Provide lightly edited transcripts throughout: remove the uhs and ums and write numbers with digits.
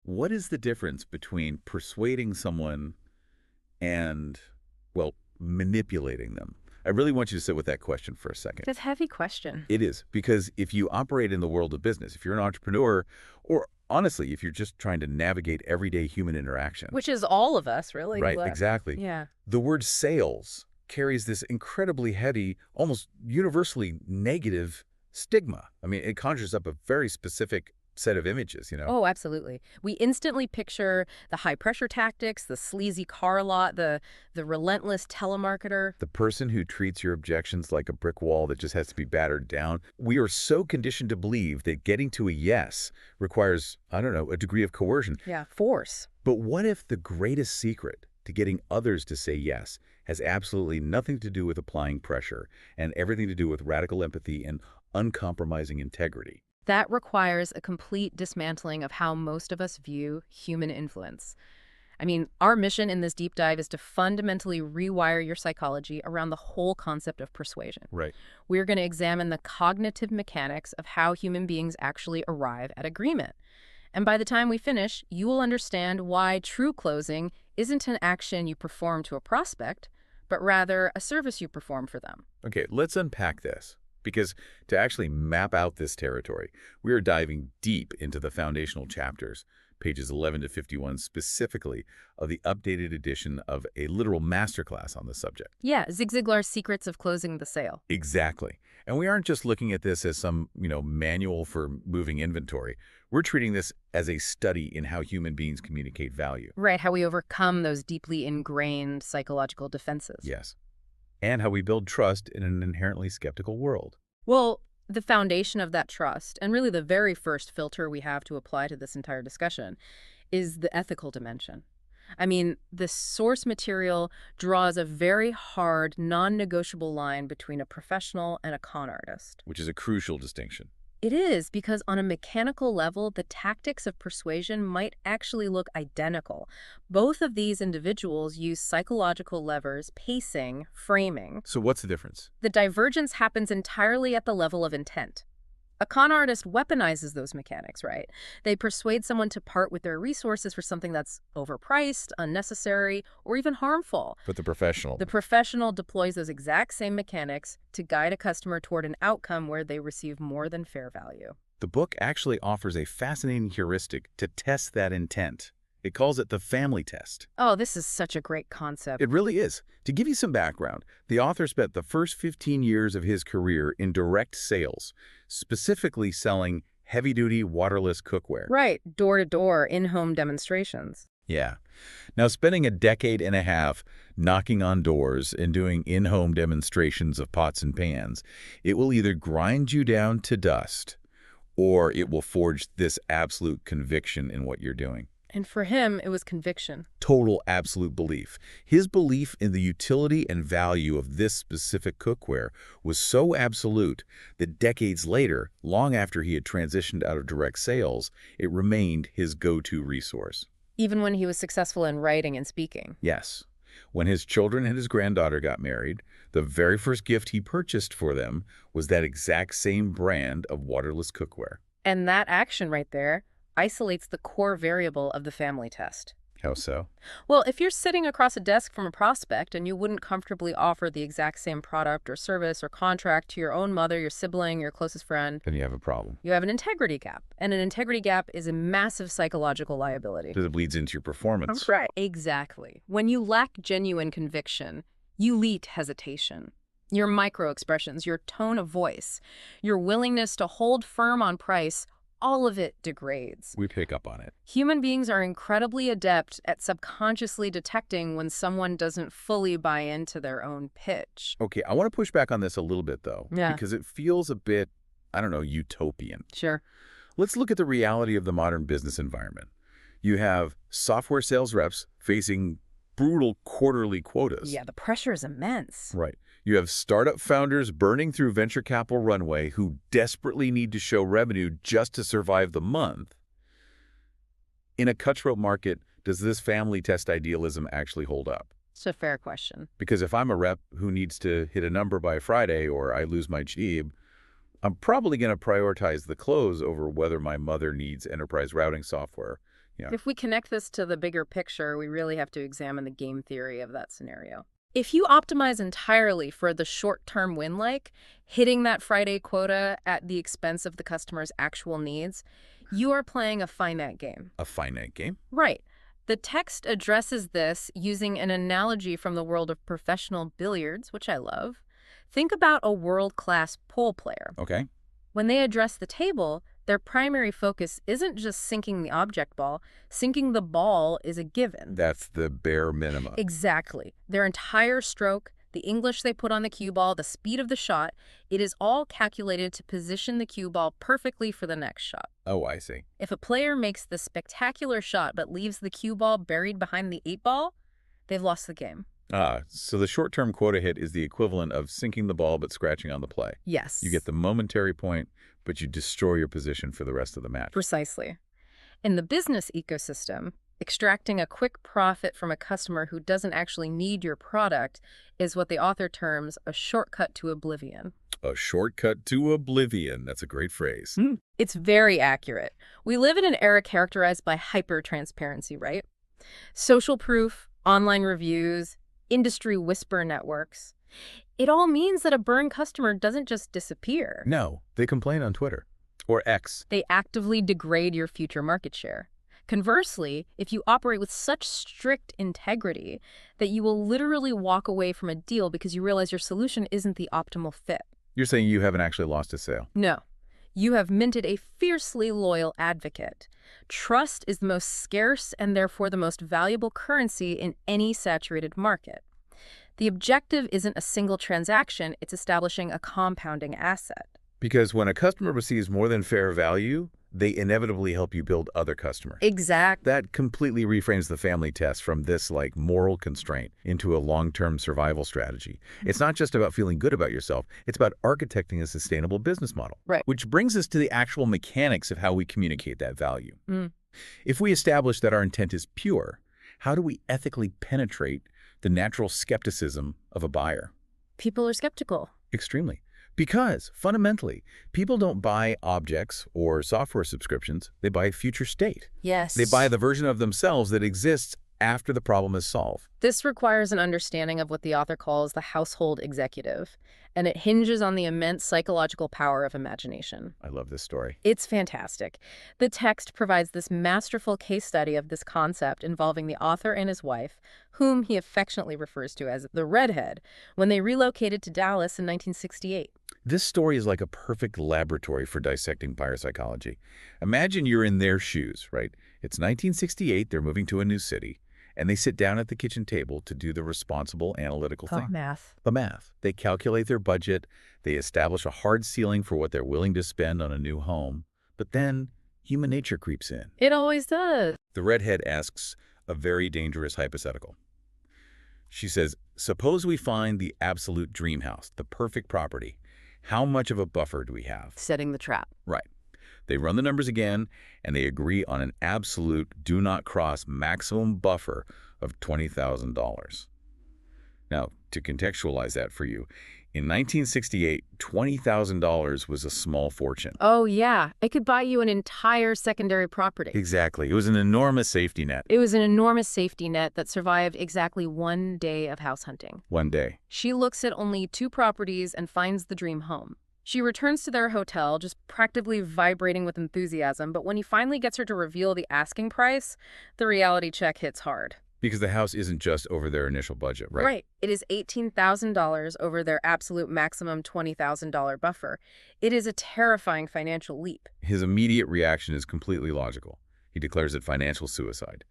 What is the difference between persuading someone and, well, manipulating them? I really want you to sit with that question for a second. That's a heavy question. It is, because if you operate in the world of business, if you're an entrepreneur, or honestly, if you're just trying to navigate everyday human interaction. Which is all of us, really. Right, But, exactly. yeah. The word sales carries this incredibly heady, almost universally negative stigma. I mean, it conjures up a very specific set of images. Oh, absolutely. We instantly picture the high-pressure tactics, the sleazy car lot, the relentless telemarketer. The person who treats your objections like a brick wall that just has to be battered down. We are so conditioned to believe that getting to a yes requires, I don't know, a degree of coercion. Yeah, force. But what if the greatest secret to getting others to say yes has absolutely nothing to do with applying pressure and everything to do with radical empathy and uncompromising integrity? That requires a complete dismantling of how most of us view human influence. I mean, our mission in this deep dive is to fundamentally rewire your psychology around the whole concept of persuasion. Right. We're going to examine the cognitive mechanics of how human beings actually arrive at agreement. And by the time we finish, you will understand why true closing isn't an action you perform to a prospect, but rather a service you perform for them. Okay, let's unpack this. Because to actually map out this territory, we are diving deep into the foundational chapters, pages 11 to 51 specifically, of the updated edition of a literal masterclass on the subject. Yeah, Zig Ziglar's Secrets of Closing the Sale. Exactly. And we aren't just looking at this as some, manual for moving inventory. We're treating this as a study in how human beings communicate value. Right, how we overcome those deeply ingrained psychological defenses. Yes. And how we build trust in an inherently skeptical world. Well, the foundation of that trust, and really the very first filter we have to apply to this entire discussion, is the ethical dimension. I mean, the source material draws a very hard, non-negotiable line between a professional and a con artist. Which is a crucial distinction. It is, because on a mechanical level, the tactics of persuasion might actually look identical. Both of these individuals use psychological levers, pacing, framing. So what's the difference? The divergence happens entirely at the level of intent. A con artist weaponizes those mechanics, right? They persuade someone to part with their resources for something that's overpriced, unnecessary, or even harmful. But the professional. The professional deploys those exact same mechanics to guide a customer toward an outcome where they receive more than fair value. The book actually offers a fascinating heuristic to test that intent. It calls it the family test. Oh, this is such a great concept. It really is. To give you some background, the author spent the first 15 years of his career in direct sales, specifically selling heavy-duty waterless cookware. Right, door-to-door, in-home demonstrations. Yeah. Now, spending a decade and a half knocking on doors and doing in-home demonstrations of pots and pans, it will either grind you down to dust or it will forge this absolute conviction in what you're doing. And for him, it was conviction. Total absolute belief. His belief in the utility and value of this specific cookware was so absolute that decades later, long after he had transitioned out of direct sales, it remained his go-to resource. Even when he was successful in writing and speaking. Yes. When his children and his granddaughter got married, the very first gift he purchased for them was that exact same brand of waterless cookware. And that action right there isolates the core variable of the family test. How so? Well, if you're sitting across a desk from a prospect and you wouldn't comfortably offer the exact same product or service or contract to your own mother, your sibling, your closest friend, Then you have a problem. you have an integrity gap. And an integrity gap is a massive psychological liability. Because it bleeds into your performance. Right. Exactly. When you lack genuine conviction, you lead hesitation. Your micro-expressions, your tone of voice, your willingness to hold firm on price, all of it degrades. We pick up on it. Human beings are incredibly adept at subconsciously detecting when someone doesn't fully buy into their own pitch. Okay, I want to push back on this a little bit, though. Yeah. Because it feels a bit, I don't know, utopian. Sure. Let's look at the reality of the modern business environment. You have software sales reps facing brutal quarterly quotas. Yeah, the pressure is immense. Right. You have startup founders burning through venture capital runway who desperately need to show revenue just to survive the month. In a cutthroat market, does this family test idealism actually hold up? It's a fair question. Because if I'm a rep who needs to hit a number by Friday or I lose my job, I'm probably going to prioritize the close over whether my mother needs enterprise routing software Yeah. If we connect this to the bigger picture, we really have to examine the game theory of that scenario. If you optimize entirely for the short-term win, like hitting that Friday quota at the expense of the customer's actual needs, you are playing a finite game. A finite game? Right. The text addresses this using an analogy from the world of professional billiards, which I love. Think about a world-class pool player. Okay. When they address the table, their primary focus isn't just sinking the object ball. Sinking the ball is a given. That's the bare minimum. Exactly. Their entire stroke, the English they put on the cue ball, the speed of the shot, it is all calculated to position the cue ball perfectly for the next shot. Oh, I see. If a player makes the spectacular shot but leaves the cue ball buried behind the 8-ball, they've lost the game. So the short-term quota hit is the equivalent of sinking the ball but scratching on the play. Yes. You get the momentary point, but you destroy your position for the rest of the match. Precisely. In the business ecosystem, extracting a quick profit from a customer who doesn't actually need your product is what the author terms a shortcut to oblivion. A shortcut to oblivion. That's a great phrase. It's very accurate. We live in an era characterized by hyper-transparency, right? Social proof, online reviews, industry whisper networks. It all means that a burned customer doesn't just disappear. No, they complain on Twitter. Or X. They actively degrade your future market share. Conversely, if you operate with such strict integrity that you will literally walk away from a deal because you realize your solution isn't the optimal fit. You're saying you haven't actually lost a sale. No. You have minted a fiercely loyal advocate. Trust is the most scarce and therefore the most valuable currency in any saturated market. The objective isn't a single transaction, it's establishing a compounding asset. Because when a customer receives more than fair value, they inevitably help you build other customers. Exactly. That completely reframes the family test from this moral constraint into a long-term survival strategy. It's not just about feeling good about yourself, it's about architecting a sustainable business model. Right. Which brings us to the actual mechanics of how we communicate that value. If we establish that our intent is pure, how do we ethically penetrate the natural skepticism of a buyer? People are skeptical. Extremely. Because, fundamentally, people don't buy objects or software subscriptions, they buy future state. Yes. They buy the version of themselves that exists after the problem is solved. This requires an understanding of what the author calls the household executive, and it hinges on the immense psychological power of imagination. I love this story. It's fantastic. The text provides this masterful case study of this concept involving the author and his wife, whom he affectionately refers to as the redhead, when they relocated to Dallas in 1968. This story is like a perfect laboratory for dissecting buyer psychology. Imagine you're in their shoes, right? It's 1968, they're moving to a new city, and they sit down at the kitchen table to do the responsible analytical thing. Math. The math. They calculate their budget, they establish a hard ceiling for what they're willing to spend on a new home, but then human nature creeps in. It always does. The redhead asks a very dangerous hypothetical. She says, suppose we find the absolute dream house, the perfect property. How much of a buffer do we have? Setting the trap. Right. They run the numbers again, and they agree on an absolute do-not-cross maximum buffer of $20,000. Now, to contextualize that for you, in 1968, $20,000 was a small fortune. Oh, yeah. It could buy you an entire secondary property. Exactly. It was an enormous safety net. It was an enormous safety net that survived exactly one day of house hunting. One day. She looks at only 2 properties and finds the dream home. She returns to their hotel, just practically vibrating with enthusiasm, but when he finally gets her to reveal the asking price, the reality check hits hard. Because the house isn't just over their initial budget, right? Right. It is $18,000 over their absolute maximum $20,000 buffer. It is a terrifying financial leap. His immediate reaction is completely logical. He declares it financial suicide.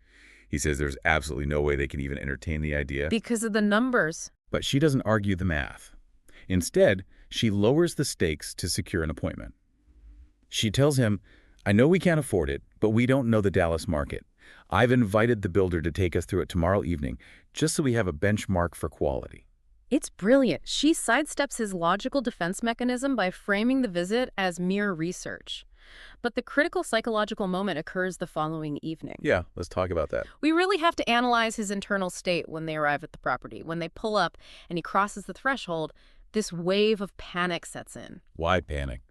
He says there's absolutely no way they can even entertain the idea. Because of the numbers. But she doesn't argue the math. Instead, she lowers the stakes to secure an appointment. She tells him, I know we can't afford it, but we don't know the Dallas market. I've invited the builder to take us through it tomorrow evening, just so we have a benchmark for quality. It's brilliant. She sidesteps his logical defense mechanism by framing the visit as mere research. But the critical psychological moment occurs the following evening. Yeah, let's talk about that. We really have to analyze his internal state when they arrive at the property. When they pull up and he crosses the threshold, this wave of panic sets in. Why panic?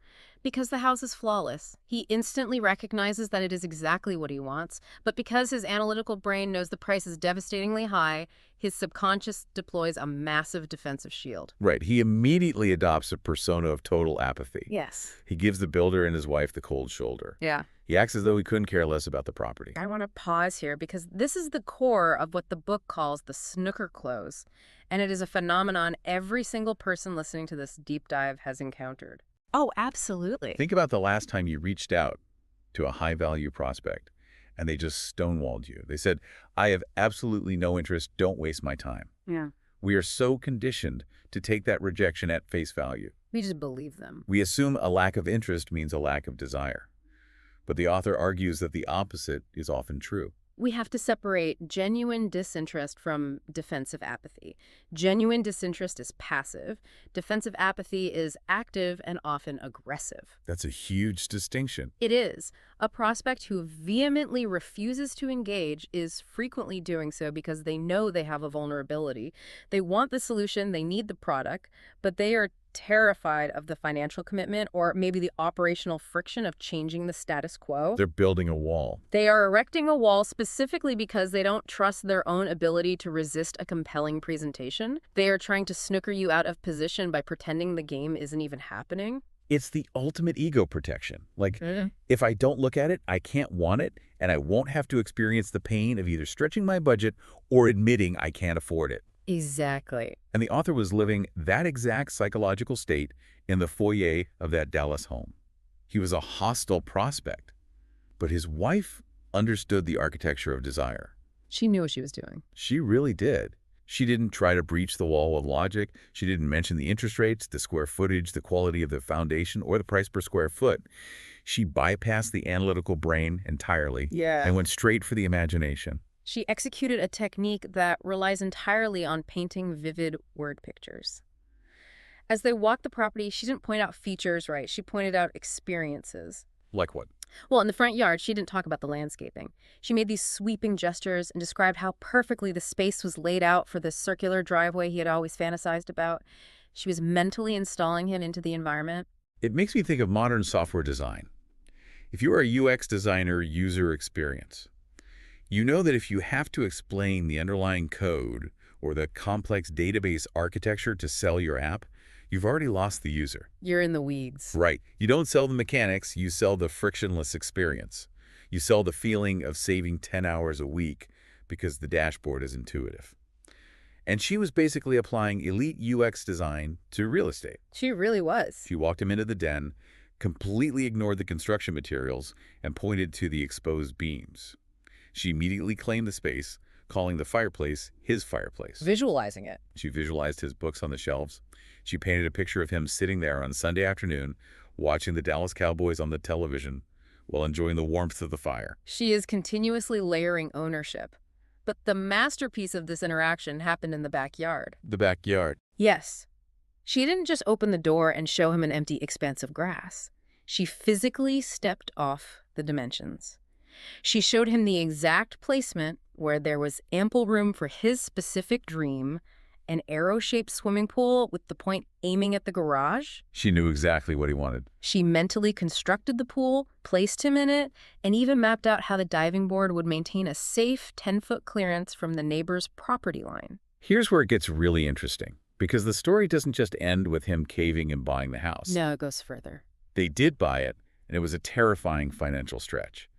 Because the house is flawless. He instantly recognizes that it is exactly what he wants, but because his analytical brain knows the price is devastatingly high, his subconscious deploys a massive defensive shield. Right. He immediately adopts a persona of total apathy. Yes. He gives the builder and his wife the cold shoulder. Yeah. He acts as though he couldn't care less about the property. I want to pause here because this is the core of what the book calls the snooker close, and it is a phenomenon every single person listening to this deep dive has encountered. Oh, absolutely. Think about the last time you reached out to a high-value prospect and they just stonewalled you. They said, I have absolutely no interest. Don't waste my time. Yeah. We are so conditioned to take that rejection at face value. We just believe them. We assume a lack of interest means a lack of desire. But the author argues that the opposite is often true. We have to separate genuine disinterest from defensive apathy. Genuine disinterest is passive. Defensive apathy is active and often aggressive. That's a huge distinction. It is. A prospect who vehemently refuses to engage is frequently doing so because they know they have a vulnerability. They want the solution, they need the product, but they are terrified of the financial commitment or maybe the operational friction of changing the status quo. They're building a wall. They are erecting a wall specifically because they don't trust their own ability to resist a compelling presentation. They are trying to snooker you out of position by pretending the game isn't even happening. It's the ultimate ego protection. Like, if I don't look at it, I can't want it, and I won't have to experience the pain of either stretching my budget or admitting I can't afford it. Exactly. And the author was living that exact psychological state in the foyer of that Dallas home. He was a hostile prospect, but his wife understood the architecture of desire. She knew what she was doing. She really did. She didn't try to breach the wall with logic. She didn't mention the interest rates, the square footage, the quality of the foundation, or the price per square foot. She bypassed the analytical brain entirely and went straight for the imagination. She executed a technique that relies entirely on painting vivid word pictures. As they walked the property, she didn't point out features, right? She pointed out experiences. Like what? Well, in the front yard, she didn't talk about the landscaping. She made these sweeping gestures and described how perfectly the space was laid out for the circular driveway he had always fantasized about. She was mentally installing him into the environment. It makes me think of modern software design. If you are a UX designer, user experience, you know that if you have to explain the underlying code or the complex database architecture to sell your app, you've already lost the user. You're in the weeds. Right. You don't sell the mechanics, you sell the frictionless experience. You sell the feeling of saving 10 hours a week because the dashboard is intuitive. And she was basically applying elite UX design to real estate. She really was. She walked him into the den, completely ignored the construction materials, and pointed to the exposed beams. She immediately claimed the space, calling the fireplace his fireplace. Visualizing it. She visualized his books on the shelves. She painted a picture of him sitting there on Sunday afternoon, watching the Dallas Cowboys on the television while enjoying the warmth of the fire. She is continuously layering ownership. But the masterpiece of this interaction happened in the backyard. The backyard. Yes. She didn't just open the door and show him an empty expanse of grass. She physically stepped off the dimensions. She showed him the exact placement where there was ample room for his specific dream, an arrow-shaped swimming pool with the point aiming at the garage. She knew exactly what he wanted. She mentally constructed the pool, placed him in it, and even mapped out how the diving board would maintain a safe 10-foot clearance from the neighbor's property line. Here's where it gets really interesting, because the story doesn't just end with him caving and buying the house. No, it goes further. They did buy it, and it was a terrifying financial stretch.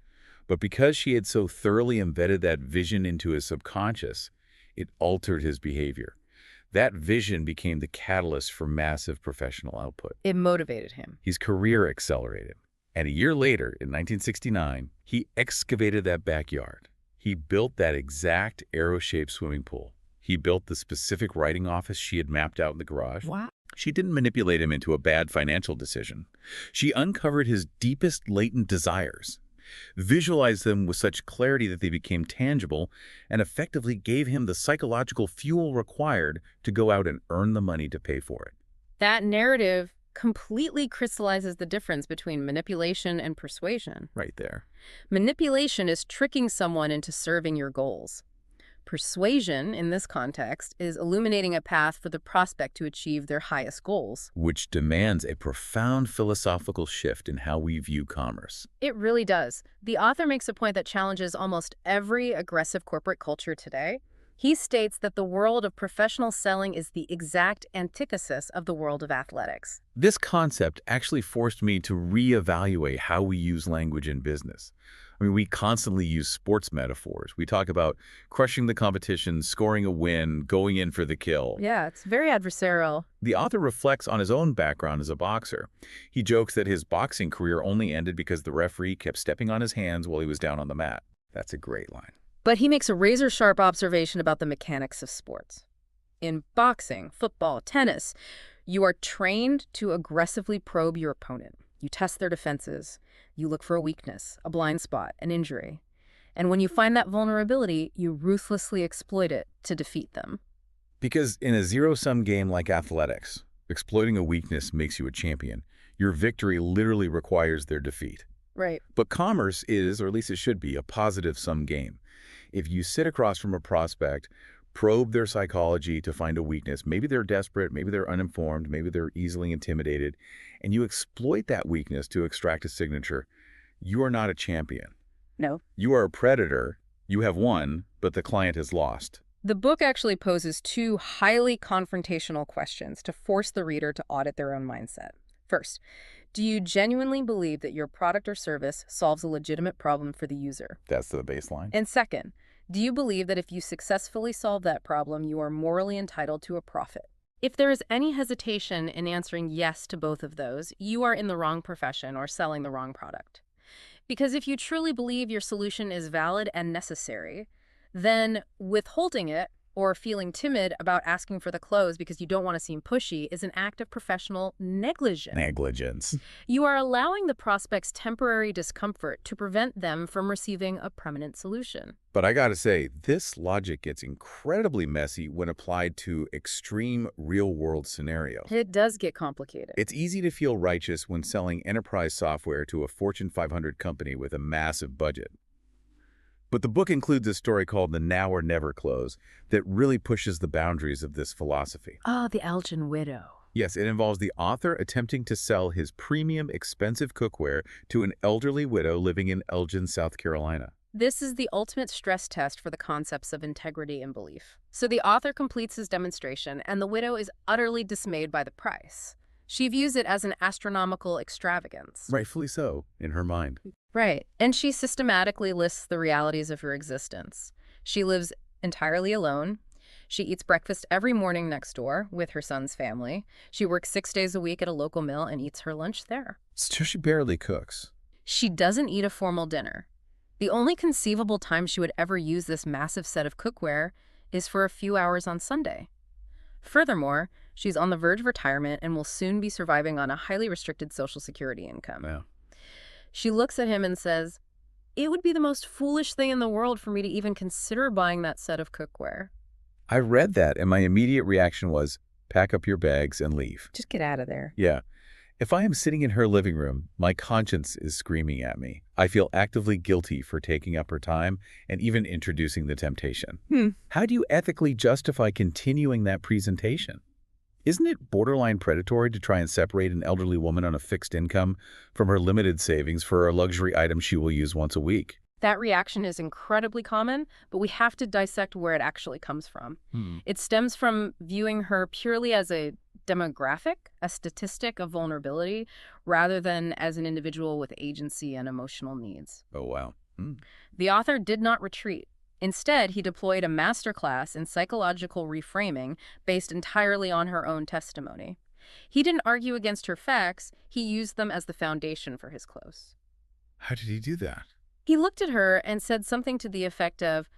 But because she had so thoroughly embedded that vision into his subconscious, it altered his behavior. That vision became the catalyst for massive professional output. It motivated him. His career accelerated. And a year later, in 1969, he excavated that backyard. He built that exact arrow-shaped swimming pool. He built the specific writing office she had mapped out in the garage. Wow. She didn't manipulate him into a bad financial decision. She uncovered his deepest latent desires, visualized them with such clarity that they became tangible, and effectively gave him the psychological fuel required to go out and earn the money to pay for it. That narrative completely crystallizes the difference between manipulation and persuasion. Right there. Manipulation is tricking someone into serving your goals. Persuasion, in this context, is illuminating a path for the prospect to achieve their highest goals. Which demands a profound philosophical shift in how we view commerce. It really does. The author makes a point that challenges almost every aggressive corporate culture today. He states that the world of professional selling is the exact antithesis of the world of athletics. This concept actually forced me to reevaluate how we use language in business. I mean, we constantly use sports metaphors. We talk about crushing the competition, scoring a win, going in for the kill. Yeah, it's very adversarial. The author reflects on his own background as a boxer. He jokes that his boxing career only ended because the referee kept stepping on his hands while he was down on the mat. That's a great line. But he makes a razor-sharp observation about the mechanics of sports. In boxing, football, tennis, you are trained to aggressively probe your opponent. You test their defenses. You look for a weakness, a blind spot, an injury. And when you find that vulnerability, you ruthlessly exploit it to defeat them. Because in a zero-sum game like athletics, exploiting a weakness makes you a champion. Your victory literally requires their defeat. Right. But commerce is, or at least it should be, a positive-sum game. If you sit across from a prospect, probe their psychology to find a weakness, maybe they're desperate, maybe they're uninformed, maybe they're easily intimidated, and you exploit that weakness to extract a signature, you are not a champion. No. You are a predator. You have won, but the client has lost. The book actually poses two highly confrontational questions to force the reader to audit their own mindset. First, do you genuinely believe that your product or service solves a legitimate problem for the user? That's the baseline. And second, do you believe that if you successfully solve that problem, you are morally entitled to a profit? If there is any hesitation in answering yes to both of those, you are in the wrong profession or selling the wrong product. Because if you truly believe your solution is valid and necessary, then withholding it or feeling timid about asking for the close because you don't want to seem pushy is an act of professional negligence. You are allowing the prospect's temporary discomfort to prevent them from receiving a permanent solution. But I gotta say, this logic gets incredibly messy when applied to extreme real-world scenarios. It does get complicated. It's easy to feel righteous when selling enterprise software to a Fortune 500 company with a massive budget. But the book includes a story called The Now or Never Close that really pushes the boundaries of this philosophy. Oh, the Elgin widow. Yes, it involves the author attempting to sell his premium, expensive cookware to an elderly widow living in Elgin, South Carolina. This is the ultimate stress test for the concepts of integrity and belief. So the author completes his demonstration, and the widow is utterly dismayed by the price. She views it as an astronomical extravagance. Rightfully so, in her mind. Right. And she systematically lists the realities of her existence. She lives entirely alone. She eats breakfast every morning next door with her son's family. She works 6 days a week at a local mill and eats her lunch there. So she barely cooks. She doesn't eat a formal dinner. The only conceivable time she would ever use this massive set of cookware is for a few hours on Sunday. Furthermore, she's on the verge of retirement and will soon be surviving on a highly restricted Social Security income. Yeah. She looks at him and says, "It would be the most foolish thing in the world for me to even consider buying that set of cookware." I read that, and my immediate reaction was, pack up your bags and leave. Just get out of there. Yeah. If I am sitting in her living room, my conscience is screaming at me. I feel actively guilty for taking up her time and even introducing the temptation. How do you ethically justify continuing that presentation? Isn't it borderline predatory to try and separate an elderly woman on a fixed income from her limited savings for a luxury item she will use once a week? That reaction is incredibly common, but we have to dissect where it actually comes from. It stems from viewing her purely as a demographic, a statistic of vulnerability, rather than as an individual with agency and emotional needs. Oh, wow. The author did not retreat. Instead, he deployed a masterclass in psychological reframing based entirely on her own testimony. He didn't argue against her facts, he used them as the foundation for his close. How did he do that? He looked at her and said something to the effect of,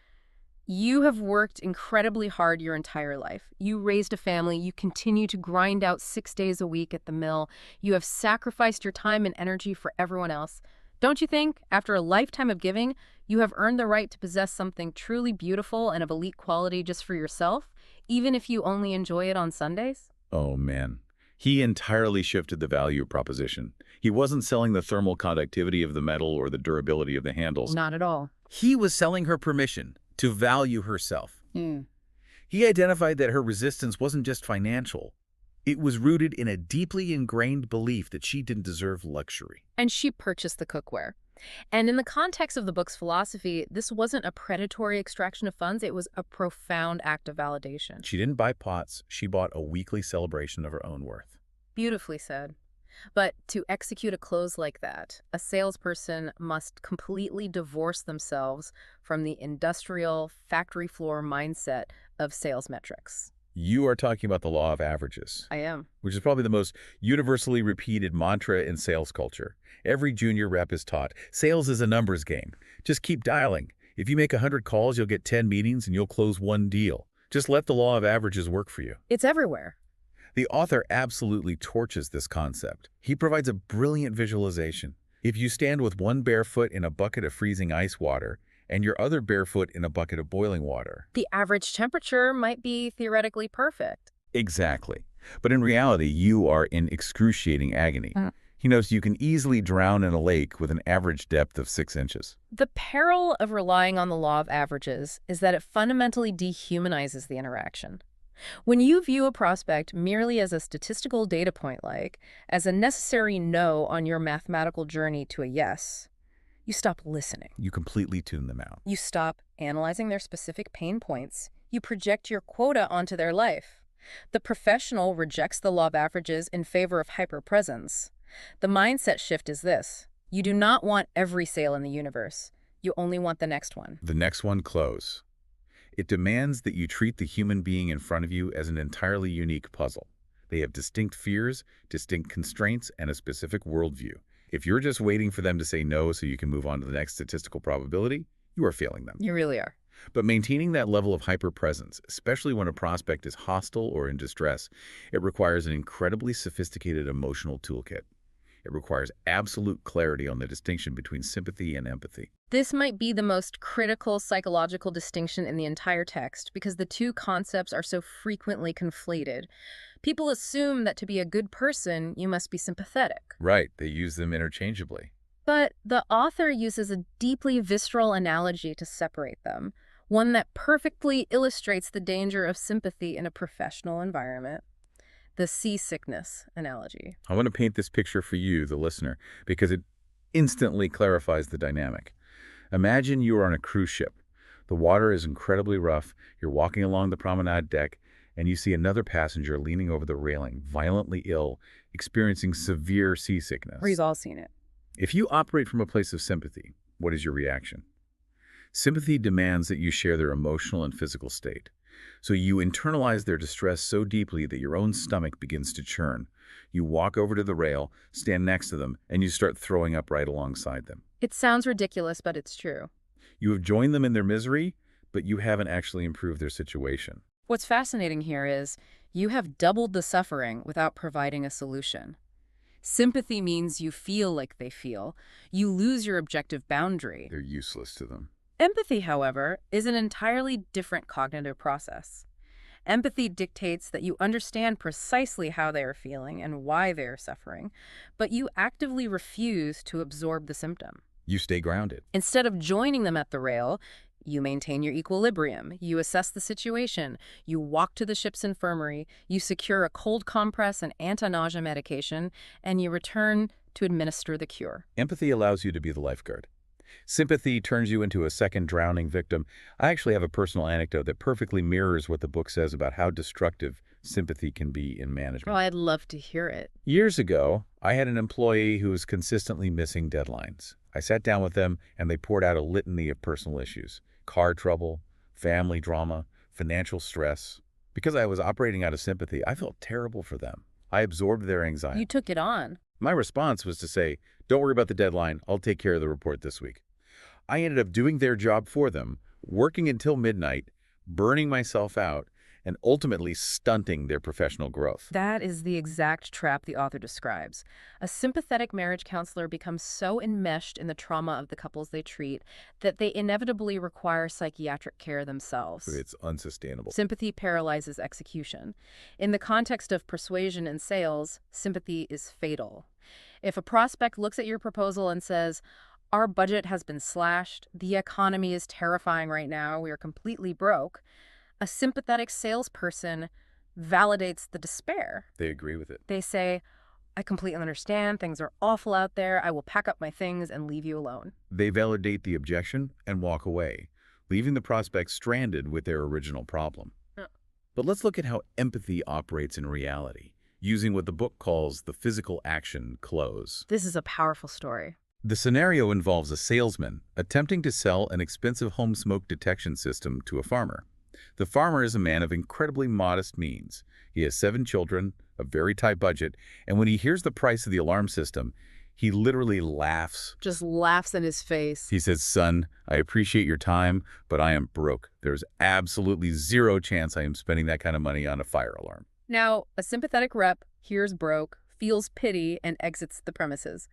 "You have worked incredibly hard your entire life. You raised a family. You continue to grind out 6 days a week at the mill. You have sacrificed your time and energy for everyone else. Don't you think, after a lifetime of giving, you have earned the right to possess something truly beautiful and of elite quality just for yourself, even if you only enjoy it on Sundays?" Oh, man. He entirely shifted the value proposition. He wasn't selling the thermal conductivity of the metal or the durability of the handles. Not at all. He was selling her permission to value herself. Hmm. He identified that her resistance wasn't just financial. It was rooted in a deeply ingrained belief that she didn't deserve luxury. And she purchased the cookware. And in the context of the book's philosophy, this wasn't a predatory extraction of funds, it was a profound act of validation. She didn't buy pots, she bought a weekly celebration of her own worth. Beautifully said. But to execute a close like that, a salesperson must completely divorce themselves from the industrial, factory floor mindset of sales metrics. You are talking about the law of averages, I am. which is probably the most universally repeated mantra in sales culture. Every junior rep is taught, sales is a numbers game. Just keep dialing. If you make 100 calls, you'll get 10 meetings and you'll close one deal. Just let the law of averages work for you. It's everywhere. The author absolutely torches this concept. He provides a brilliant visualization. If you stand with one bare foot in a bucket of freezing ice water and your other bare foot in a bucket of boiling water. The average temperature might be theoretically perfect. Exactly. But in reality, you are in excruciating agony. He knows you can easily drown in a lake with an average depth of 6 inches. The peril of relying on the law of averages is that it fundamentally dehumanizes the interaction. When you view a prospect merely as a statistical data point, like as a necessary no on your mathematical journey to a yes, you stop listening. You completely tune them out. You stop analyzing their specific pain points. You project your quota onto their life. The professional rejects the law of averages in favor of hyperpresence. The mindset shift is this: you do not want every sale in the universe. You only want the next one. The next one, close. It demands that you treat the human being in front of you as an entirely unique puzzle. They have distinct fears, distinct constraints, and a specific worldview. If you're just waiting for them to say no so you can move on to the next statistical probability, you are failing them. You really are. But maintaining that level of hyper-presence, especially when a prospect is hostile or in distress, it requires an incredibly sophisticated emotional toolkit. It requires absolute clarity on the distinction between sympathy and empathy. This might be the most critical psychological distinction in the entire text because the two concepts are so frequently conflated. People assume that to be a good person, you must be sympathetic. Right, they use them interchangeably. But the author uses a deeply visceral analogy to separate them, one that perfectly illustrates the danger of sympathy in a professional environment. The seasickness analogy. I want to paint this picture for you, the listener, because it instantly clarifies the dynamic. Imagine you are on a cruise ship. The water is incredibly rough. You're walking along the promenade deck, and you see another passenger leaning over the railing, violently ill, experiencing severe seasickness. We've all seen it. If you operate from a place of sympathy, what is your reaction? Sympathy demands that you share their emotional and physical state. So you internalize their distress so deeply that your own stomach begins to churn. You walk over to the rail, stand next to them, and you start throwing up right alongside them. It sounds ridiculous, but it's true. You have joined them in their misery, but you haven't actually improved their situation. What's fascinating here is you have doubled the suffering without providing a solution. Sympathy means you feel like they feel. You lose your objective boundary. They're useless to them. Empathy, however, is an entirely different cognitive process. Empathy dictates that you understand precisely how they are feeling and why they are suffering, but you actively refuse to absorb the symptom. You stay grounded. Instead of joining them at the rail, you maintain your equilibrium, you assess the situation, you walk to the ship's infirmary, you secure a cold compress and anti-nausea medication, and you return to administer the cure. Empathy allows you to be the lifeguard. Sympathy turns you into a second drowning victim. I actually have a personal anecdote that perfectly mirrors what the book says about how destructive sympathy can be in management. Well, I'd love to hear it. Years ago, I had an employee who was consistently missing deadlines. I sat down with them and they poured out a litany of personal issues: car trouble, family drama, financial stress. Because I was operating out of sympathy, I felt terrible for them. I absorbed their anxiety. You took it on. My response was to say, "Don't worry about the deadline. I'll take care of the report this week." I ended up doing their job for them, working until midnight, burning myself out, and ultimately stunting their professional growth. That is the exact trap the author describes. A sympathetic marriage counselor becomes so enmeshed in the trauma of the couples they treat that they inevitably require psychiatric care themselves. It's unsustainable. Sympathy paralyzes execution. In the context of persuasion and sales, sympathy is fatal. If a prospect looks at your proposal and says, "Our budget has been slashed, the economy is terrifying right now, we are completely broke," A sympathetic salesperson validates the despair. They agree with it. They say, I completely understand. Things are awful out there. I will pack up my things and leave you alone. They validate the objection and walk away, leaving the prospect stranded with their original problem. Yeah. But let's look at how empathy operates in reality, using what the book calls the physical action close. This is a powerful story. The scenario involves a salesman attempting to sell an expensive home smoke detection system to a farmer. The farmer is a man of incredibly modest means. He has 7 children, a very tight budget, and when he hears the price of the alarm system, he literally laughs. Just laughs in his face. He says, "Son, I appreciate your time, but I am broke. There's absolutely zero chance I am spending that kind of money on a fire alarm." Now, a sympathetic rep hears broke, feels pity, and exits the premises.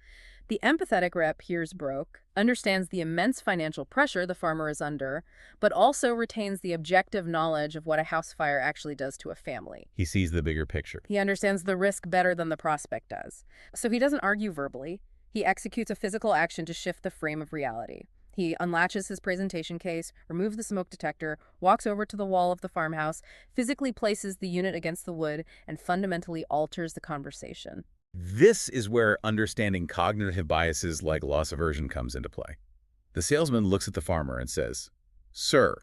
The empathetic rep hears broke, understands the immense financial pressure the farmer is under, but also retains the objective knowledge of what a house fire actually does to a family. He sees the bigger picture. He understands the risk better than the prospect does. So he doesn't argue verbally. He executes a physical action to shift the frame of reality. He unlatches his presentation case, removes the smoke detector, walks over to the wall of the farmhouse, physically places the unit against the wood, and fundamentally alters the conversation. This is where understanding cognitive biases like loss aversion comes into play. The salesman looks at the farmer and says, "Sir,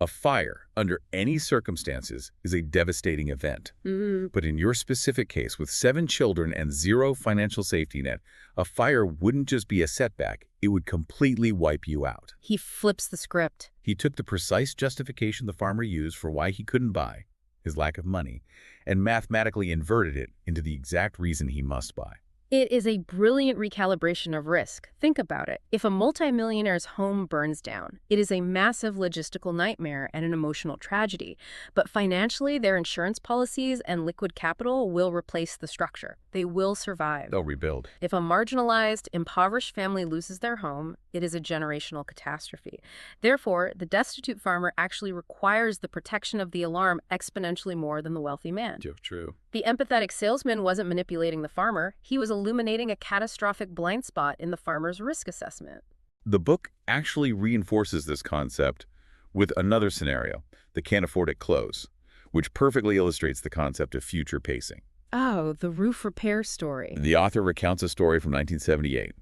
a fire, under any circumstances, is a devastating event. But in your specific case, with 7 children and 0 financial safety net, a fire wouldn't just be a setback, it would completely wipe you out." He flips the script. He took the precise justification the farmer used for why he couldn't buy, his lack of money, and mathematically inverted it into the exact reason he must buy. It is a brilliant recalibration of risk. Think about it. If a multimillionaire's home burns down, it is a massive logistical nightmare and an emotional tragedy. But financially, their insurance policies and liquid capital will replace the structure. They will survive. They'll rebuild. If a marginalized, impoverished family loses their home, it is a generational catastrophe. Therefore, the destitute farmer actually requires the protection of the alarm exponentially more than the wealthy man. True. The empathetic salesman wasn't manipulating the farmer. He was illuminating a catastrophic blind spot in the farmer's risk assessment. The book actually reinforces this concept with another scenario, the can't afford it close, which perfectly illustrates the concept of future pacing. Oh, the roof repair story. The author recounts a story from 1978.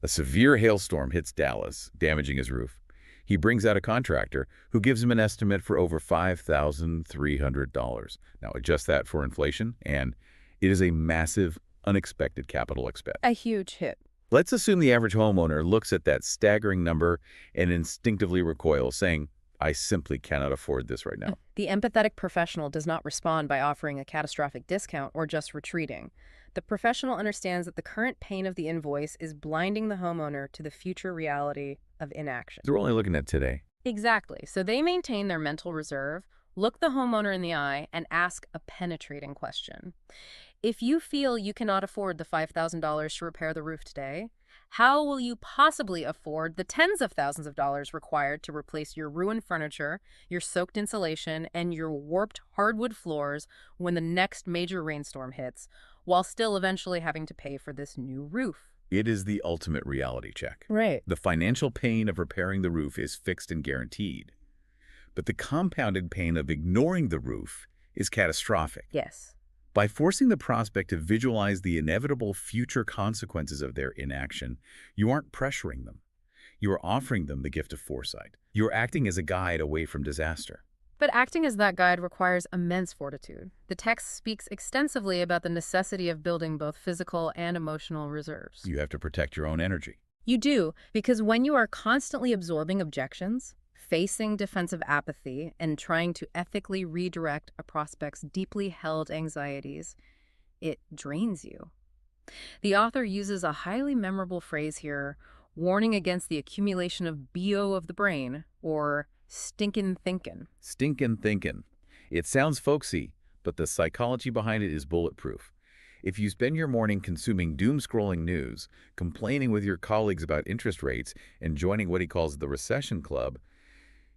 A severe hailstorm hits Dallas, damaging his roof. He brings out a contractor who gives him an estimate for over $5,300. Now adjust that for inflation, and it is a massive, unexpected capital expense. A huge hit. Let's assume the average homeowner looks at that staggering number and instinctively recoils, saying, "I simply cannot afford this right now." The empathetic professional does not respond by offering a catastrophic discount or just retreating. The professional understands that the current pain of the invoice is blinding the homeowner to the future reality of inaction. We're only looking at today. Exactly. So they maintain their mental reserve, look the homeowner in the eye, and ask a penetrating question. If you feel you cannot afford the $5,000 to repair the roof today, how will you possibly afford the tens of thousands of dollars required to replace your ruined furniture, your soaked insulation, and your warped hardwood floors when the next major rainstorm hits, while still eventually having to pay for this new roof? It is the ultimate reality check. Right. The financial pain of repairing the roof is fixed and guaranteed. But the compounded pain of ignoring the roof is catastrophic. Yes. By forcing the prospect to visualize the inevitable future consequences of their inaction, you aren't pressuring them. You are offering them the gift of foresight. You are acting as a guide away from disaster. But acting as that guide requires immense fortitude. The text speaks extensively about the necessity of building both physical and emotional reserves. You have to protect your own energy. You do, because when you are constantly absorbing objections, facing defensive apathy, and trying to ethically redirect a prospect's deeply held anxieties, it drains you. The author uses a highly memorable phrase here, warning against the accumulation of BO of the brain, or stinkin' thinkin'. Stinkin' thinkin'. It sounds folksy, but the psychology behind it is bulletproof. If you spend your morning consuming doom-scrolling news, complaining with your colleagues about interest rates, and joining what he calls the recession club,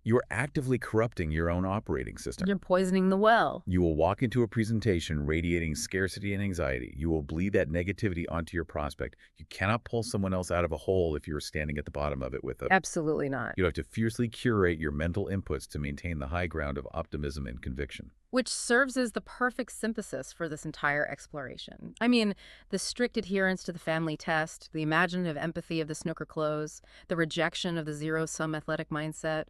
You are actively corrupting your own operating system. You're poisoning the well. You will walk into a presentation radiating scarcity and anxiety. You will bleed that negativity onto your prospect. You cannot pull someone else out of a hole if you're standing at the bottom of it with them. Absolutely not. You have to fiercely curate your mental inputs to maintain the high ground of optimism and conviction. Which serves as the perfect synthesis for this entire exploration. I mean, the strict adherence to the family test, the imaginative empathy of the snooker close, the rejection of the zero-sum athletic mindset,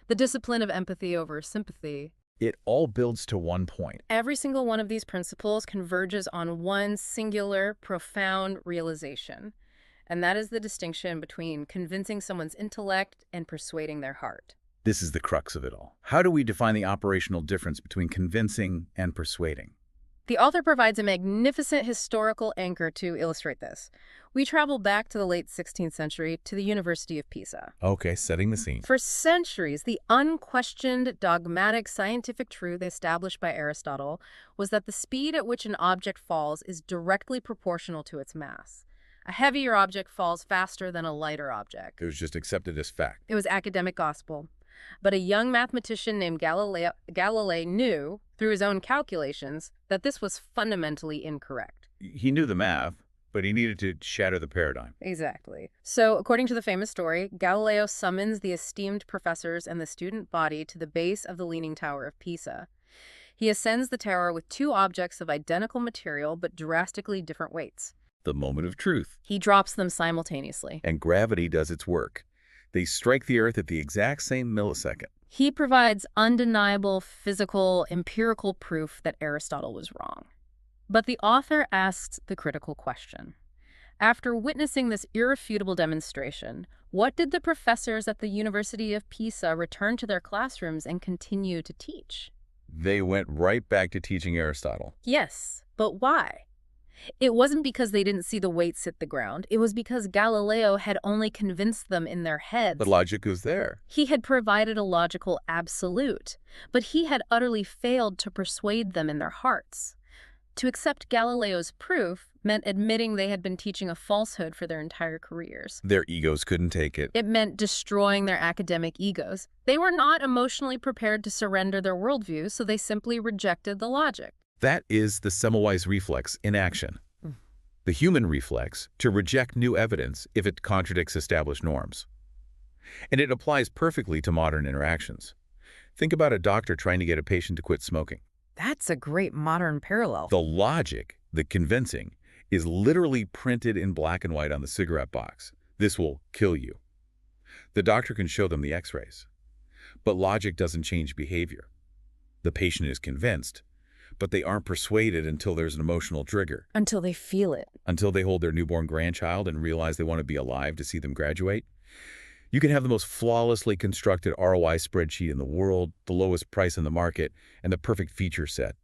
the discipline of empathy over sympathy. It all builds to one point. Every single one of these principles converges on one singular, profound realization. And that is the distinction between convincing someone's intellect and persuading their heart. This is the crux of it all. How do we define the operational difference between convincing and persuading? The author provides a magnificent historical anchor to illustrate this. We travel back to the late 16th century to the University of Pisa. Okay, setting the scene. For centuries, the unquestioned, dogmatic scientific truth established by Aristotle was that the speed at which an object falls is directly proportional to its mass. A heavier object falls faster than a lighter object. It was just accepted as fact. It was academic gospel. But a young mathematician named Galilei knew, through his own calculations, that this was fundamentally incorrect. He knew the math, but he needed to shatter the paradigm. Exactly. So, according to the famous story, Galileo summons the esteemed professors and the student body to the base of the Leaning Tower of Pisa. He ascends the tower with two objects of identical material but drastically different weights. The moment of truth. He drops them simultaneously. And gravity does its work. They strike the earth at the exact same millisecond. He provides undeniable physical, empirical proof that Aristotle was wrong. But the author asks the critical question. After witnessing this irrefutable demonstration, what did the professors at the University of Pisa return to their classrooms and continue to teach? They went right back to teaching Aristotle. Yes, but why? It wasn't because they didn't see the weights hit the ground. It was because Galileo had only convinced them in their heads. The logic was there. He had provided a logical absolute, but he had utterly failed to persuade them in their hearts. To accept Galileo's proof meant admitting they had been teaching a falsehood for their entire careers. Their egos couldn't take it. It meant destroying their academic egos. They were not emotionally prepared to surrender their worldview, so they simply rejected the logic. That is the Semmelweis reflex in action. The human reflex to reject new evidence if it contradicts established norms. And it applies perfectly to modern interactions. Think about a doctor trying to get a patient to quit smoking. That's a great modern parallel. The logic, the convincing, is literally printed in black and white on the cigarette box. This will kill you. The doctor can show them the x-rays. But logic doesn't change behavior. The patient is convinced, but they aren't persuaded until there's an emotional trigger. Until they feel it. Until they hold their newborn grandchild and realize they want to be alive to see them graduate. You can have the most flawlessly constructed ROI spreadsheet in the world, the lowest price in the market, and the perfect feature set.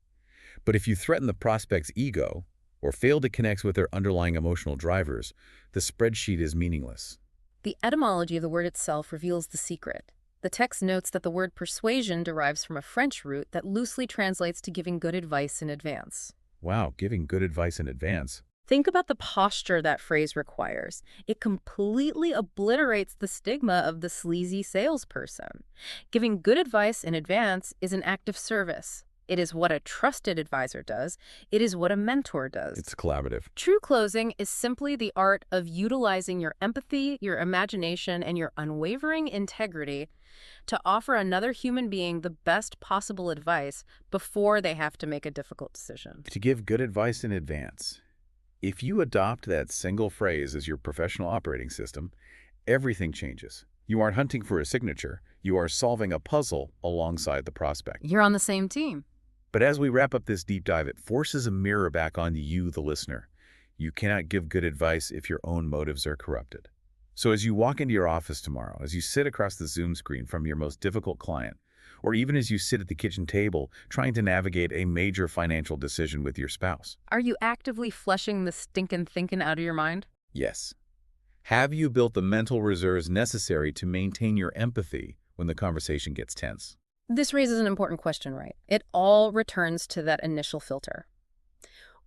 But if you threaten the prospect's ego or fail to connect with their underlying emotional drivers, the spreadsheet is meaningless. The etymology of the word itself reveals the secret. The text notes that the word persuasion derives from a French root that loosely translates to giving good advice in advance. Wow, giving good advice in advance. Think about the posture that phrase requires. It completely obliterates the stigma of the sleazy salesperson. Giving good advice in advance is an act of service. It is what a trusted advisor does. It is what a mentor does. It's collaborative. True closing is simply the art of utilizing your empathy, your imagination, and your unwavering integrity to offer another human being the best possible advice before they have to make a difficult decision. To give good advice in advance. If you adopt that single phrase as your professional operating system, everything changes. You aren't hunting for a signature. You are solving a puzzle alongside the prospect. You're on the same team. But as we wrap up this deep dive, it forces a mirror back onto you, the listener. You cannot give good advice if your own motives are corrupted. So as you walk into your office tomorrow, as you sit across the Zoom screen from your most difficult client, or even as you sit at the kitchen table trying to navigate a major financial decision with your spouse. Are you actively flushing the stinking thinking out of your mind? Yes. Have you built the mental reserves necessary to maintain your empathy when the conversation gets tense? This raises an important question, right? It all returns to that initial filter.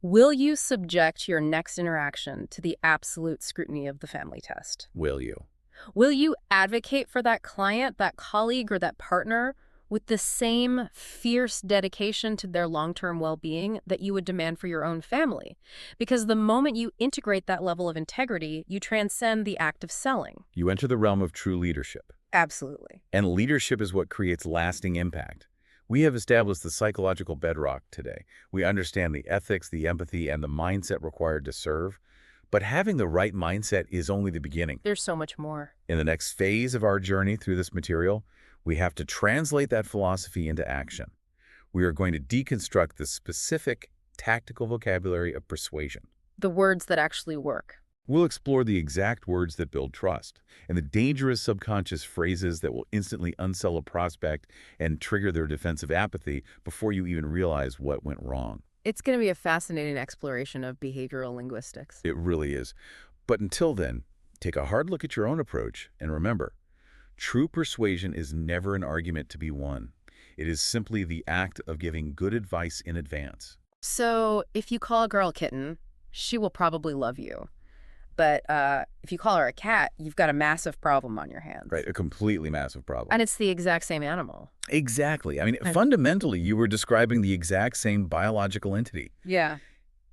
Will you subject your next interaction to the absolute scrutiny of the family test? Will you? Will you advocate for that client, that colleague, or that partner with the same fierce dedication to their long-term well-being that you would demand for your own family? Because the moment you integrate that level of integrity, you transcend the act of selling. You enter the realm of true leadership. Absolutely. And leadership is what creates lasting impact. We have established the psychological bedrock today. We understand the ethics, the empathy, and the mindset required to serve. But having the right mindset is only the beginning. There's so much more. In the next phase of our journey through this material, we have to translate that philosophy into action. We are going to deconstruct the specific, tactical vocabulary of persuasion. The words that actually work. We'll explore the exact words that build trust and the dangerous subconscious phrases that will instantly unsell a prospect and trigger their defensive apathy before you even realize what went wrong. It's going to be a fascinating exploration of behavioral linguistics. It really is. But until then, take a hard look at your own approach and remember, true persuasion is never an argument to be won. It is simply the act of giving good advice in advance. So if you call a girl kitten, she will probably love you. But if you call her a cat, you've got a massive problem on your hands. Right, a completely massive problem. And it's the exact same animal. Exactly. I mean, fundamentally, you were describing the exact same biological entity. Yeah.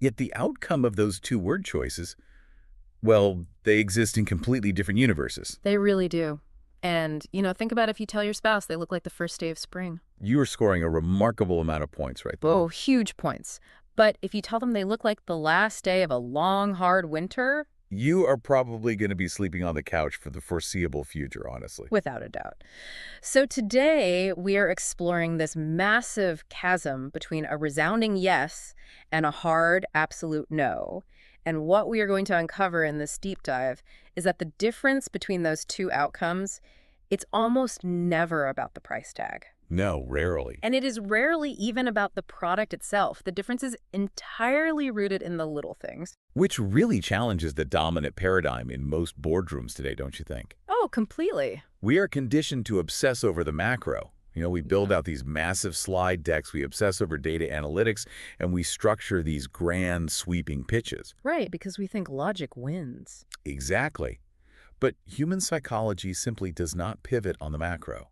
Yet the outcome of those two word choices, well, they exist in completely different universes. They really do. And, think about if you tell your spouse they look like the first day of spring. You are scoring a remarkable amount of points right there. Oh, huge points. But if you tell them they look like the last day of a long, hard winter, you are probably going to be sleeping on the couch for the foreseeable future, honestly. without a doubt. So today we are exploring this massive chasm between a resounding yes and a hard, absolute no. And what we are going to uncover in this deep dive is that the difference between those two outcomes, it's almost never about the price tag. No, rarely. And it is rarely even about the product itself. The difference is entirely rooted in the little things. Which really challenges the dominant paradigm in most boardrooms today, don't you think? Oh, completely. We are conditioned to obsess over the macro. We build out these massive slide decks, we obsess over data analytics, and we structure these grand, sweeping pitches. Right, because we think logic wins. Exactly. But human psychology simply does not pivot on the macro.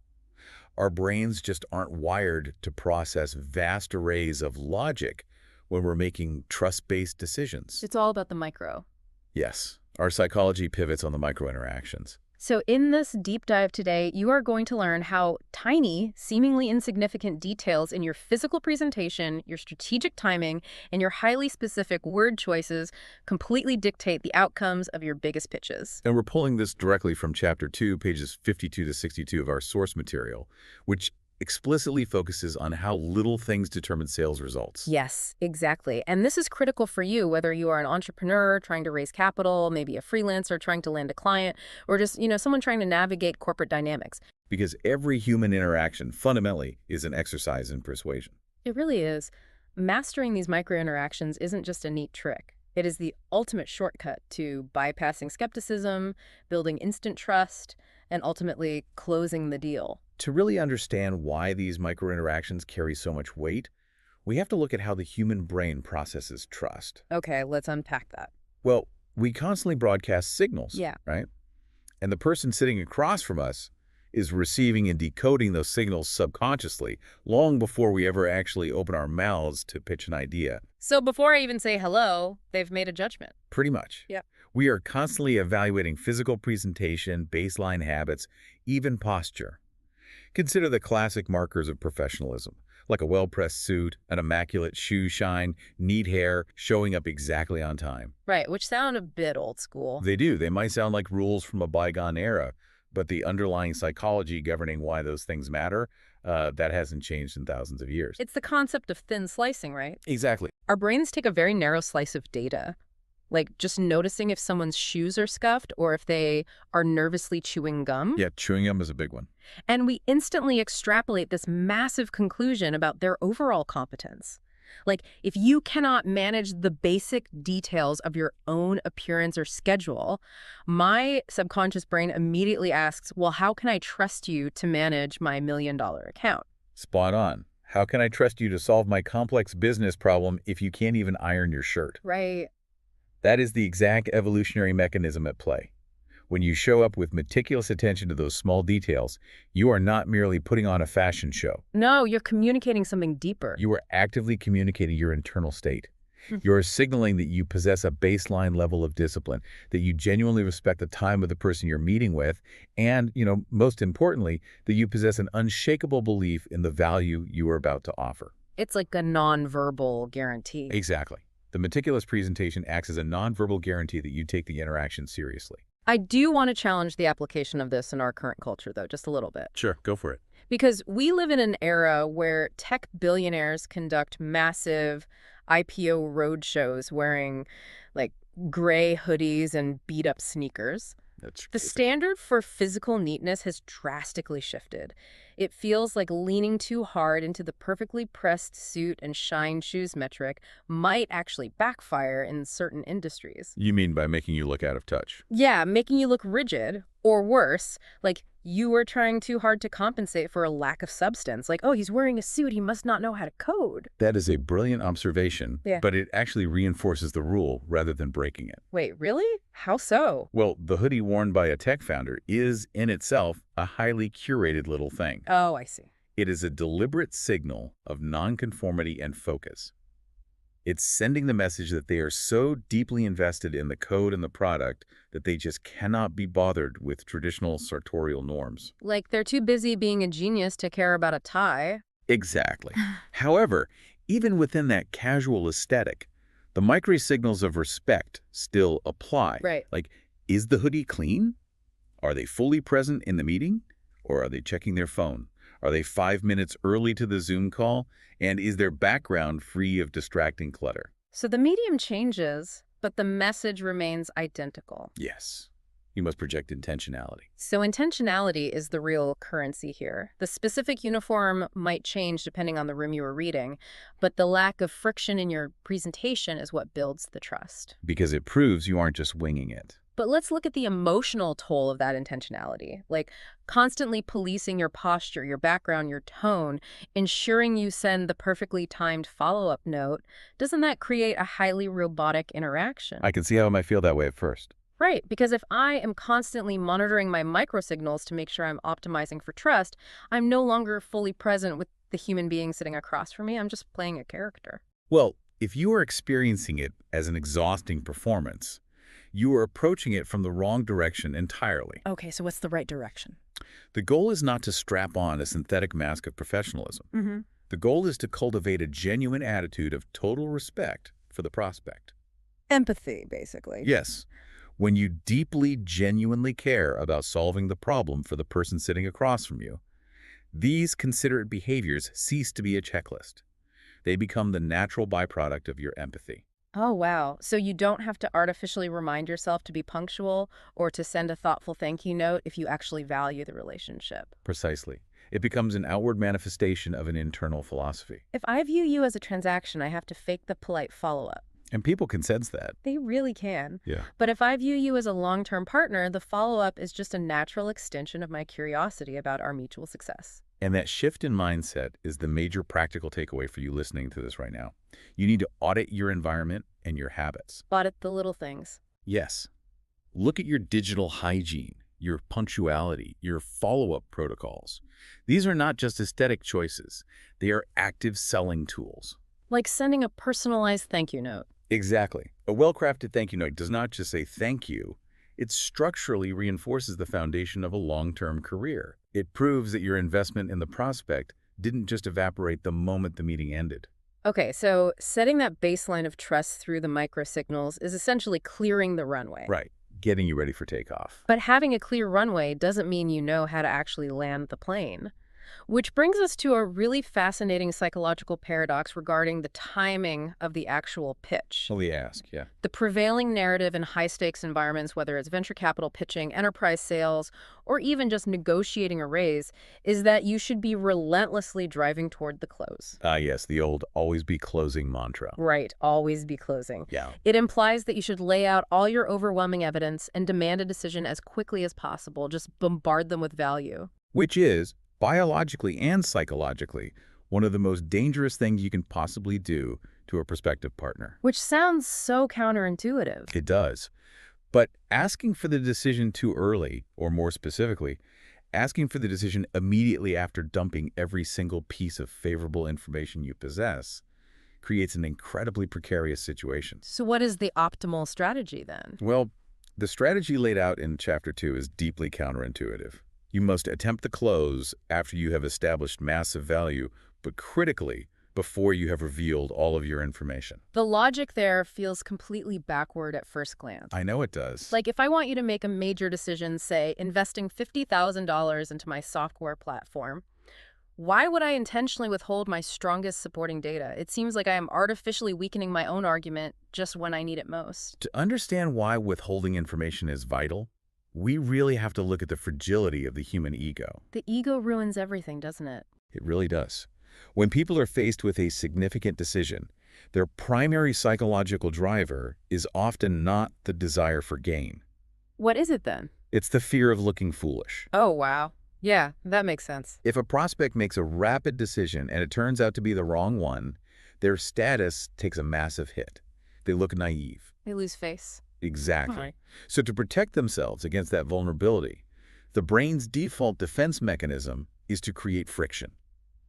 Our brains just aren't wired to process vast arrays of logic when we're making trust-based decisions. It's all about the micro. Yes, our psychology pivots on the micro interactions. So in this deep dive today, you are going to learn how tiny, seemingly insignificant details in your physical presentation, your strategic timing, and your highly specific word choices completely dictate the outcomes of your biggest pitches. And we're pulling this directly from Chapter 2, pages 52 to 62 of our source material, which explicitly focuses on how little things determine sales results. Yes, exactly. And this is critical for you, whether you are an entrepreneur trying to raise capital, maybe a freelancer trying to land a client, or just, someone trying to navigate corporate dynamics. Because every human interaction fundamentally is an exercise in persuasion. It really is. Mastering these micro interactions isn't just a neat trick. It is the ultimate shortcut to bypassing skepticism, building instant trust, and ultimately closing the deal. To really understand why these micro-interactions carry so much weight, we have to look at how the human brain processes trust. Okay, let's unpack that. Well, we constantly broadcast signals, Yeah. right? And the person sitting across from us is receiving and decoding those signals subconsciously, long before we ever actually open our mouths to pitch an idea. So before I even say hello, they've made a judgment. Pretty much. Yep. We are constantly evaluating physical presentation, baseline habits, even posture. Consider the classic markers of professionalism, like a well-pressed suit, an immaculate shoe shine, neat hair, showing up exactly on time. Right, which sound a bit old school. They do. They might sound like rules from a bygone era, but the underlying psychology governing why those things matter, that hasn't changed in thousands of years. It's the concept of thin slicing, right? Exactly. Our brains take a very narrow slice of data, like just noticing if someone's shoes are scuffed or if they are nervously chewing gum. Yeah, chewing gum is a big one. And we instantly extrapolate this massive conclusion about their overall competence. Like, if you cannot manage the basic details of your own appearance or schedule, my subconscious brain immediately asks, well, how can I trust you to manage my $1 million account? Spot on. How can I trust you to solve my complex business problem if you can't even iron your shirt? Right. That is the exact evolutionary mechanism at play. When you show up with meticulous attention to those small details, you are not merely putting on a fashion show. No, you're communicating something deeper. You are actively communicating your internal state. Hmm. You're signaling that you possess a baseline level of discipline, that you genuinely respect the time of the person you're meeting with, and, most importantly, that you possess an unshakable belief in the value you are about to offer. It's like a nonverbal guarantee. Exactly. The meticulous presentation acts as a nonverbal guarantee that you take the interaction seriously. I do want to challenge the application of this in our current culture, though, just a little bit. Sure, go for it. Because we live in an era where tech billionaires conduct massive IPO roadshows wearing, like, gray hoodies and beat-up sneakers. That's The standard for physical neatness has drastically shifted. It feels like leaning too hard into the perfectly pressed suit and shine shoes metric might actually backfire in certain industries. You mean by making you look out of touch? Yeah, making you look rigid, or worse, like you were trying too hard to compensate for a lack of substance. Like, oh, he's wearing a suit, he must not know how to code. That is a brilliant observation, Yeah. but it actually reinforces the rule rather than breaking it. Wait, really? How so? Well, the hoodie worn by a tech founder is, in itself, a highly curated little thing. Oh, I see. It is a deliberate signal of nonconformity and focus. It's sending the message that they are so deeply invested in the code and the product that they just cannot be bothered with traditional sartorial norms. Like they're too busy being a genius to care about a tie. Exactly. However, even within that casual aesthetic, the micro-signals of respect still apply. Right. Like, is the hoodie clean? Are they fully present in the meeting? Or are they checking their phone? Are they 5 minutes early to the Zoom call? And is their background free of distracting clutter? So the medium changes, but the message remains identical. Yes. You must project intentionality. So intentionality is the real currency here. The specific uniform might change depending on the room you were reading, but the lack of friction in your presentation is what builds the trust. Because it proves you aren't just winging it. But let's look at the emotional toll of that intentionality, like constantly policing your posture, your background, your tone, ensuring you send the perfectly timed follow-up note. Doesn't that create a highly robotic interaction? I can see how I might feel that way at first. Right, because if I am constantly monitoring my microsignals to make sure I'm optimizing for trust, I'm no longer fully present with the human being sitting across from me. I'm just playing a character. Well, if you are experiencing it as an exhausting performance, you are approaching it from the wrong direction entirely. Okay, so what's the right direction? The goal is not to strap on a synthetic mask of professionalism. Mm-hmm. The goal is to cultivate a genuine attitude of total respect for the prospect. Empathy, basically. Yes. When you deeply, genuinely care about solving the problem for the person sitting across from you, these considerate behaviors cease to be a checklist. They become the natural byproduct of your empathy. Oh, wow. So you don't have to artificially remind yourself to be punctual or to send a thoughtful thank you note if you actually value the relationship. Precisely. It becomes an outward manifestation of an internal philosophy. If I view you as a transaction, I have to fake the polite follow-up. And people can sense that. They really can. Yeah. But if I view you as a long-term partner, the follow-up is just a natural extension of my curiosity about our mutual success. And that shift in mindset is the major practical takeaway for you listening to this right now. You need to audit your environment and your habits. Audit the little things. Yes. Look at your digital hygiene, your punctuality, your follow-up protocols. These are not just aesthetic choices. They are active selling tools. Like sending a personalized thank you note. Exactly. A well-crafted thank you note does not just say thank you. It structurally reinforces the foundation of a long-term career. It proves that your investment in the prospect didn't just evaporate the moment the meeting ended. Okay, so setting that baseline of trust through the microsignals is essentially clearing the runway. Right. Getting you ready for takeoff. But having a clear runway doesn't mean you know how to actually land the plane. Which brings us to a really fascinating psychological paradox regarding the timing of the actual pitch. Well, you ask, yeah. The prevailing narrative in high-stakes environments, whether it's venture capital pitching, enterprise sales, or even just negotiating a raise, is that you should be relentlessly driving toward the close. Yes, the old always be closing mantra. Right, always be closing. Yeah. It implies that you should lay out all your overwhelming evidence and demand a decision as quickly as possible. Just bombard them with value. Which is, biologically and psychologically, one of the most dangerous things you can possibly do to a prospective partner. Which sounds so counterintuitive. It does. But asking for the decision too early, or more specifically, asking for the decision immediately after dumping every single piece of favorable information you possess, creates an incredibly precarious situation. So what is the optimal strategy then? Well, the strategy laid out in Chapter 2 is deeply counterintuitive. You must attempt the close after you have established massive value, but critically, before you have revealed all of your information. The logic there feels completely backward at first glance. I know it does. Like if I want you to make a major decision, say investing $50,000 into my software platform, why would I intentionally withhold my strongest supporting data? It seems like I am artificially weakening my own argument just when I need it most. To understand why withholding information is vital, we really have to look at the fragility of the human ego. The ego ruins everything, doesn't it? It really does. When people are faced with a significant decision, their primary psychological driver is often not the desire for gain. What is it then? It's the fear of looking foolish. Oh, wow. Yeah, that makes sense. If a prospect makes a rapid decision and it turns out to be the wrong one, their status takes a massive hit. They look naive. They lose face. Exactly. Right. So to protect themselves against that vulnerability, the brain's default defense mechanism is to create friction.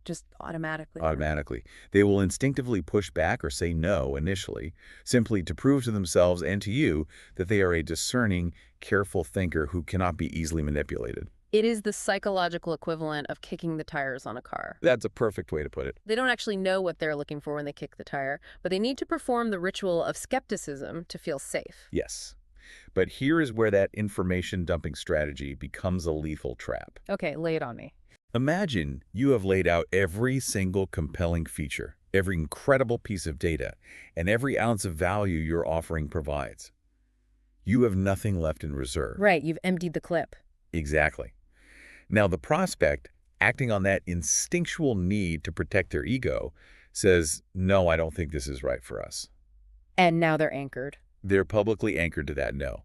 Just automatically. Automatically. They will instinctively push back or say no initially, simply to prove to themselves and to you that they are a discerning, careful thinker who cannot be easily manipulated. It is the psychological equivalent of kicking the tires on a car. That's a perfect way to put it. They don't actually know what they're looking for when they kick the tire, but they need to perform the ritual of skepticism to feel safe. Yes. But here is where that information dumping strategy becomes a lethal trap. Okay, lay it on me. Imagine you have laid out every single compelling feature, every incredible piece of data, and every ounce of value your offering provides. You have nothing left in reserve. Right, you've emptied the clip. Exactly. Now, the prospect, acting on that instinctual need to protect their ego, says, no, I don't think this is right for us. And now they're anchored. They're publicly anchored to that no.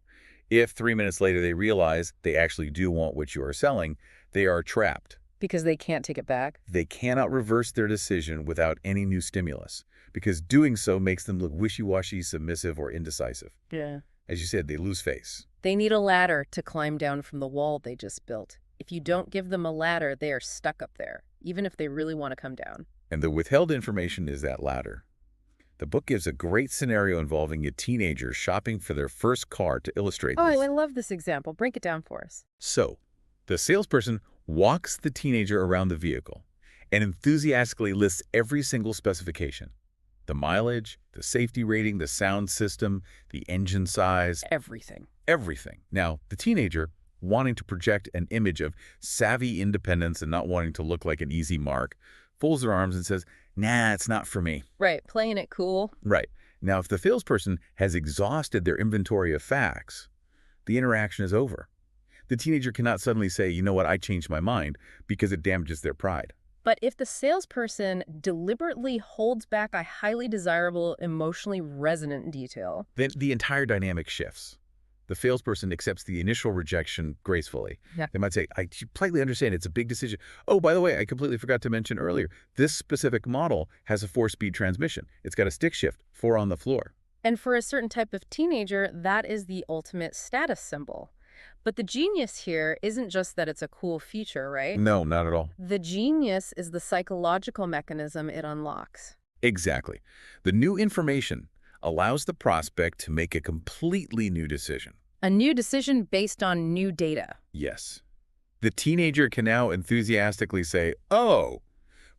If 3 minutes later they realize they actually do want what you are selling, they are trapped. Because they can't take it back. They cannot reverse their decision without any new stimulus, because doing so makes them look wishy-washy, submissive, or indecisive. Yeah. As you said, they lose face. They need a ladder to climb down from the wall they just built. If you don't give them a ladder, they are stuck up there, even if they really want to come down. And the withheld information is that ladder. The book gives a great scenario involving a teenager shopping for their first car to illustrate this. Oh, I love this example. Break it down for us. So, the salesperson walks the teenager around the vehicle and enthusiastically lists every single specification. The mileage, the safety rating, the sound system, the engine size. Everything. Everything. Now, the teenager, wanting to project an image of savvy independence and not wanting to look like an easy mark, folds their arms and says, nah, it's not for me. Right, playing it cool. Right. Now, if the salesperson has exhausted their inventory of facts, the interaction is over. The teenager cannot suddenly say, you know what, I changed my mind, because it damages their pride. But if the salesperson deliberately holds back a highly desirable, emotionally resonant detail, Then the entire dynamic shifts. The salesperson accepts the initial rejection gracefully. Yeah. They might say, I completely understand, it's a big decision. Oh, by the way, I completely forgot to mention earlier, this specific model has a 4-speed transmission. It's got a stick shift, 4 on the floor. and for a certain type of teenager, that is the ultimate status symbol. But the genius here isn't just that it's a cool feature, right? No, not at all. The genius is the psychological mechanism it unlocks. Exactly. The new information allows the prospect to make a completely new decision. A new decision based on new data. Yes. The teenager can now enthusiastically say, oh,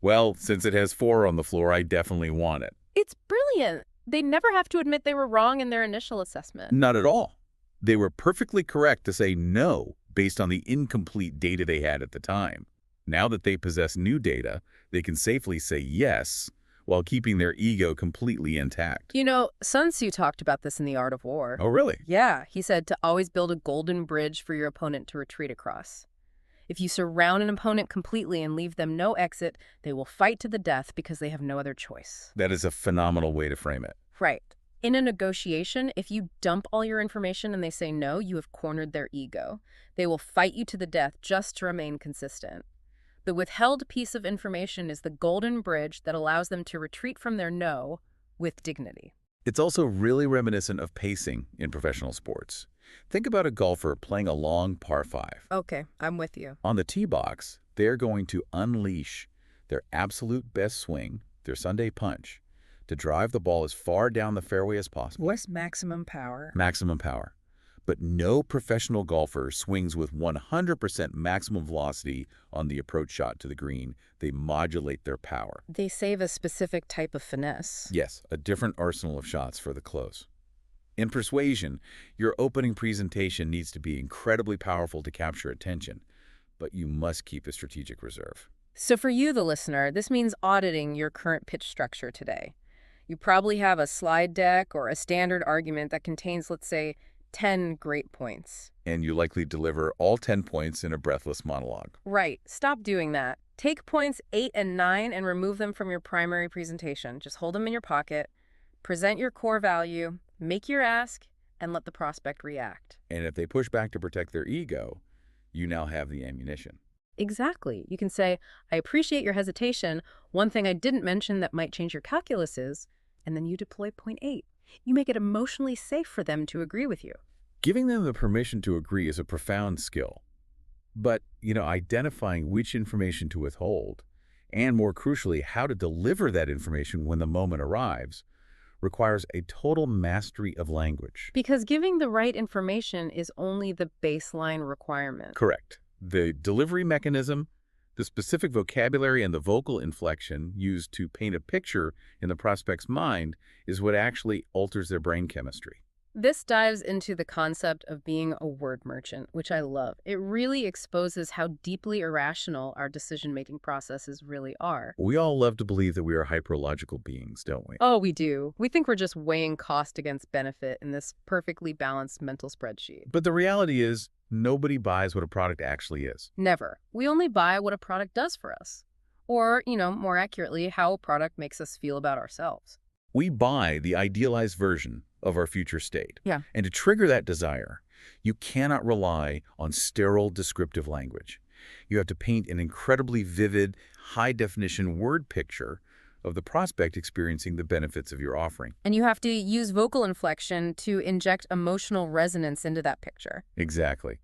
well, since it has 4 on the floor, I definitely want it. It's brilliant. They never have to admit they were wrong in their initial assessment. Not at all. They were perfectly correct to say no based on the incomplete data they had at the time. Now that they possess new data, they can safely say yes while keeping their ego completely intact. You know, Sun Tzu talked about this in The Art of War. Oh, really? Yeah, he said to always build a golden bridge for your opponent to retreat across. If you surround an opponent completely and leave them no exit, they will fight to the death because they have no other choice. That is a phenomenal way to frame it. Right. In a negotiation, if you dump all your information and they say no, you have cornered their ego. They will fight you to the death just to remain consistent. The withheld piece of information is the golden bridge that allows them to retreat from their no with dignity. It's also really reminiscent of pacing in professional sports. Think about a golfer playing a long par 5. Okay, I'm with you. On the tee box, they're going to unleash their absolute best swing, their Sunday punch, to drive the ball as far down the fairway as possible. What's maximum power? Maximum power. But no professional golfer swings with 100% maximum velocity on the approach shot to the green. They modulate their power. They save a specific type of finesse. Yes, a different arsenal of shots for the close. In persuasion, your opening presentation needs to be incredibly powerful to capture attention, but you must keep a strategic reserve. So for you, the listener, this means auditing your current pitch structure today. You probably have a slide deck or a standard argument that contains, let's say, 10 great points. And you likely deliver all 10 points in a breathless monologue. Right. Stop doing that. Take points 8 and 9 and remove them from your primary presentation. Just hold them in your pocket, present your core value, make your ask, and let the prospect react. And if they push back to protect their ego, you now have the ammunition. Exactly. You can say, I appreciate your hesitation. One thing I didn't mention that might change your calculus is, and then you deploy point 8. You make it emotionally safe for them to agree with you. Giving them the permission to agree is a profound skill. But, identifying which information to withhold, and more crucially, how to deliver that information when the moment arrives, requires a total mastery of language. Because giving the right information is only the baseline requirement. Correct. The delivery mechanism, the specific vocabulary, and the vocal inflection used to paint a picture in the prospect's mind is what actually alters their brain chemistry. This dives into the concept of being a word merchant, which I love. It really exposes how deeply irrational our decision-making processes really are. We all love to believe that we are hyperlogical beings, don't we? Oh, we do. We think we're just weighing cost against benefit in this perfectly balanced mental spreadsheet. But the reality is, nobody buys what a product actually is. Never. We only buy what a product does for us. Or, more accurately, how a product makes us feel about ourselves. We buy the idealized version of our future state. Yeah. And to trigger that desire, you cannot rely on sterile descriptive language. You have to paint an incredibly vivid, high-definition word picture of the prospect experiencing the benefits of your offering. And you have to use vocal inflection to inject emotional resonance into that picture. Exactly.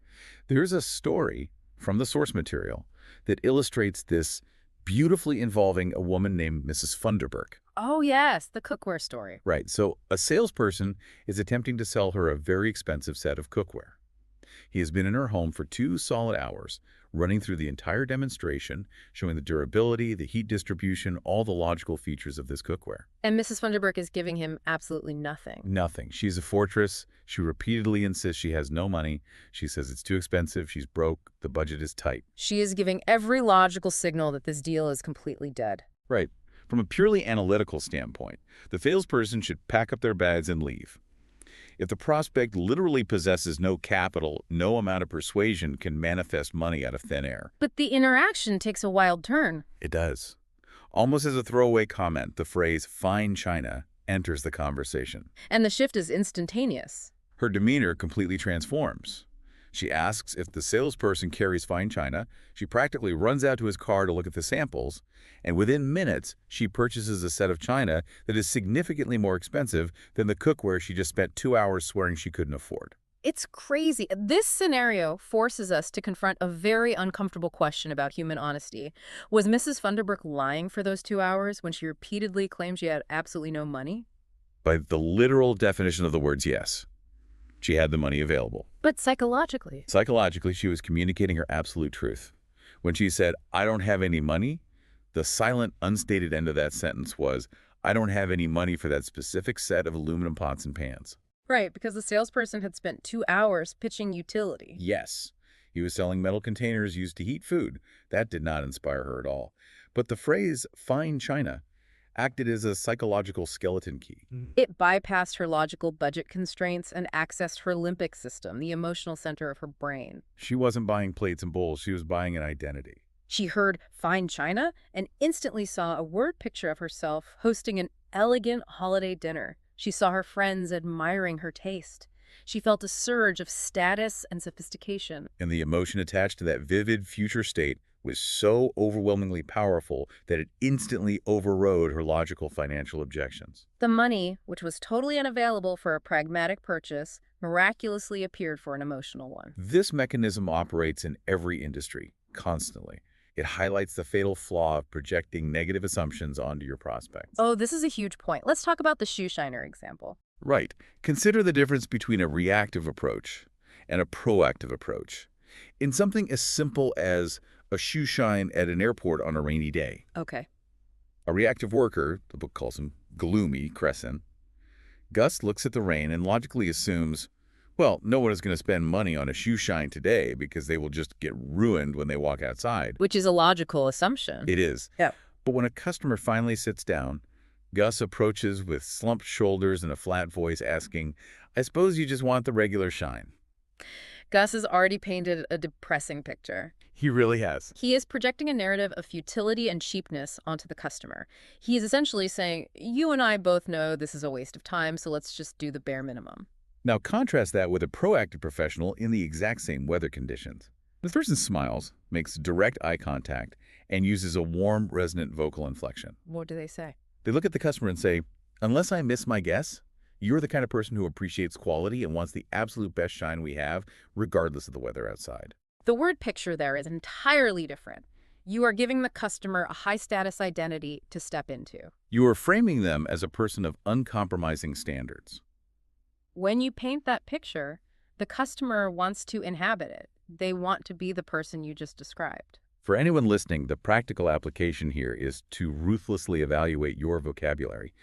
There's a story from the source material that illustrates this beautifully involving a woman named Mrs. Funderburk. Oh, yes, the cookware story. Right. So a salesperson is attempting to sell her a very expensive set of cookware. He has been in her home for 2 solid hours, running through the entire demonstration, showing the durability, the heat distribution, all the logical features of this cookware. And Mrs. Funderburk is giving him absolutely nothing. Nothing. She's a fortress. She repeatedly insists she has no money. She says it's too expensive. She's broke. The budget is tight. She is giving every logical signal that this deal is completely dead. Right. From a purely analytical standpoint, the salesperson should pack up their bags and leave. If the prospect literally possesses no capital, no amount of persuasion can manifest money out of thin air. But the interaction takes a wild turn. It does. Almost as a throwaway comment, the phrase "fine china" enters the conversation. And the shift is instantaneous. Her demeanor completely transforms. She asks if the salesperson carries fine china. She practically runs out to his car to look at the samples, and within minutes, she purchases a set of china that is significantly more expensive than the cookware she just spent 2 hours swearing she couldn't afford. It's crazy. This scenario forces us to confront a very uncomfortable question about human honesty. Was Mrs. Funderburk lying for those 2 hours when she repeatedly claimed she had absolutely no money? By the literal definition of the words, yes. She had the money available. But psychologically? Psychologically, she was communicating her absolute truth. When she said, "I don't have any money," the silent, unstated end of that sentence was, "I don't have any money for that specific set of aluminum pots and pans." Right, because the salesperson had spent 2 hours pitching utility. Yes, he was selling metal containers used to heat food. That did not inspire her at all. But the phrase "fine china" acted as a psychological skeleton key. It bypassed her logical budget constraints and accessed her limbic system, the emotional center of her brain. She wasn't buying plates and bowls. She was buying an identity. She heard fine china and instantly saw a word picture of herself hosting an elegant holiday dinner. She saw her friends admiring her taste. She felt a surge of status and sophistication. And the emotion attached to that vivid future state was so overwhelmingly powerful that it instantly overrode her logical financial objections. The money, which was totally unavailable for a pragmatic purchase, miraculously appeared for an emotional one. This mechanism operates in every industry, constantly. It highlights the fatal flaw of projecting negative assumptions onto your prospects. Oh, this is a huge point. Let's talk about the shoe shiner example. Right. Consider the difference between a reactive approach and a proactive approach. In something as simple as a shoe shine at an airport on a rainy day, Okay. a reactive worker, the book calls him gloomy Crescent, Gus looks at the rain and logically assumes, well, no one is going to spend money on a shoe shine today because they will just get ruined when they walk outside. Which is a logical assumption. It is. Yeah. But when a customer finally sits down, Gus approaches with slumped shoulders and a flat voice asking, I suppose you just want the regular shine. Gus has already painted a depressing picture. He really has. He is projecting a narrative of futility and cheapness onto the customer. He is essentially saying, you and I both know this is a waste of time, so let's just do the bare minimum. Now contrast that with a proactive professional in the exact same weather conditions. The person smiles, makes direct eye contact, and uses a warm, resonant vocal inflection. What do they say? They look at the customer and say, unless I miss my guess, you're the kind of person who appreciates quality and wants the absolute best shine we have, regardless of the weather outside. The word picture there is entirely different. You are giving the customer a high-status identity to step into. You are framing them as a person of uncompromising standards. When you paint that picture, the customer wants to inhabit it. They want to be the person you just described. For anyone listening, the practical application here is to ruthlessly evaluate your vocabulary.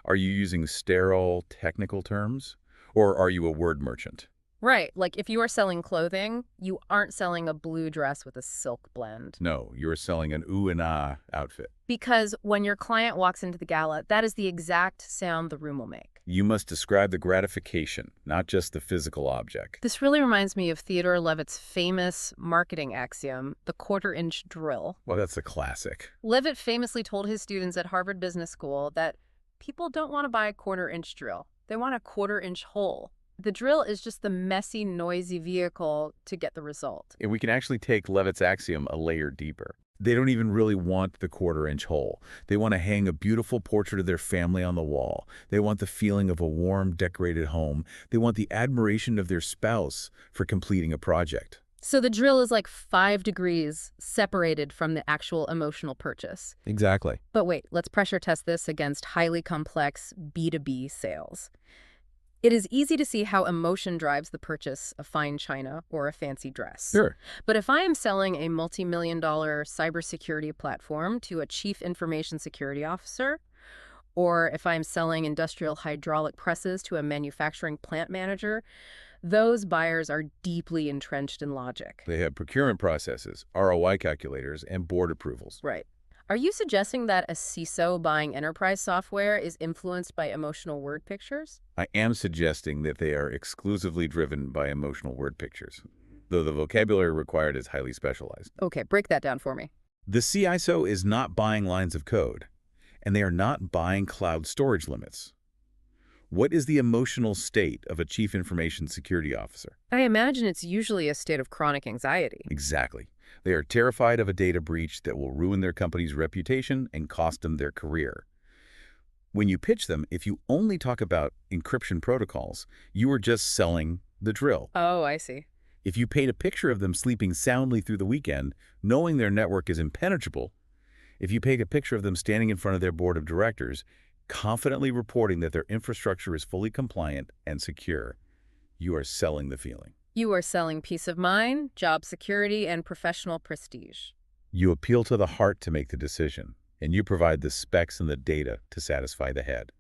Are you using sterile, technical terms, or are you a word merchant? Right, like if you are selling clothing, you aren't selling a blue dress with a silk blend. No, you're selling an ooh and ah outfit. Because when your client walks into the gala, that is the exact sound the room will make. You must describe the gratification, not just the physical object. This really reminds me of Theodore Levitt's famous marketing axiom, the quarter-inch drill. Well, that's a classic. Levitt famously told his students at Harvard Business School that people don't want to buy a quarter-inch drill. They want a quarter-inch hole. The drill is just the messy, noisy vehicle to get the result. And we can actually take Levitt's axiom a layer deeper. They don't even really want the quarter-inch hole. They want to hang a beautiful portrait of their family on the wall. They want the feeling of a warm, decorated home. They want the admiration of their spouse for completing a project. So the drill is like 5 degrees separated from the actual emotional purchase. Exactly. But wait, let's pressure test this against highly complex B2B sales. It is easy to see how emotion drives the purchase of fine china or a fancy dress. Sure. But if I am selling a multi-million-dollar cybersecurity platform to a chief information security officer, or if I'm selling industrial hydraulic presses to a manufacturing plant manager, those buyers are deeply entrenched in logic. They have procurement processes, ROI calculators, and board approvals. Right. Are you suggesting that a CISO buying enterprise software is influenced by emotional word pictures? I am suggesting that they are exclusively driven by emotional word pictures, though the vocabulary required is highly specialized. Okay, break that down for me. The CISO is not buying lines of code, and they are not buying cloud storage limits. What is the emotional state of a chief information security officer? I imagine it's usually a state of chronic anxiety. Exactly. They are terrified of a data breach that will ruin their company's reputation and cost them their career. When you pitch them, if you only talk about encryption protocols, you are just selling the drill. Oh, I see. If you paint a picture of them sleeping soundly through the weekend, knowing their network is impenetrable, if you paint a picture of them standing in front of their board of directors, confidently reporting that their infrastructure is fully compliant and secure, you are selling the feeling. You are selling peace of mind, job security, and professional prestige. You appeal to the heart to make the decision, and you provide the specs and the data to satisfy the head.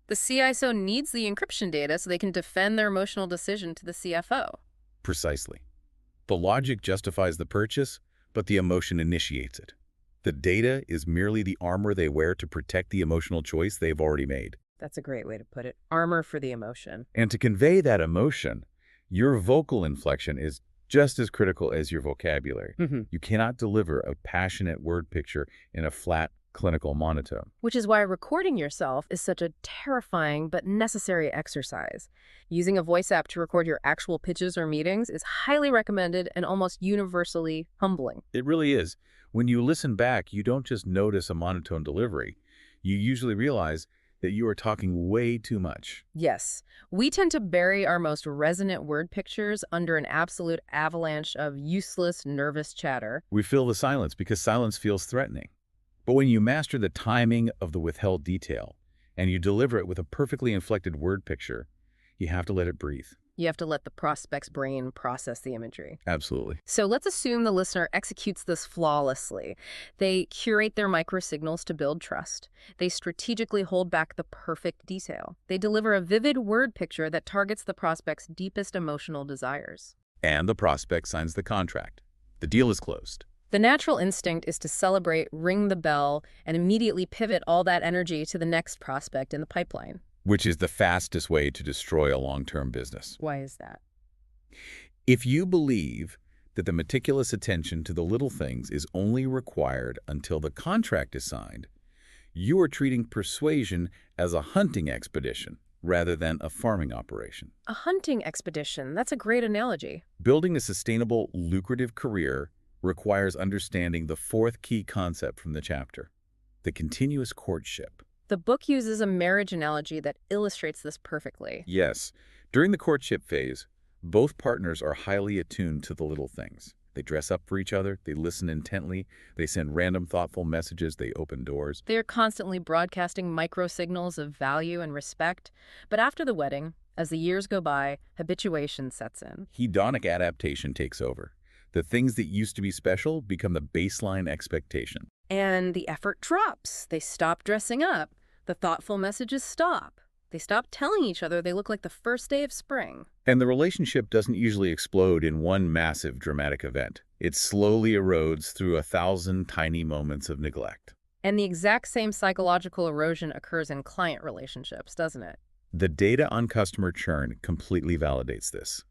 The CISO needs the encryption data so they can defend their emotional decision to the CFO. Precisely. The logic justifies the purchase, but the emotion initiates it. The data is merely the armor they wear to protect the emotional choice they've already made. That's a great way to put it. Armor for the emotion. And to convey that emotion, your vocal inflection is just as critical as your vocabulary. You cannot deliver a passionate word picture in a flat, clinical monotone. Which is why recording yourself is such a terrifying but necessary exercise. Using a voice app to record your actual pitches or meetings is highly recommended and almost universally humbling. It really is. When you listen back, you don't just notice a monotone delivery. You usually realize that you are talking way too much. Yes, we tend to bury our most resonant word pictures under an absolute avalanche of useless, nervous chatter. We fill the silence because silence feels threatening. But when you master the timing of the withheld detail and you deliver it with a perfectly inflected word picture, you have to let it breathe. You have to let the prospect's brain process the imagery. Absolutely. So let's assume the listener executes this flawlessly. They curate their microsignals to build trust. They strategically hold back the perfect detail. They deliver a vivid word picture that targets the prospect's deepest emotional desires. And the prospect signs the contract. The deal is closed. The natural instinct is to celebrate, ring the bell, and immediately pivot all that energy to the next prospect in the pipeline. Which is the fastest way to destroy a long-term business. Why is that? If you believe that the meticulous attention to the little things is only required until the contract is signed, you are treating persuasion as a hunting expedition rather than a farming operation. A hunting expedition. That's a great analogy. Building a sustainable, lucrative career requires understanding the fourth key concept from the chapter, the continuous courtship. The book uses a marriage analogy that illustrates this perfectly. Yes, during the courtship phase, both partners are highly attuned to the little things. They dress up for each other, they listen intently, they send random thoughtful messages, they open doors. They are constantly broadcasting micro-signals of value and respect. But after the wedding, as the years go by, habituation sets in. Hedonic adaptation takes over. The things that used to be special become the baseline expectation. And the effort drops. They stop dressing up. The thoughtful messages stop. They stop telling each other they look like the first day of spring. And the relationship doesn't usually explode in one massive dramatic event. It slowly erodes through 1,000 tiny moments of neglect. And the exact same psychological erosion occurs in client relationships, doesn't it? The data on customer churn completely validates this.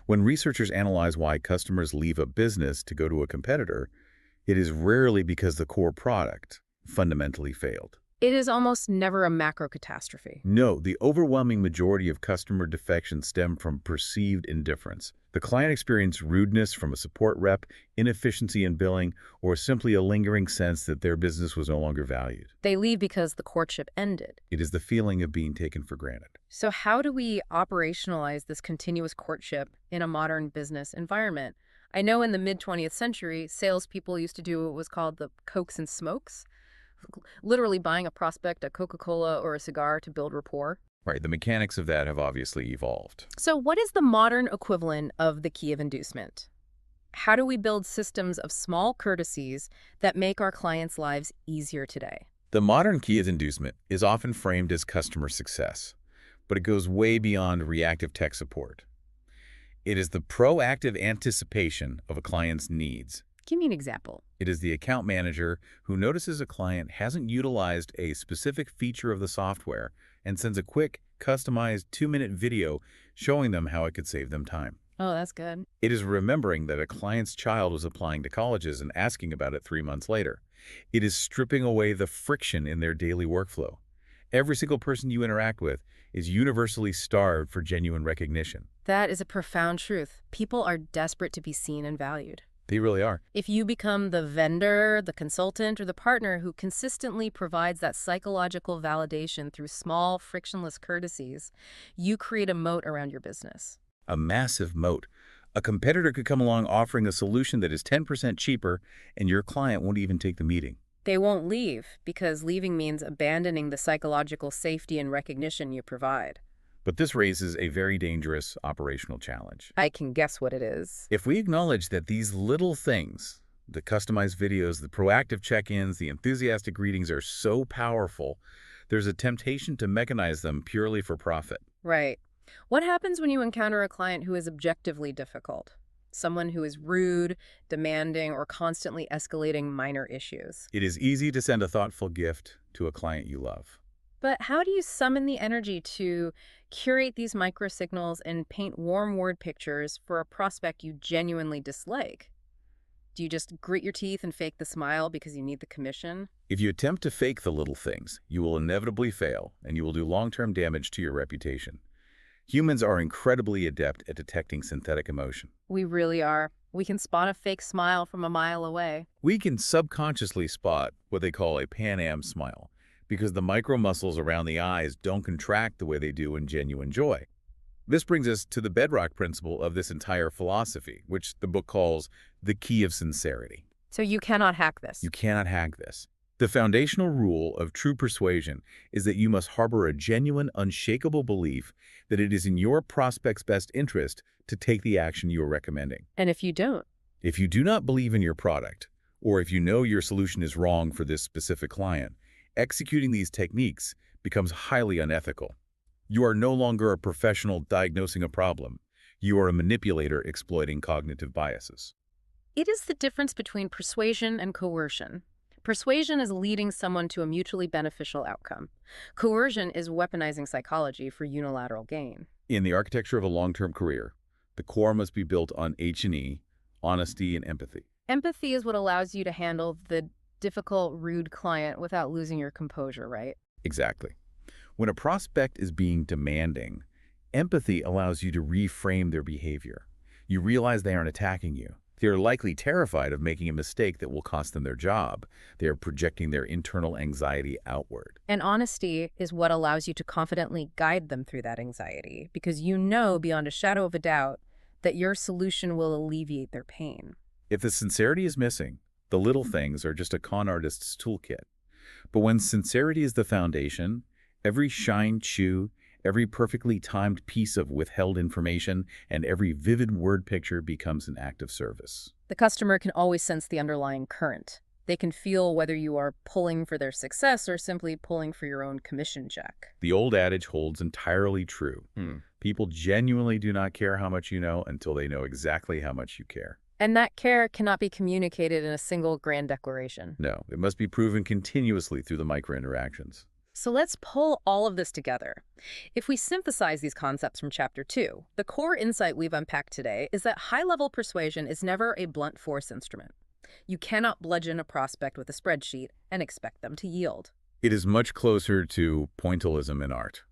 When researchers analyze why customers leave a business to go to a competitor, it is rarely because the core product fundamentally failed. It is almost never a macro catastrophe. No, the overwhelming majority of customer defections stem from perceived indifference. The client experienced rudeness from a support rep, inefficiency in billing, or simply a lingering sense that their business was no longer valued. They leave because the courtship ended. It is the feeling of being taken for granted. So how do we operationalize this continuous courtship in a modern business environment? I know in the mid-20th century, salespeople used to do what was called the Cokes and Smokes, literally buying a prospect a Coca-Cola or a cigar to build rapport. Right, the mechanics of that have obviously evolved. So what is the modern equivalent of the key of inducement? How do we build systems of small courtesies that make our clients' lives easier today? The modern key of inducement is often framed as customer success, but it goes way beyond reactive tech support. It is the proactive anticipation of a client's needs. Give me an example. It is the account manager who notices a client hasn't utilized a specific feature of the software and sends a quick, customized 2-minute video showing them how it could save them time. Oh, that's good. It is remembering that a client's child was applying to colleges and asking about it 3 months later. It is stripping away the friction in their daily workflow. Every single person you interact with is universally starved for genuine recognition. That is a profound truth. People are desperate to be seen and valued. They really are. If you become the vendor, the consultant, or the partner who consistently provides that psychological validation through small, frictionless courtesies, you create a moat around your business. A massive moat. A competitor could come along offering a solution that is 10% cheaper, and your client won't even take the meeting. They won't leave, because leaving means abandoning the psychological safety and recognition you provide. But this raises a very dangerous operational challenge. I can guess what it is. If we acknowledge that these little things, the customized videos, the proactive check-ins, the enthusiastic greetings are so powerful, there's a temptation to mechanize them purely for profit. Right. What happens when you encounter a client who is objectively difficult? Someone who is rude, demanding, or constantly escalating minor issues. It is easy to send a thoughtful gift to a client you love. But how do you summon the energy to curate these microsignals and paint warm word pictures for a prospect you genuinely dislike? Do you just grit your teeth and fake the smile because you need the commission? If you attempt to fake the little things, you will inevitably fail, and you will do long-term damage to your reputation. Humans are incredibly adept at detecting synthetic emotion. We really are. We can spot a fake smile from a mile away. We can subconsciously spot what they call a Pan Am smile, because the micro-muscles around the eyes don't contract the way they do in genuine joy. This brings us to the bedrock principle of this entire philosophy, which the book calls the key of sincerity. So you cannot hack this. You cannot hack this. The foundational rule of true persuasion is that you must harbor a genuine, unshakable belief that it is in your prospect's best interest to take the action you are recommending. And if you don't? If you do not believe in your product, or if you know your solution is wrong for this specific client, executing these techniques becomes highly unethical. You are no longer a professional diagnosing a problem. You are a manipulator exploiting cognitive biases. It is the difference between persuasion and coercion. Persuasion is leading someone to a mutually beneficial outcome. Coercion is weaponizing psychology for unilateral gain. In the architecture of a long-term career, the core must be built on H&E, honesty, and empathy. Empathy is what allows you to handle the difficult, rude client without losing your composure, right? Exactly. When a prospect is being demanding, empathy allows you to reframe their behavior. You realize they aren't attacking you. They are likely terrified of making a mistake that will cost them their job. They are projecting their internal anxiety outward. And honesty is what allows you to confidently guide them through that anxiety, because you know beyond a shadow of a doubt that your solution will alleviate their pain. If the sincerity is missing, the little things are just a con artist's toolkit. But when sincerity is the foundation, every shine chew, every perfectly timed piece of withheld information, and every vivid word picture becomes an act of service. The customer can always sense the underlying current. They can feel whether you are pulling for their success or simply pulling for your own commission check. The old adage holds entirely true. People genuinely do not care how much you know until they know exactly how much you care. And that care cannot be communicated in a single grand declaration. No, it must be proven continuously through the micro-interactions. So let's pull all of this together. If we synthesize these concepts from Chapter 2, the core insight we've unpacked today is that high-level persuasion is never a blunt force instrument. You cannot bludgeon a prospect with a spreadsheet and expect them to yield. It is much closer to pointillism in art,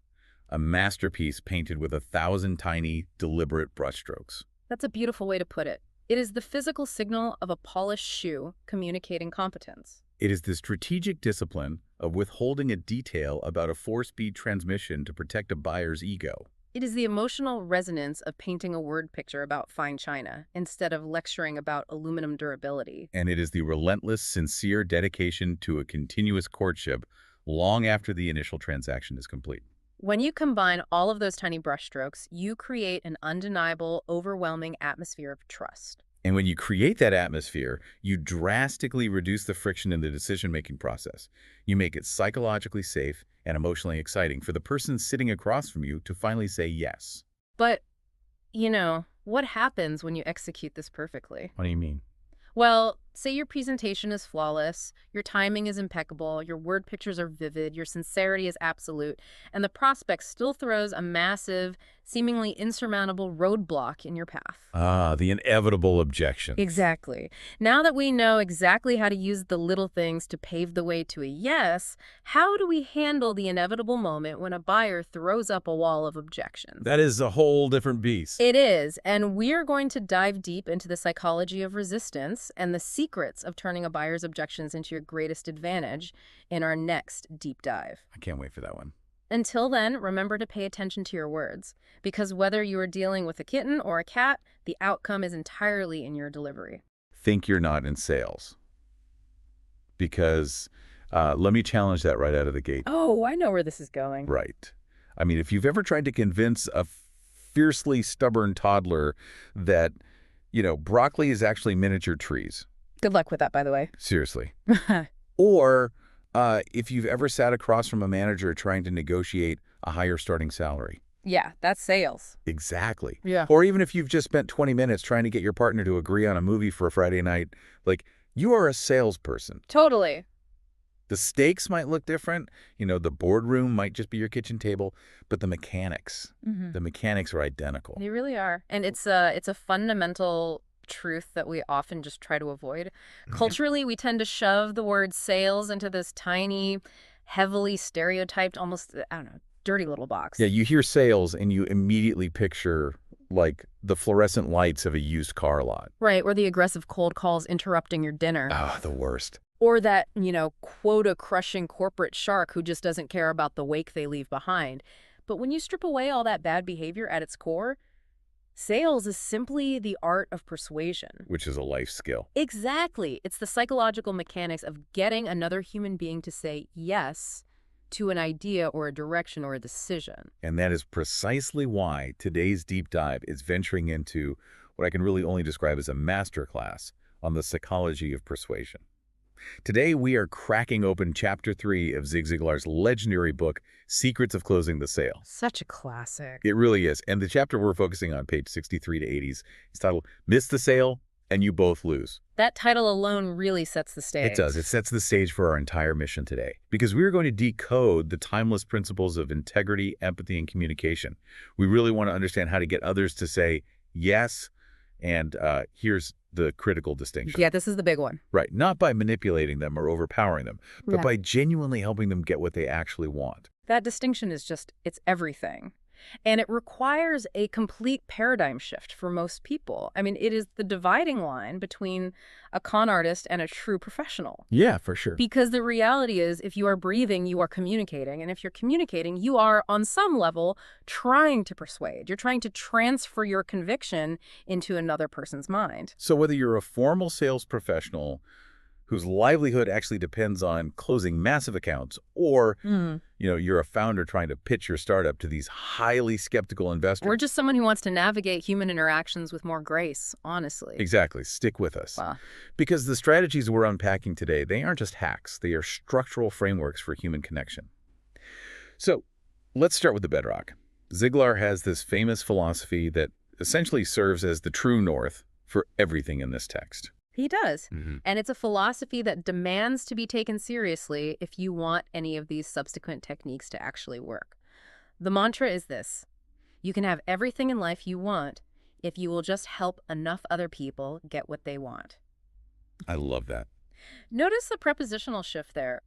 a masterpiece painted with 1,000 tiny, deliberate brushstrokes. That's a beautiful way to put it. It is the physical signal of a polished shoe communicating competence. It is the strategic discipline of withholding a detail about a 4-speed transmission to protect a buyer's ego. It is the emotional resonance of painting a word picture about fine china instead of lecturing about aluminum durability. And it is the relentless, sincere dedication to a continuous courtship long after the initial transaction is complete. When you combine all of those tiny brushstrokes, you create an undeniable, overwhelming atmosphere of trust. And when you create that atmosphere, you drastically reduce the friction in the decision-making process. You make it psychologically safe and emotionally exciting for the person sitting across from you to finally say yes. But, what happens when you execute this perfectly? What do you mean? Well, say your presentation is flawless, your timing is impeccable, your word pictures are vivid, your sincerity is absolute, and the prospect still throws a massive, seemingly insurmountable roadblock in your path. Ah, the inevitable objection. Exactly. Now that we know exactly how to use the little things to pave the way to a yes, how do we handle the inevitable moment when a buyer throws up a wall of objections? That is a whole different beast. It is, and we're going to dive deep into the psychology of resistance and the secrets of turning a buyer's objections into your greatest advantage in our next deep dive. I can't wait for that one. Until then, remember to pay attention to your words, because whether you are dealing with a kitten or a cat, the outcome is entirely in your delivery. Think you're not in sales. Because let me challenge that right out of the gate. Oh, I know where this is going. Right. I mean, if you've ever tried to convince a fiercely stubborn toddler that, broccoli is actually miniature trees. Good luck with that, by the way. Seriously. Or if you've ever sat across from a manager trying to negotiate a higher starting salary. Yeah, that's sales. Exactly. Yeah. Or even if you've just spent 20 minutes trying to get your partner to agree on a movie for a Friday night, you are a salesperson. Totally. The stakes might look different. The boardroom might just be your kitchen table, but the mechanics are identical. They really are. And it's a fundamental truth that we often just try to avoid. Culturally, we tend to shove the word sales into this tiny, heavily stereotyped, almost, I don't know, dirty little box. Yeah, you hear sales and you immediately picture, like, the fluorescent lights of a used car lot. Right, or the aggressive cold calls interrupting your dinner. Ah, the worst. Or that, quota-crushing corporate shark who just doesn't care about the wake they leave behind. But when you strip away all that bad behavior at its core, sales is simply the art of persuasion. Which is a life skill. Exactly. It's the psychological mechanics of getting another human being to say yes to an idea or a direction or a decision. And that is precisely why today's deep dive is venturing into what I can really only describe as a masterclass on the psychology of persuasion. Today, we are cracking open Chapter 3 of Zig Ziglar's legendary book, Secrets of Closing the Sale. Such a classic. It really is. And the chapter we're focusing on, page 63 to 80, is titled, Miss the Sale and You Both Lose. That title alone really sets the stage. It does. It sets the stage for our entire mission today. Because we're going to decode the timeless principles of integrity, empathy, and communication. We really want to understand how to get others to say yes, and here's the critical distinction. Yeah, this is the big one. Right. Not by manipulating them or overpowering them, but by genuinely helping them get what they actually want. That distinction is just, it's everything. And it requires a complete paradigm shift for most people. I mean, it is the dividing line between a con artist and a true professional. Yeah, for sure. Because the reality is, if you are breathing, you are communicating. And if you're communicating, you are, on some level, trying to persuade. You're trying to transfer your conviction into another person's mind. So whether you're a formal sales professional whose livelihood actually depends on closing massive accounts, or you're a founder trying to pitch your startup to these highly skeptical investors. Or just someone who wants to navigate human interactions with more grace, honestly. Exactly. Stick with us. Wow. Because the strategies we're unpacking today, they aren't just hacks. They are structural frameworks for human connection. So let's start with the bedrock. Ziglar has this famous philosophy that essentially serves as the true north for everything in this text. He does. And it's a philosophy that demands to be taken seriously if you want any of these subsequent techniques to actually work. The mantra is this: you can have everything in life you want if you will just help enough other people get what they want. I love that. Notice the prepositional shift there.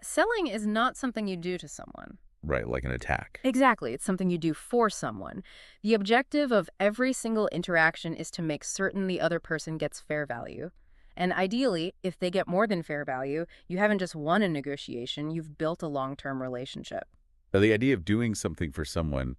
Selling is not something you do to someone. Right, like an attack. Exactly. It's something you do for someone. The objective of every single interaction is to make certain the other person gets fair value. And ideally, if they get more than fair value, you haven't just won a negotiation, you've built a long-term relationship. Now, the idea of doing something for someone,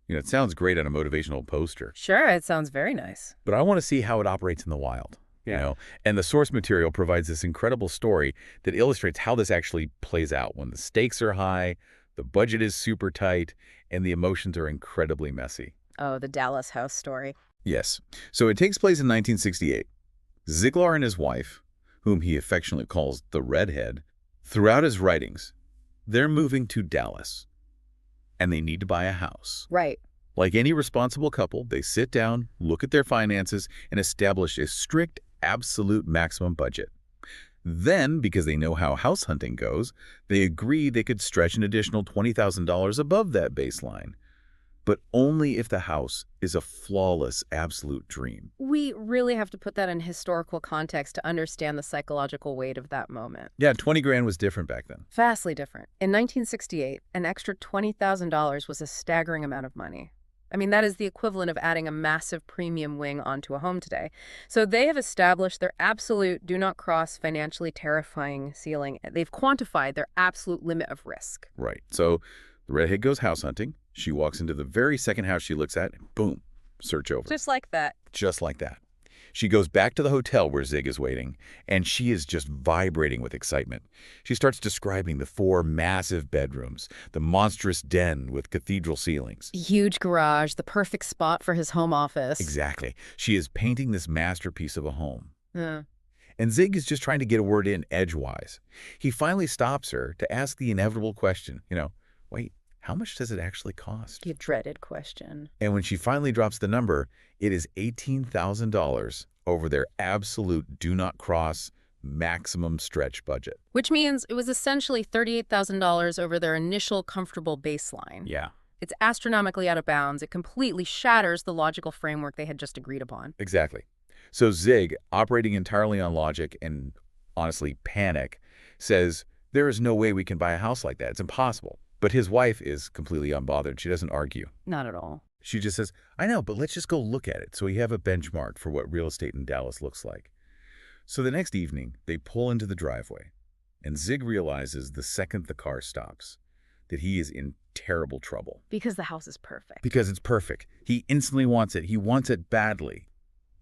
it sounds great on a motivational poster. Sure, it sounds very nice. But I want to see how it operates in the wild. And the source material provides this incredible story that illustrates how this actually plays out when the stakes are high, the budget is super tight, and the emotions are incredibly messy. Oh, the Dallas house story. Yes. So it takes place in 1968. Ziglar and his wife, whom he affectionately calls the redhead, throughout his writings, they're moving to Dallas, and they need to buy a house. Right. Like any responsible couple, they sit down, look at their finances, and establish a strict, absolute maximum budget. Then, because they know how house hunting goes, they agree they could stretch an additional $20,000 above that baseline. But only if the house is a flawless, absolute dream. We really have to put that in historical context to understand the psychological weight of that moment. Yeah, 20 grand was different back then. Vastly different. In 1968, an extra $20,000 was a staggering amount of money. I mean, that is the equivalent of adding a massive premium wing onto a home today. So they have established their absolute do-not-cross financially terrifying ceiling. They've quantified their absolute limit of risk. Right. So the redhead goes house hunting. She walks into the very second house she looks at, and boom, search over. Just like that. Just like that. She goes back to the hotel where Zig is waiting, and she is just vibrating with excitement. She starts describing the 4 massive bedrooms, the monstrous den with cathedral ceilings. Huge garage, the perfect spot for his home office. Exactly. She is painting this masterpiece of a home. Yeah. And Zig is just trying to get a word in edgewise. He finally stops her to ask the inevitable question, wait, how much does it actually cost? The dreaded question. And when she finally drops the number, it is $18,000 over their absolute do-not-cross maximum stretch budget. Which means it was essentially $38,000 over their initial comfortable baseline. Yeah. It's astronomically out of bounds. It completely shatters the logical framework they had just agreed upon. Exactly. So Zig, operating entirely on logic and, honestly, panic, says, there is no way we can buy a house like that. It's impossible. But his wife is completely unbothered. She doesn't argue. Not at all. She just says, I know, but let's just go look at it so we have a benchmark for what real estate in Dallas looks like. So the next evening, they pull into the driveway, and Zig realizes the second the car stops that he is in terrible trouble. Because the house is perfect. Because it's perfect. He instantly wants it. He wants it badly.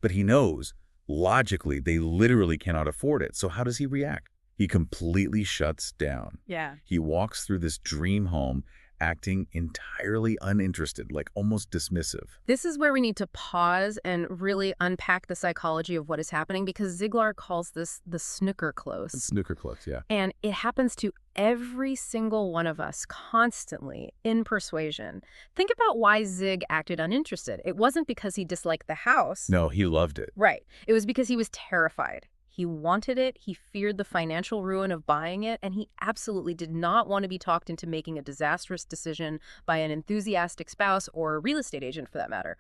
But he knows, logically, they literally cannot afford it. So how does he react? He completely shuts down. Yeah. He walks through this dream home acting entirely uninterested, like almost dismissive. This is where we need to pause and really unpack the psychology of what is happening, because Ziglar calls this the snooker close. Snooker close, yeah. And it happens to every single one of us constantly in persuasion. Think about why Zig acted uninterested. It wasn't because he disliked the house. No, he loved it. Right. It was because he was terrified. He wanted it, he feared the financial ruin of buying it, and he absolutely did not want to be talked into making a disastrous decision by an enthusiastic spouse or a real estate agent for that matter.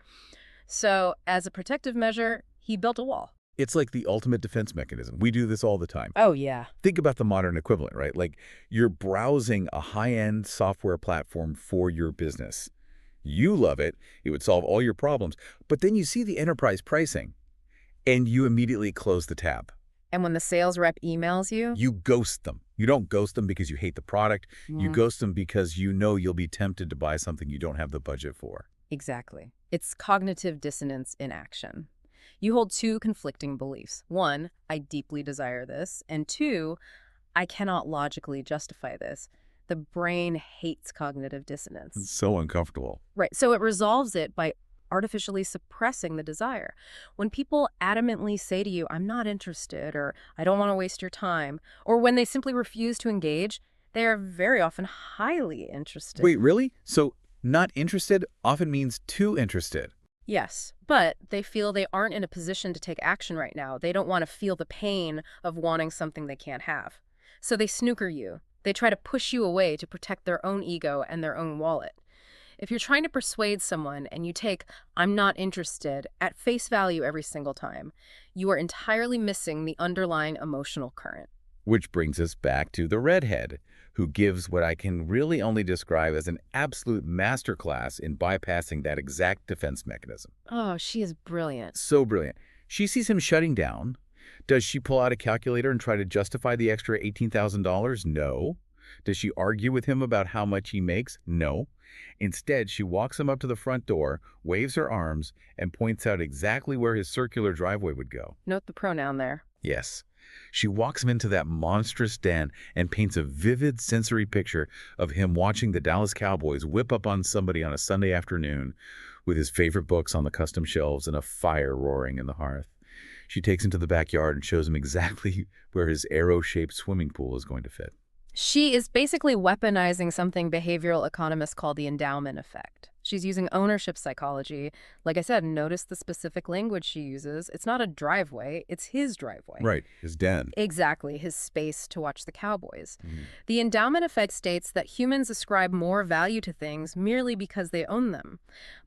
So, as a protective measure, he built a wall. It's like the ultimate defense mechanism. We do this all the time. Oh, yeah. Think about the modern equivalent, right? Like you're browsing a high-end software platform for your business. You love it. It would solve all your problems. But then you see the enterprise pricing, and you immediately close the tab. And when the sales rep emails you? You ghost them. You don't ghost them because you hate the product. You ghost them because you know you'll be tempted to buy something you don't have the budget for. Exactly. It's cognitive dissonance in action. You hold two conflicting beliefs. One, I deeply desire this. And two, I cannot logically justify this. The brain hates cognitive dissonance. It's so uncomfortable. Right. So it resolves it by artificially suppressing the desire. When people adamantly say to you, I'm not interested, or I don't want to waste your time, or when they simply refuse to engage, they are very often highly interested. Wait, really? So not interested often means too interested. Yes, but they feel they aren't in a position to take action right now. They don't want to feel the pain of wanting something they can't have. So they snooker you. They try to push you away to protect their own ego and their own wallet. If you're trying to persuade someone and you take, I'm not interested, at face value every single time, you are entirely missing the underlying emotional current. Which brings us back to the redhead, who gives what I can really only describe as an absolute masterclass in bypassing that exact defense mechanism. Oh, she is brilliant. So brilliant. She sees him shutting down. Does she pull out a calculator and try to justify the extra $18,000? No. Does she argue with him about how much he makes? No. Instead, she walks him up to the front door, waves her arms, and points out exactly where his circular driveway would go. Note the pronoun there. Yes. She walks him into that monstrous den and paints a vivid sensory picture of him watching the Dallas Cowboys whip up on somebody on a Sunday afternoon with his favorite books on the custom shelves and a fire roaring in the hearth. She takes him to the backyard and shows him exactly where his arrow-shaped swimming pool is going to fit. She is basically weaponizing something behavioral economists call the endowment effect. She's using ownership psychology. Like I said, notice the specific language she uses. It's not a driveway, it's his driveway. Right, his den. Exactly, his space to watch the Cowboys. The endowment effect states that humans ascribe more value to things merely because they own them.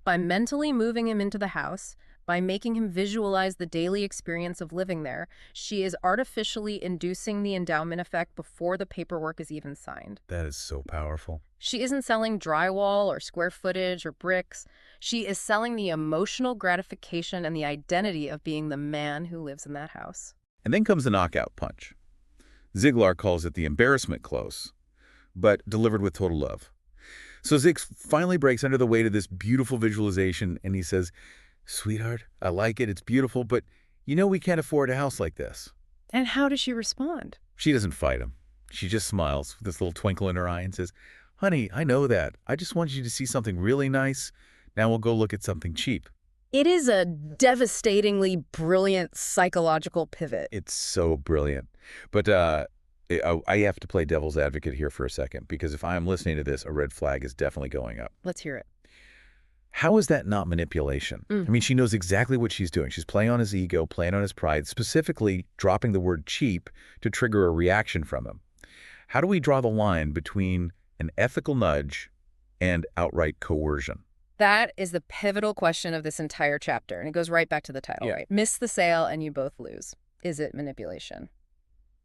By mentally moving him into the house, by making him visualize the daily experience of living there, she is artificially inducing the endowment effect before the paperwork is even signed. That is so powerful. She isn't selling drywall or square footage or bricks. She is selling the emotional gratification and the identity of being the man who lives in that house. And then comes the knockout punch. Ziglar calls it the embarrassment close, but delivered with total love. So Zig finally breaks under the weight of this beautiful visualization, and he says, Sweetheart, I like it, it's beautiful, but you know we can't afford a house like this. And how does she respond? She doesn't fight him. She just smiles with this little twinkle in her eye and says, Honey, I know that. I just want you to see something really nice. Now we'll go look at something cheap. It is a devastatingly brilliant psychological pivot. It's so brilliant. But I have to play devil's advocate here for a second, because if I'm listening to this, a red flag is definitely going up. Let's hear it. How is that not manipulation? I mean, she knows exactly what she's doing. She's playing on his ego, playing on his pride, specifically dropping the word cheap to trigger a reaction from him. How do we draw the line between an ethical nudge and outright coercion? That is the pivotal question of this entire chapter, and it goes right back to the title, Yeah. right? Miss the sale and you both lose. Is it manipulation?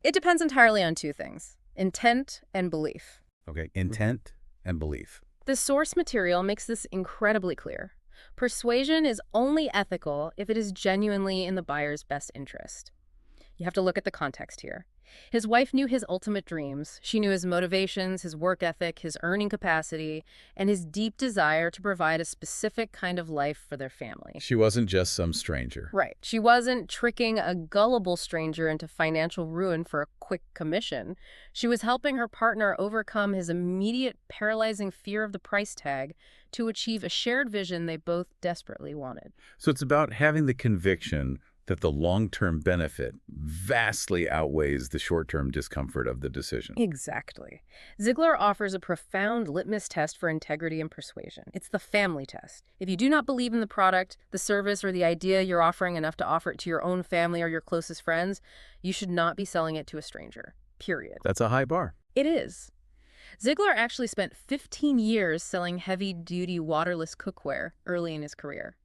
It depends entirely on two things: intent and belief. Okay, intent and belief. The source material makes this incredibly clear. Persuasion is only ethical if it is genuinely in the buyer's best interest. You have to look at the context here. His wife knew his ultimate dreams. She knew his motivations, his work ethic, his earning capacity, and his deep desire to provide a specific kind of life for their family. She wasn't just some stranger. Right. She wasn't tricking a gullible stranger into financial ruin for a quick commission. She was helping her partner overcome his immediate paralyzing fear of the price tag to achieve a shared vision they both desperately wanted. So it's about having the conviction that the long-term benefit vastly outweighs the short-term discomfort of the decision. Exactly. Ziglar offers a profound litmus test for integrity and persuasion. It's the family test. If you do not believe in the product, the service, or the idea you're offering enough to offer it to your own family or your closest friends, you should not be selling it to a stranger. Period. That's a high bar. It is. Ziglar actually spent 15 years selling heavy-duty waterless cookware early in his career.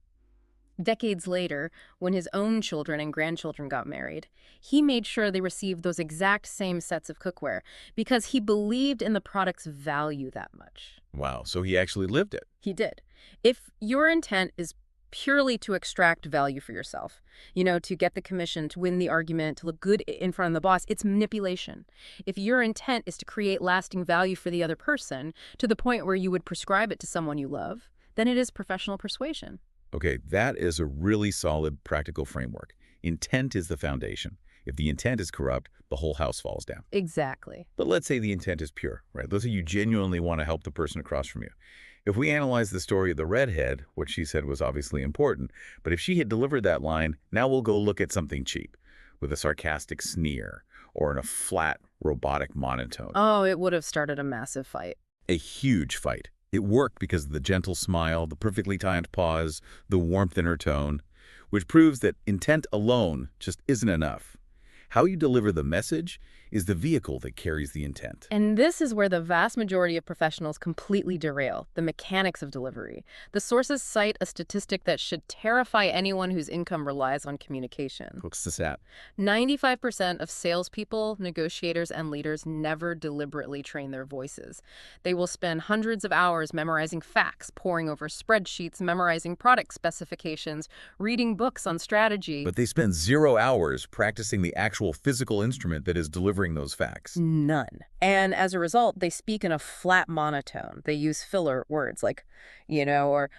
Decades later, when his own children and grandchildren got married, he made sure they received those exact same sets of cookware because he believed in the product's value that much. Wow, so he actually lived it. He did. If your intent is purely to extract value for yourself, to get the commission, to win the argument, to look good in front of the boss, it's manipulation. If your intent is to create lasting value for the other person to the point where you would prescribe it to someone you love, then it is professional persuasion. Okay, that is a really solid practical framework. Intent is the foundation. If the intent is corrupt, the whole house falls down. Exactly. But let's say the intent is pure, right? Let's say you genuinely want to help the person across from you. If we analyze the story of the redhead, what she said was obviously important, but if she had delivered that line, now we'll go look at something cheap, with a sarcastic sneer, or in a flat, robotic monotone. Oh, it would have started a massive fight. A huge fight. It worked because of the gentle smile, the perfectly timed pause, the warmth in her tone, which proves that intent alone just isn't enough. How you deliver the message is the vehicle that carries the intent. And this is where the vast majority of professionals completely derail: the mechanics of delivery. The sources cite a statistic that should terrify anyone whose income relies on communication. What's the stat? 95% of salespeople, negotiators, and leaders never deliberately train their voices. They will spend hundreds of hours memorizing facts, poring over spreadsheets, memorizing product specifications, reading books on strategy. But they spend 0 hours practicing the actual physical instrument that is delivering those facts. None. And as a result, they speak in a flat monotone. They use filler words like, or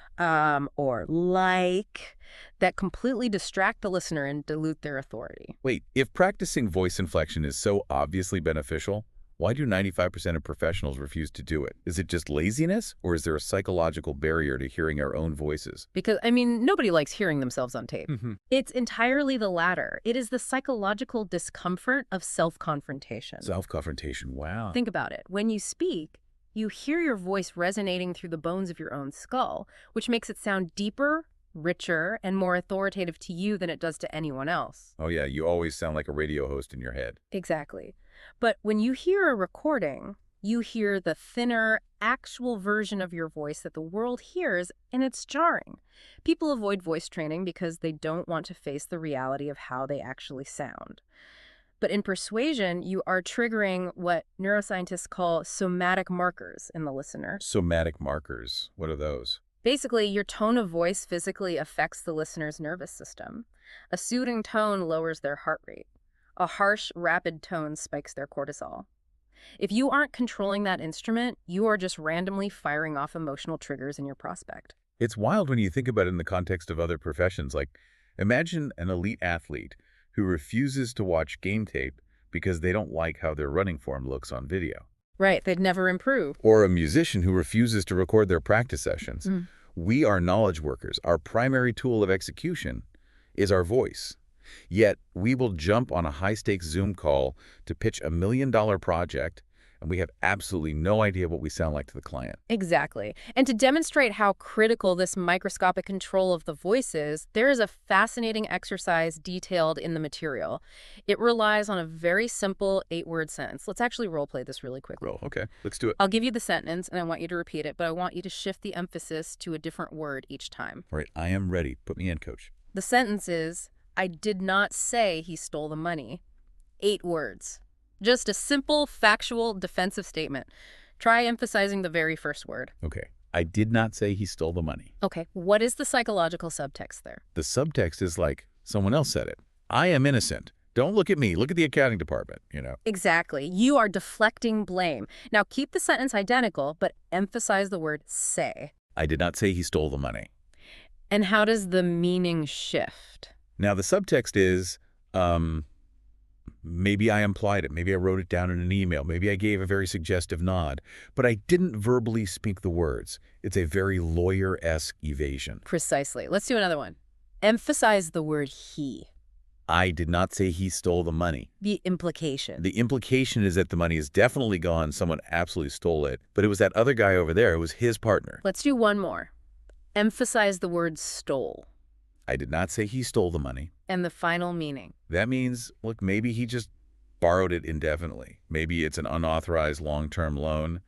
like, that completely distract the listener and dilute their authority. Wait, if practicing voice inflection is so obviously beneficial, why do 95% of professionals refuse to do it? Is it just laziness, or is there a psychological barrier to hearing our own voices? Because, nobody likes hearing themselves on tape. Mm-hmm. It's entirely the latter. It is the psychological discomfort of self-confrontation. Self-confrontation, wow. Think about it. When you speak, you hear your voice resonating through the bones of your own skull, which makes it sound deeper, richer, and more authoritative to you than it does to anyone else. Oh yeah, you always sound like a radio host in your head. Exactly. But when you hear a recording, you hear the thinner, actual version of your voice that the world hears, and it's jarring. People avoid voice training because they don't want to face the reality of how they actually sound. But in persuasion, you are triggering what neuroscientists call somatic markers in the listener. Somatic markers, what are those? Basically, your tone of voice physically affects the listener's nervous system. A soothing tone lowers their heart rate. A harsh, rapid tone spikes their cortisol. If you aren't controlling that instrument, you are just randomly firing off emotional triggers in your prospect. It's wild when you think about it in the context of other professions. Like, imagine an elite athlete who refuses to watch game tape because they don't like how their running form looks on video. Right, they'd never improve. Or a musician who refuses to record their practice sessions. Mm. We are knowledge workers. Our primary tool of execution is our voice. Yet, we will jump on a high-stakes Zoom call to pitch $1 million project and we have absolutely no idea what we sound like to the client. Exactly. And to demonstrate how critical this microscopic control of the voice is, there is a fascinating exercise detailed in the material. It relies on a very simple 8-word sentence. Let's actually role play this really quickly. Well, okay, let's do it. I'll give you the sentence, and I want you to repeat it, but I want you to shift the emphasis to a different word each time. All right, I am ready. Put me in, coach. The sentence is, I did not say he stole the money. 8 words. Just a simple, factual, defensive statement. Try emphasizing the very first word. Okay, I did not say he stole the money. Okay, what is the psychological subtext there? The subtext is like, someone else said it. I am innocent. Don't look at me. Look at the accounting department, you know. Exactly. You are deflecting blame. Now keep the sentence identical, but emphasize the word say. I did not say he stole the money. And how does the meaning shift? Now, the subtext is, maybe I implied it. Maybe I wrote it down in an email. Maybe I gave a very suggestive nod. But I didn't verbally speak the words. It's a very lawyer-esque evasion. Precisely. Let's do another one. Emphasize the word he. I did not say he stole the money. The implication. The implication is that the money is definitely gone. Someone absolutely stole it. But it was that other guy over there. It was his partner. Let's do one more. Emphasize the word stole. I did not say he stole the money. And the final meaning. That means, look, maybe he just borrowed it indefinitely. Maybe it's an unauthorized long-term loan.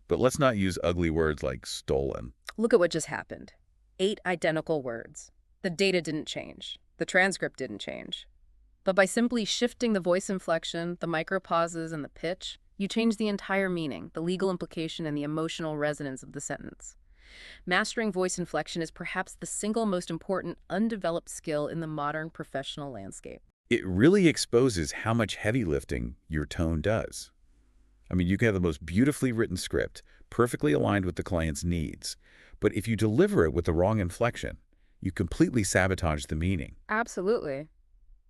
But let's not use ugly words like stolen. Look at what just happened. 8 identical words. The data didn't change. The transcript didn't change. But by simply shifting the voice inflection, the micropauses, and the pitch, you change the entire meaning, the legal implication, and the emotional resonance of the sentence. Mastering voice inflection is perhaps the single most important undeveloped skill in the modern professional landscape. It really exposes how much heavy lifting your tone does. I mean, you can have the most beautifully written script, perfectly aligned with the client's needs. But if you deliver it with the wrong inflection, you completely sabotage the meaning. Absolutely.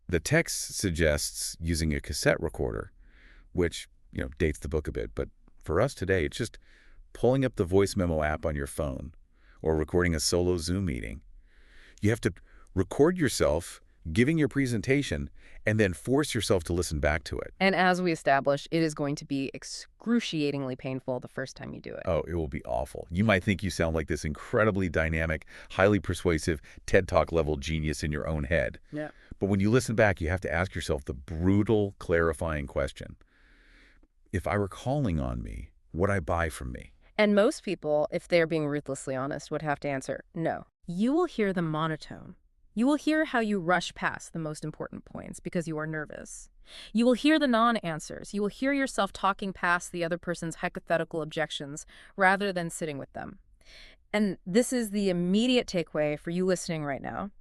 The text suggests using a cassette recorder, which, dates the book a bit. But for us today, it's just pulling up the voice memo app on your phone or recording a solo Zoom meeting. You have to record yourself giving your presentation and then force yourself to listen back to it. And as we established, it is going to be excruciatingly painful the first time you do it. Oh, it will be awful. You might think you sound like this incredibly dynamic, highly persuasive, TED Talk level genius in your own head. Yeah. But when you listen back, you have to ask yourself the brutal, clarifying question. If I were calling on me, would I buy from me? And most people, if they're being ruthlessly honest, would have to answer no. You will hear the monotone. You will hear how you rush past the most important points because you are nervous. You will hear the non-answers. You will hear yourself talking past the other person's hypothetical objections rather than sitting with them. And this is the immediate takeaway for you listening right now.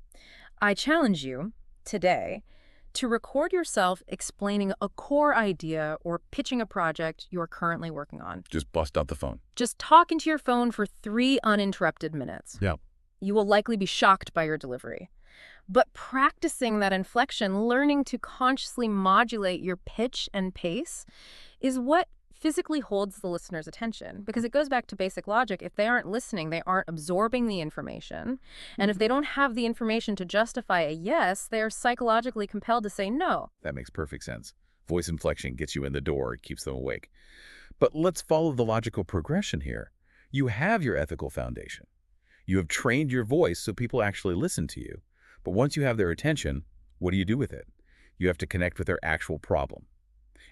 I challenge you today to record yourself explaining a core idea or pitching a project you're currently working on. Just bust out the phone. Just talk into your phone for 3 uninterrupted minutes. Yeah. You will likely be shocked by your delivery. But practicing that inflection, learning to consciously modulate your pitch and pace, is what physically holds the listener's attention. Because it goes back to basic logic. If they aren't listening, they aren't absorbing the information. And if they don't have the information to justify a yes, they are psychologically compelled to say no. That makes perfect sense. Voice inflection gets you in the door. It keeps them awake. But let's follow the logical progression here. You have your ethical foundation. You have trained your voice so people actually listen to you. But once you have their attention, what do you do with it? You have to connect with their actual problem.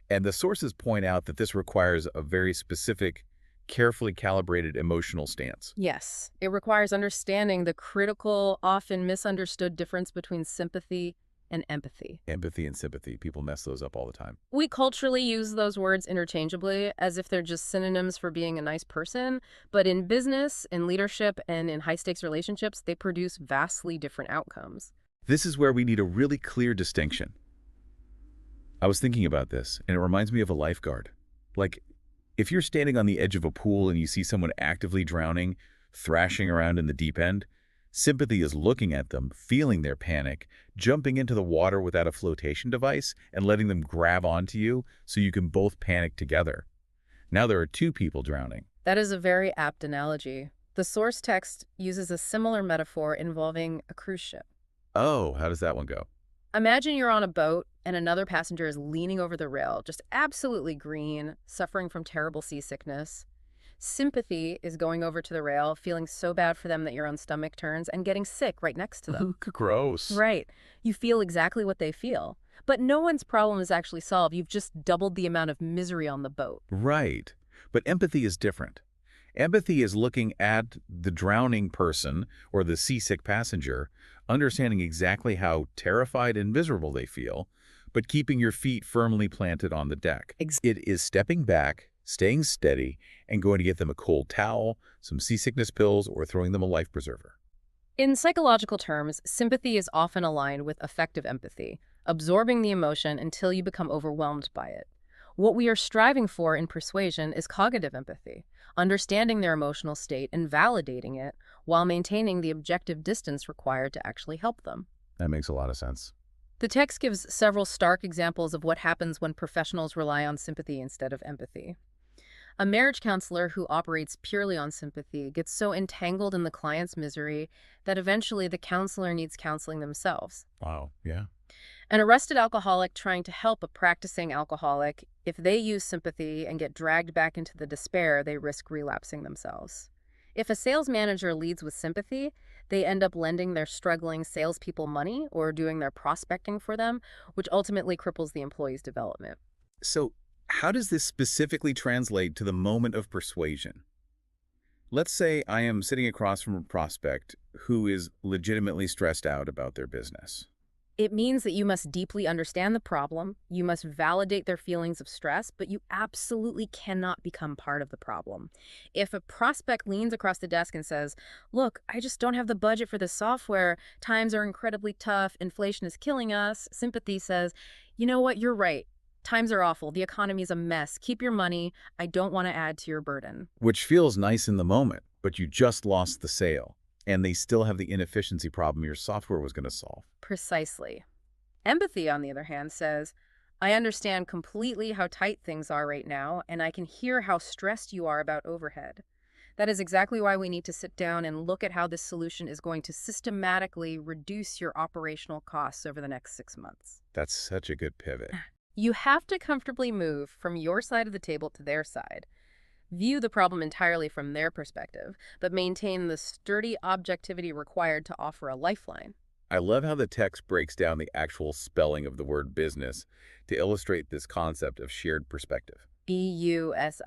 And the sources point out that this requires a very specific, carefully calibrated emotional stance. Yes, it requires understanding the critical, often misunderstood difference between sympathy and empathy. Empathy and sympathy. People mess those up all the time. We culturally use those words interchangeably as if they're just synonyms for being a nice person. But in business, in leadership, and in high-stakes relationships, they produce vastly different outcomes. This is where we need a really clear distinction. I was thinking about this, and it reminds me of a lifeguard. Like, if you're standing on the edge of a pool and you see someone actively drowning, thrashing around in the deep end, sympathy is looking at them, feeling their panic, jumping into the water without a flotation device, and letting them grab onto you so you can both panic together. Now there are 2 people drowning. That is a very apt analogy. The source text uses a similar metaphor involving a cruise ship. Oh, how does that one go? Imagine you're on a boat and another passenger is leaning over the rail, just absolutely green, suffering from terrible seasickness. Sympathy is going over to the rail, feeling so bad for them that your own stomach turns, and getting sick right next to them. Gross. Right. You feel exactly what they feel. But no one's problem is actually solved. You've just doubled the amount of misery on the boat. Right. But empathy is different. Empathy is looking at the drowning person or the seasick passenger, understanding exactly how terrified and miserable they feel, but keeping your feet firmly planted on the deck. It is stepping back, staying steady, and going to get them a cold towel, some seasickness pills, or throwing them a life preserver. In psychological terms, sympathy is often aligned with effective empathy, absorbing the emotion until you become overwhelmed by it. What we are striving for in persuasion is cognitive empathy, understanding their emotional state and validating it while maintaining the objective distance required to actually help them. That makes a lot of sense. The text gives several stark examples of what happens when professionals rely on sympathy instead of empathy. A marriage counselor who operates purely on sympathy gets so entangled in the client's misery that eventually the counselor needs counseling themselves. Wow, yeah. An arrested alcoholic trying to help a practicing alcoholic, if they use sympathy and get dragged back into the despair, they risk relapsing themselves. If a sales manager leads with sympathy, they end up lending their struggling salespeople money or doing their prospecting for them, which ultimately cripples the employee's development. So, how does this specifically translate to the moment of persuasion? Let's say I am sitting across from a prospect who is legitimately stressed out about their business. It means that you must deeply understand the problem, you must validate their feelings of stress, but you absolutely cannot become part of the problem. If a prospect leans across the desk and says, "Look, I just don't have the budget for this software, times are incredibly tough, inflation is killing us," sympathy says, "You know what, you're right. Times are awful, the economy's a mess, keep your money, I don't want to add to your burden." Which feels nice in the moment, but you just lost the sale, and they still have the inefficiency problem your software was going to solve. Precisely. Empathy, on the other hand, says, "I understand completely how tight things are right now, and I can hear how stressed you are about overhead. That is exactly why we need to sit down and look at how this solution is going to systematically reduce your operational costs over the next 6 months." That's such a good pivot. You have to comfortably move from your side of the table to their side. View the problem entirely from their perspective, but maintain the sturdy objectivity required to offer a lifeline. I love how the text breaks down the actual spelling of the word business to illustrate this concept of shared perspective. Business.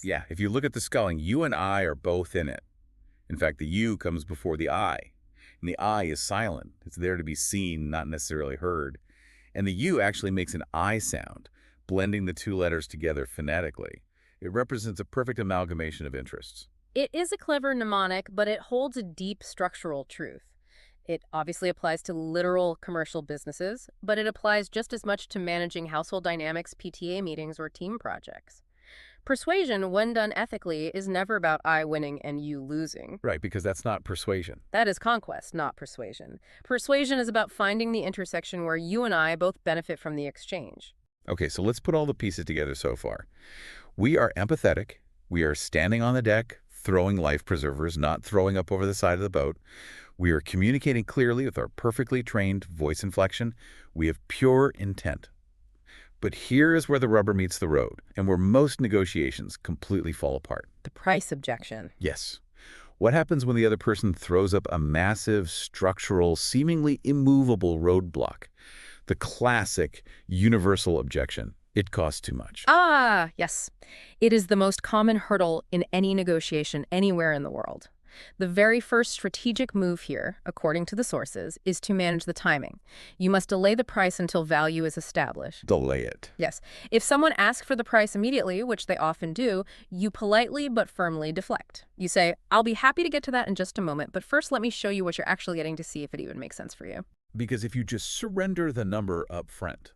Yeah, if you look at the spelling, you and I are both in it. In fact, the U comes before the I, and the I is silent. It's there to be seen, not necessarily heard. And the U actually makes an I sound, blending the two letters together phonetically. It represents a perfect amalgamation of interests. It is a clever mnemonic, but it holds a deep structural truth. It obviously applies to literal commercial businesses, but it applies just as much to managing household dynamics, PTA meetings, or team projects. Persuasion, when done ethically, is never about I winning and you losing. Right, because that's not persuasion. That is conquest, not persuasion. Persuasion is about finding the intersection where you and I both benefit from the exchange. Okay, so let's put all the pieces together so far. We are empathetic. We are standing on the deck, throwing life preservers, not throwing up over the side of the boat. We are communicating clearly with our perfectly trained voice inflection. We have pure intent. But here is where the rubber meets the road, and where most negotiations completely fall apart. The price objection. Yes. What happens when the other person throws up a massive, structural, seemingly immovable roadblock? The classic, universal objection. It costs too much. Ah, yes. It is the most common hurdle in any negotiation anywhere in the world. The very first strategic move here, according to the sources, is to manage the timing. You must delay the price until value is established. Delay it. Yes. If someone asks for the price immediately, which they often do, you politely but firmly deflect. You say, "I'll be happy to get to that in just a moment, but first let me show you what you're actually getting to see if it even makes sense for you." Because if you just surrender the number up front,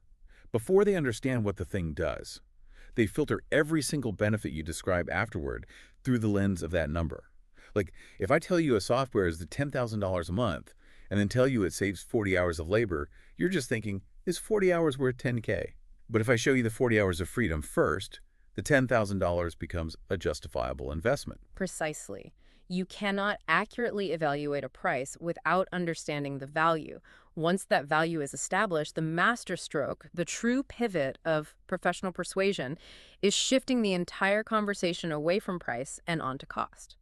before they understand what the thing does, they filter every single benefit you describe afterward through the lens of that number. Like, if I tell you a software is the $10,000 a month, and then tell you it saves 40 hours of labor, you're just thinking, is 40 hours worth 10K? But if I show you the 40 hours of freedom first, the $10,000 becomes a justifiable investment. Precisely. You cannot accurately evaluate a price without understanding the value. Once that value is established, the masterstroke, the true pivot of professional persuasion, is shifting the entire conversation away from price and onto cost.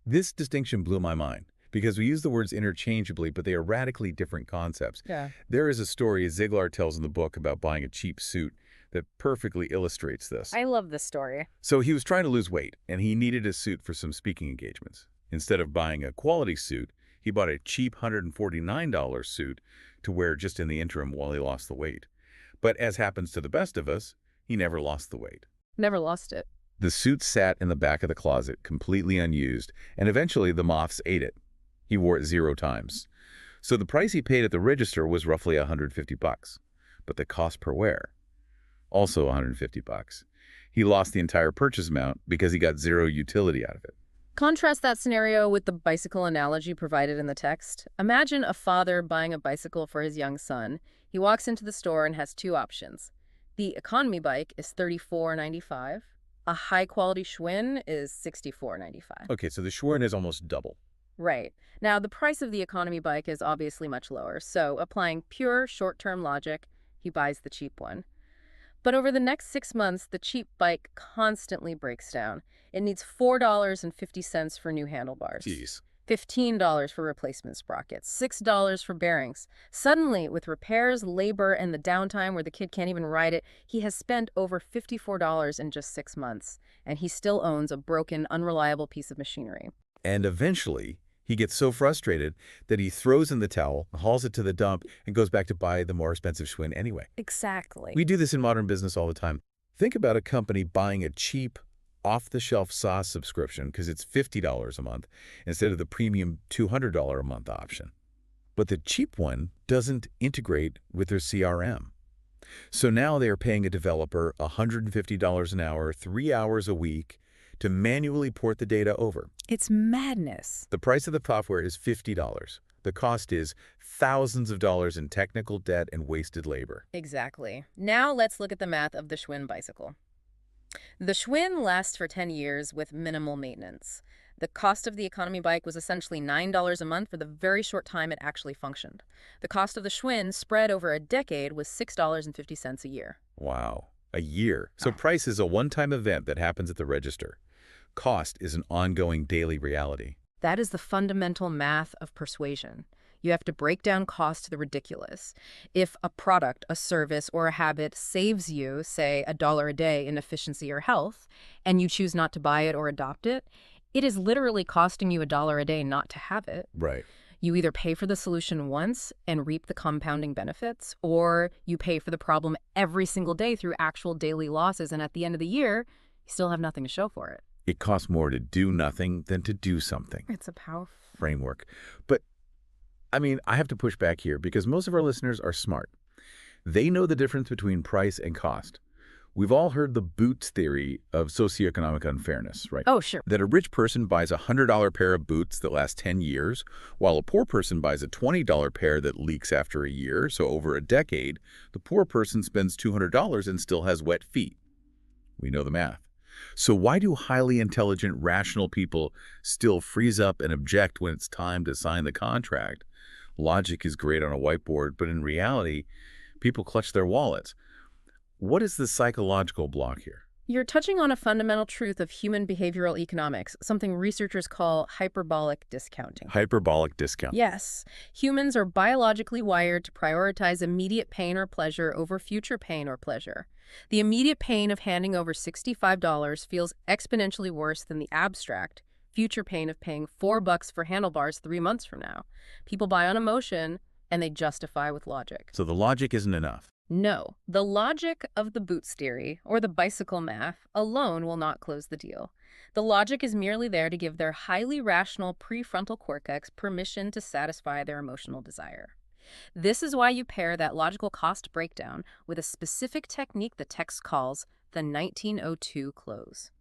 This distinction blew my mind because we use the words interchangeably, but they are radically different concepts. Yeah. There is a story Ziglar tells in the book about buying a cheap suit that perfectly illustrates this. I love this story. So he was trying to lose weight, and he needed a suit for some speaking engagements. Instead of buying a quality suit, he bought a cheap $149 suit to wear just in the interim while he lost the weight. But as happens to the best of us, he never lost the weight. Never lost it. The suit sat in the back of the closet, completely unused, and eventually the moths ate it. He wore it 0 times. So the price he paid at the register was roughly $150, but the cost per wear, also $150. He lost the entire purchase amount because he got 0 utility out of it. Contrast that scenario with the bicycle analogy provided in the text. Imagine a father buying a bicycle for his young son. He walks into the store and has 2 options. The economy bike is $34.95. A high-quality Schwinn is $64.95. Okay, so the Schwinn is almost double. Right. Now, the price of the economy bike is obviously much lower, so applying pure short-term logic, he buys the cheap one. But over the next 6 months, the cheap bike constantly breaks down. It needs $4.50 for new handlebars. Jeez. $15 for replacement sprockets, $6 for bearings. Suddenly, with repairs, labor, and the downtime where the kid can't even ride it, he has spent over $54 in just 6 months, and he still owns a broken, unreliable piece of machinery. And eventually, he gets so frustrated that he throws in the towel, hauls it to the dump, and goes back to buy the more expensive Schwinn anyway. Exactly. We do this in modern business all the time. Think about a company buying a cheap, off-the-shelf SaaS subscription because it's $50 a month instead of the premium $200 a month option. But the cheap one doesn't integrate with their CRM. So now they are paying a developer $150 an hour, 3 hours a week, to manually port the data over. It's madness. The price of the software is $50. The cost is thousands of dollars in technical debt and wasted labor. Exactly. Now let's look at the math of the Schwinn bicycle. The Schwinn lasts for 10 years with minimal maintenance. The cost of the economy bike was essentially $9 a month for the very short time it actually functioned. The cost of the Schwinn spread over a decade was $6.50 a year. Wow, a year. So price is a one-time event that happens at the register. Cost is an ongoing daily reality. That is the fundamental math of persuasion. You have to break down cost to the ridiculous. If a product, a service, or a habit saves you, say, $1 a day in efficiency or health, and you choose not to buy it or adopt it, it is literally costing you $1 a day not to have it. Right. You either pay for the solution once and reap the compounding benefits, or you pay for the problem every single day through actual daily losses, and at the end of the year, you still have nothing to show for it. It costs more to do nothing than to do something. It's a powerful framework. But, I mean, I have to push back here because most of our listeners are smart. They know the difference between price and cost. We've all heard the boots theory of socioeconomic unfairness, right? Oh, sure. That a rich person buys a $100 pair of boots that last 10 years, while a poor person buys a $20 pair that leaks after a year. So over a decade, the poor person spends $200 and still has wet feet. We know the math. So why do highly intelligent, rational people still freeze up and object when it's time to sign the contract? Logic is great on a whiteboard, but in reality, people clutch their wallets. What is the psychological block here? You're touching on a fundamental truth of human behavioral economics, something researchers call hyperbolic discounting. Hyperbolic discount. Yes. Humans are biologically wired to prioritize immediate pain or pleasure over future pain or pleasure. The immediate pain of handing over $65 feels exponentially worse than the abstract future pain of paying $4 for handlebars 3 months from now. People buy on emotion, and they justify with logic. So the logic isn't enough. No, the logic of the boots theory, or the bicycle math, alone will not close the deal. The logic is merely there to give their highly rational prefrontal cortex permission to satisfy their emotional desire. This is why you pair that logical cost breakdown with a specific technique the text calls the 1902 close.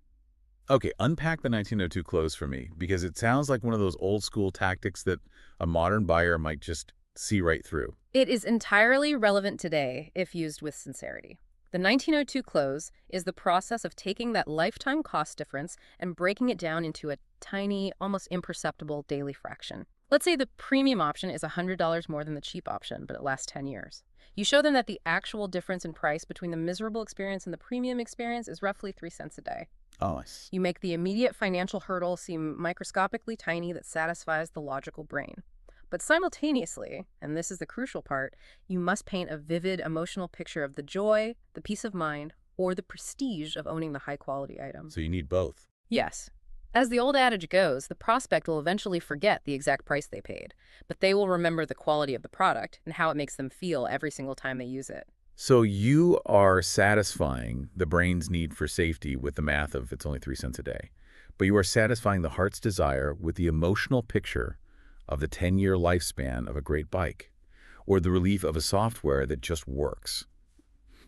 Okay, unpack the 1902 close for me, because it sounds like one of those old school tactics that a modern buyer might just see right through. It is entirely relevant today if used with sincerity. The The 1902 close is the process of taking that lifetime cost difference and breaking it down into a tiny, almost imperceptible daily fraction. Let's say the premium option is $100 more than the cheap option, but it lasts 10 years. You show them that the actual difference in price between the miserable experience and the premium experience is roughly 3 cents a day. Oh, nice. You make the immediate financial hurdle seem microscopically tiny that satisfies the logical brain. But simultaneously, and this is the crucial part, you must paint a vivid emotional picture of the joy, the peace of mind, or the prestige of owning the high-quality item. So you need both. Yes. As the old adage goes, the prospect will eventually forget the exact price they paid, but they will remember the quality of the product and how it makes them feel every single time they use it. So you are satisfying the brain's need for safety with the math of it's only 3 cents a day, but you are satisfying the heart's desire with the emotional picture of the 10-year lifespan of a great bike, or the relief of a software that just works.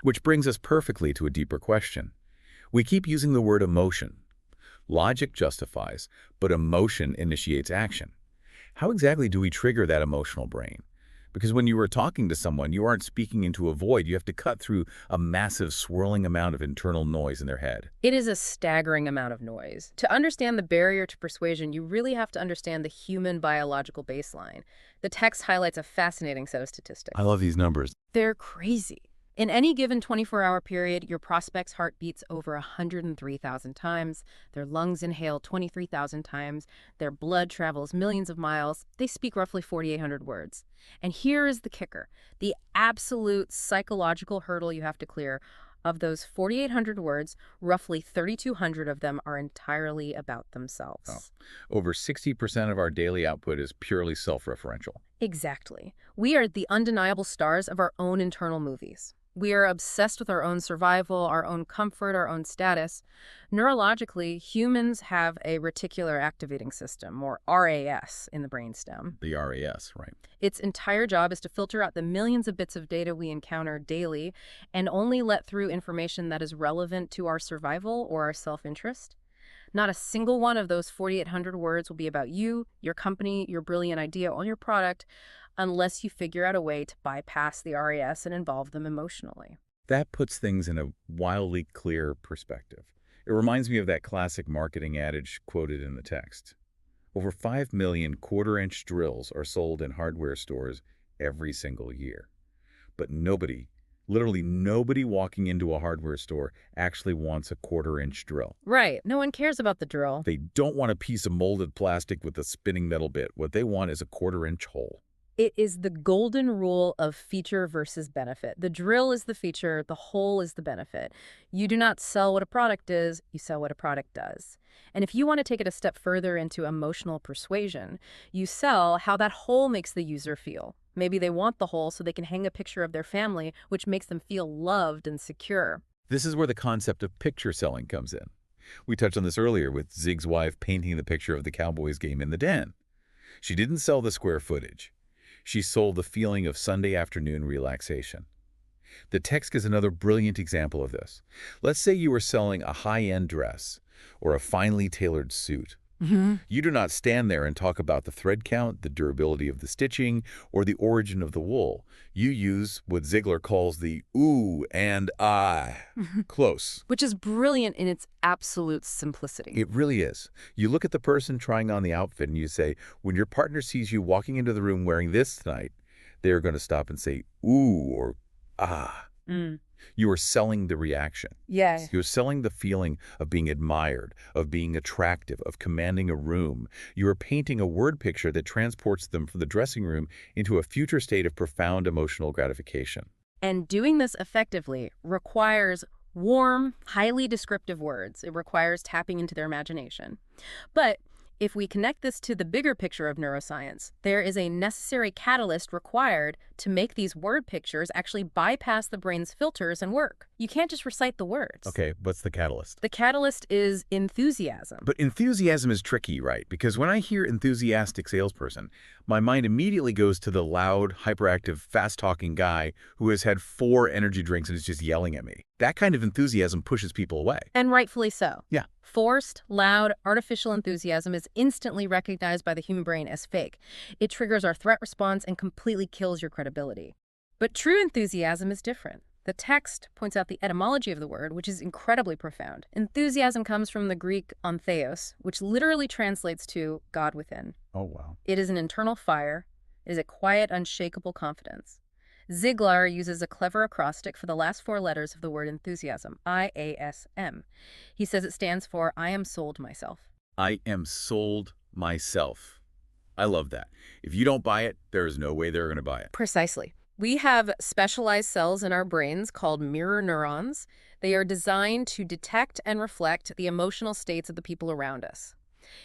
Which brings us perfectly to a deeper question. We keep using the word emotion. Logic justifies, but emotion initiates action. How exactly do we trigger that emotional brain? Because when you are talking to someone, you aren't speaking into a void. You have to cut through a massive swirling amount of internal noise in their head. It is a staggering amount of noise. To understand the barrier to persuasion, you really have to understand the human biological baseline. The text highlights a fascinating set of statistics. I love these numbers. They're crazy. In any given 24-hour period, your prospect's heart beats over 103,000 times, their lungs inhale 23,000 times, their blood travels millions of miles, they speak roughly 4,800 words. And here is the kicker, the absolute psychological hurdle you have to clear. Of those 4,800 words, roughly 3,200 of them are entirely about themselves. Oh. Over 60% of our daily output is purely self-referential. Exactly. We are the undeniable stars of our own internal movies. We are obsessed with our own survival, our own comfort, our own status. Neurologically, humans have a reticular activating system, or RAS, in the brainstem. The RAS, right. Its entire job is to filter out the millions of bits of data we encounter daily and only let through information that is relevant to our survival or our self-interest. Not a single one of those 4,800 words will be about you, your company, your brilliant idea, or your product, unless you figure out a way to bypass the RAS and involve them emotionally. That puts things in a wildly clear perspective. It reminds me of that classic marketing adage quoted in the text. Over 5 million quarter-inch drills are sold in hardware stores every single year. But nobody, literally nobody walking into a hardware store actually wants a quarter-inch drill. Right. No one cares about the drill. They don't want a piece of molded plastic with a spinning metal bit. What they want is a quarter-inch hole. It is the golden rule of feature versus benefit. The drill is the feature, the hole is the benefit. You do not sell what a product is, you sell what a product does. And if you want to take it a step further into emotional persuasion, you sell how that hole makes the user feel. Maybe they want the hole so they can hang a picture of their family, which makes them feel loved and secure. This is where the concept of picture selling comes in. We touched on this earlier with Zig's wife painting the picture of the Cowboys game in the den. She didn't sell the square footage. She sold the feeling of Sunday afternoon relaxation. The text is another brilliant example of this. Let's say you are selling a high-end dress or a finely tailored suit. You do not stand there and talk about the thread count, the durability of the stitching, or the origin of the wool. You use what Ziglar calls the ooh and ah. Close. Which is brilliant in its absolute simplicity. It really is. You look at the person trying on the outfit and you say, when your partner sees you walking into the room wearing this tonight, they're going to stop and say ooh or ah. You are selling the reaction. Yeah. You're selling the feeling of being admired, of being attractive, of commanding a room. You are painting a word picture that transports them from the dressing room into a future state of profound emotional gratification. And doing this effectively requires warm, highly descriptive words. It requires tapping into their imagination. But if we connect this to the bigger picture of neuroscience, there is a necessary catalyst required to make these word pictures actually bypass the brain's filters and work. You can't just recite the words. Okay, what's the catalyst? The catalyst is enthusiasm. But enthusiasm is tricky, right? Because when I hear enthusiastic salesperson, my mind immediately goes to the loud, hyperactive, fast-talking guy who has had 4 energy drinks and is just yelling at me. That kind of enthusiasm pushes people away. And rightfully so. Yeah. Forced, loud, artificial enthusiasm is instantly recognized by the human brain as fake. It triggers our threat response and completely kills your credibility. But true enthusiasm is different. The text points out the etymology of the word, which is incredibly profound. Enthusiasm comes from the Greek ontheos, which literally translates to God within. Oh, wow. It is an internal fire. It is a quiet, unshakable confidence. Ziglar uses a clever acrostic for the last four letters of the word enthusiasm, IASM. He says it stands for I am sold myself. I am sold myself. I love that. If you don't buy it, there is no way they're going to buy it. Precisely. We have specialized cells in our brains called mirror neurons. They are designed to detect and reflect the emotional states of the people around us.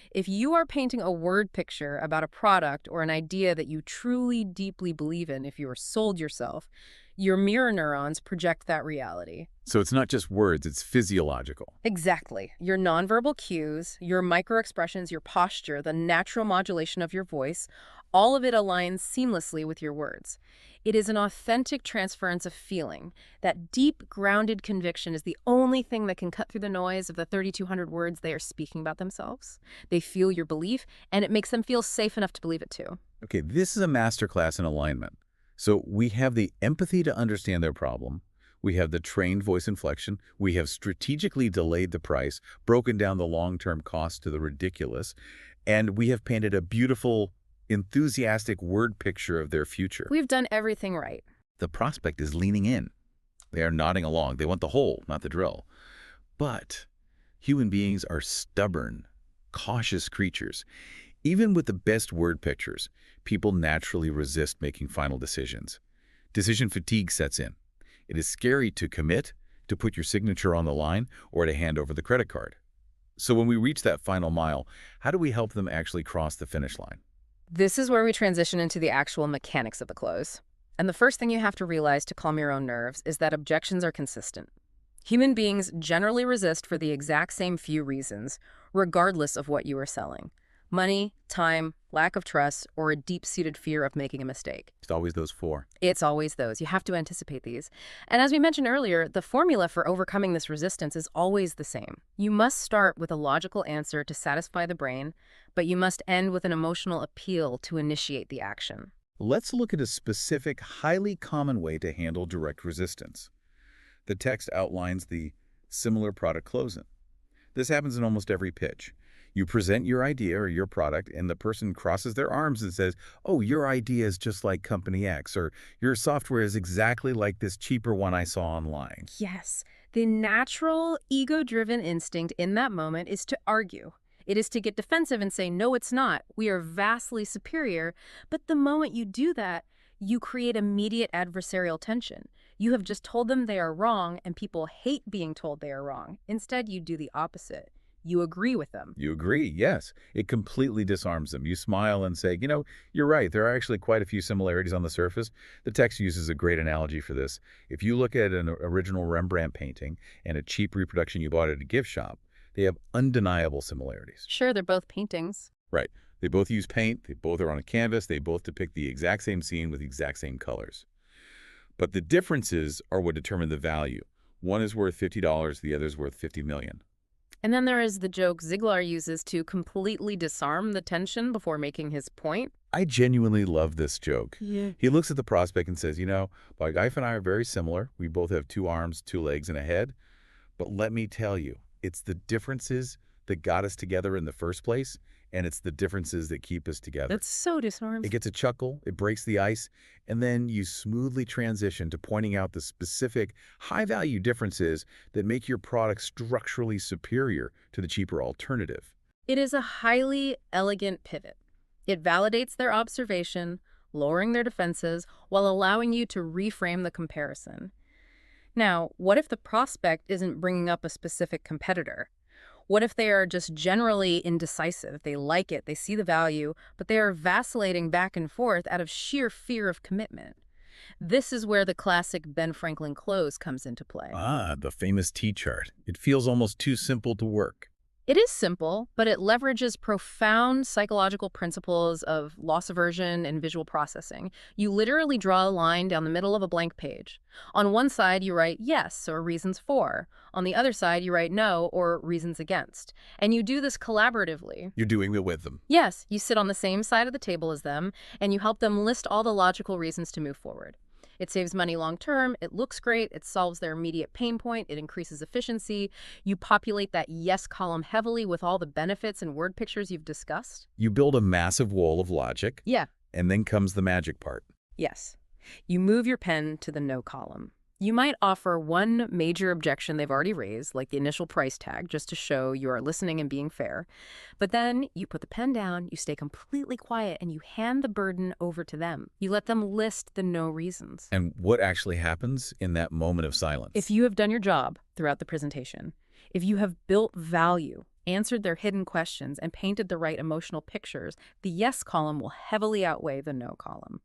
If you are painting a word picture about a product or an idea that you truly deeply believe in, if you are sold yourself, your mirror neurons project that reality. So it's not just words, it's physiological. Exactly. Your nonverbal cues, your microexpressions, your posture, the natural modulation of your voice, all of it aligns seamlessly with your words. It is an authentic transference of feeling. That deep, grounded conviction is the only thing that can cut through the noise of the 3,200 words they are speaking about themselves. They feel your belief, and it makes them feel safe enough to believe it too. Okay, this is a masterclass in alignment. So we have the empathy to understand their problem. We have the trained voice inflection. We have strategically delayed the price, broken down the long-term cost to the ridiculous, and we have painted a beautiful, enthusiastic word picture of their future. We've done everything right. The prospect is leaning in. They are nodding along. They want the whole, not the drill. But human beings are stubborn, cautious creatures. Even with the best word pictures, people naturally resist making final decisions. Decision fatigue sets in. It is scary to commit, to put your signature on the line, or to hand over the credit card. So when we reach that final mile, how do we help them actually cross the finish line? This is where we transition into the actual mechanics of the close. And the first thing you have to realize to calm your own nerves is that objections are consistent. Human beings generally resist for the exact same few reasons, regardless of what you are selling. Money, time, lack of trust, or a deep-seated fear of making a mistake. It's always those four. It's always those. You have to anticipate these. And as we mentioned earlier, the formula for overcoming this resistance is always the same. You must start with a logical answer to satisfy the brain, but you must end with an emotional appeal to initiate the action. Let's look at a specific, highly common way to handle direct resistance. The text outlines the similar product closing. This happens in almost every pitch. You present your idea or your product, and the person crosses their arms and says, oh, your idea is just like Company X, or your software is exactly like this cheaper one I saw online. Yes, the natural, ego-driven instinct in that moment is to argue. It is to get defensive and say, no, it's not. We are vastly superior. But the moment you do that, you create immediate adversarial tension. You have just told them they are wrong, and people hate being told they are wrong. Instead, you do the opposite. You agree with them. You agree, yes. It completely disarms them. You smile and say, you know, you're right. There are actually quite a few similarities on the surface. The text uses a great analogy for this. If you look at an original Rembrandt painting and a cheap reproduction you bought at a gift shop, they have undeniable similarities. Sure, they're both paintings. Right. They both use paint. They both are on a canvas. They both depict the exact same scene with the exact same colors. But the differences are what determine the value. One is worth $50, the other is worth $50 million. And then there is the joke Ziglar uses to completely disarm the tension before making his point. I genuinely love this joke. Yeah. He looks at the prospect and says, you know, my wife and I are very similar. We both have 2 arms, 2 legs, and a head. But let me tell you, it's the differences that got us together in the first place, and it's the differences that keep us together. That's so disarming. It gets a chuckle, it breaks the ice, and then you smoothly transition to pointing out the specific high-value differences that make your product structurally superior to the cheaper alternative. It is a highly elegant pivot. It validates their observation, lowering their defenses, while allowing you to reframe the comparison. Now, what if the prospect isn't bringing up a specific competitor? What if they are just generally indecisive? They like it, they see the value, but they are vacillating back and forth out of sheer fear of commitment. This is where the classic Ben Franklin close comes into play. Ah, the famous T-chart. It feels almost too simple to work. It is simple, but it leverages profound psychological principles of loss aversion and visual processing. You literally draw a line down the middle of a blank page. On one side, you write yes, or reasons for. On the other side, you write no, or reasons against. And you do this collaboratively. You're doing it with them. Yes, you sit on the same side of the table as them, and you help them list all the logical reasons to move forward. It saves money long term, it looks great, it solves their immediate pain point, it increases efficiency. You populate that yes column heavily with all the benefits and word pictures you've discussed. You build a massive wall of logic, Yeah. and then comes the magic part. Yes. You move your pen to the no column. You might offer one major objection they've already raised, like the initial price tag, just to show you are listening and being fair. But then you put the pen down, you stay completely quiet, and you hand the burden over to them. You let them list the no reasons. And what actually happens in that moment of silence? If you have done your job throughout the presentation, if you have built value, answered their hidden questions, and painted the right emotional pictures, the yes column will heavily outweigh the no column.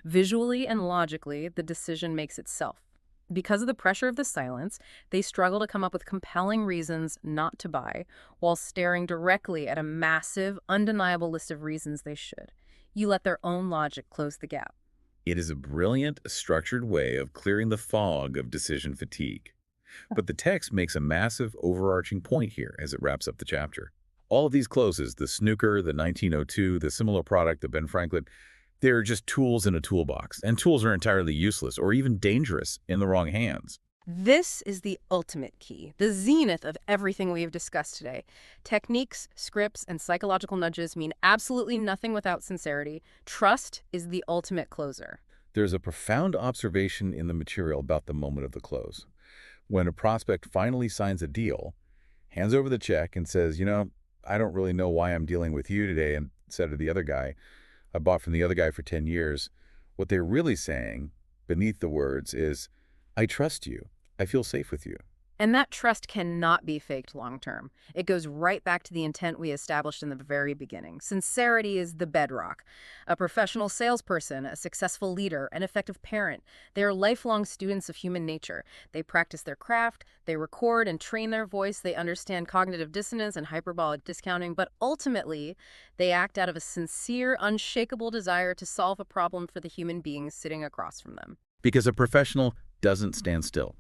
Visually and logically, the decision makes itself. Because of the pressure of the silence, they struggle to come up with compelling reasons not to buy, while staring directly at a massive, undeniable list of reasons they should. You let their own logic close the gap. It is a brilliant, structured way of clearing the fog of decision fatigue. But the text makes a massive, overarching point here as it wraps up the chapter. All of these closes, the snooker, the 1902, the similar product, the Ben Franklin, they're just tools in a toolbox, and tools are entirely useless or even dangerous in the wrong hands. This is the ultimate key, the zenith of everything we have discussed today. Techniques, scripts, and psychological nudges mean absolutely nothing without sincerity. Trust is the ultimate closer. There's a profound observation in the material about the moment of the close. When a prospect finally signs a deal, hands over the check and says, I don't really know why I'm dealing with you today, and said to the other guy, I bought from the other guy for 10 years. What they're really saying beneath the words is, I trust you. I feel safe with you. And that trust cannot be faked long-term. It goes right back to the intent we established in the very beginning. Sincerity is the bedrock. A professional salesperson, a successful leader, an effective parent, they are lifelong students of human nature. They practice their craft, they record and train their voice, they understand cognitive dissonance and hyperbolic discounting, but ultimately, they act out of a sincere, unshakable desire to solve a problem for the human beings sitting across from them. Because a professional doesn't stand still.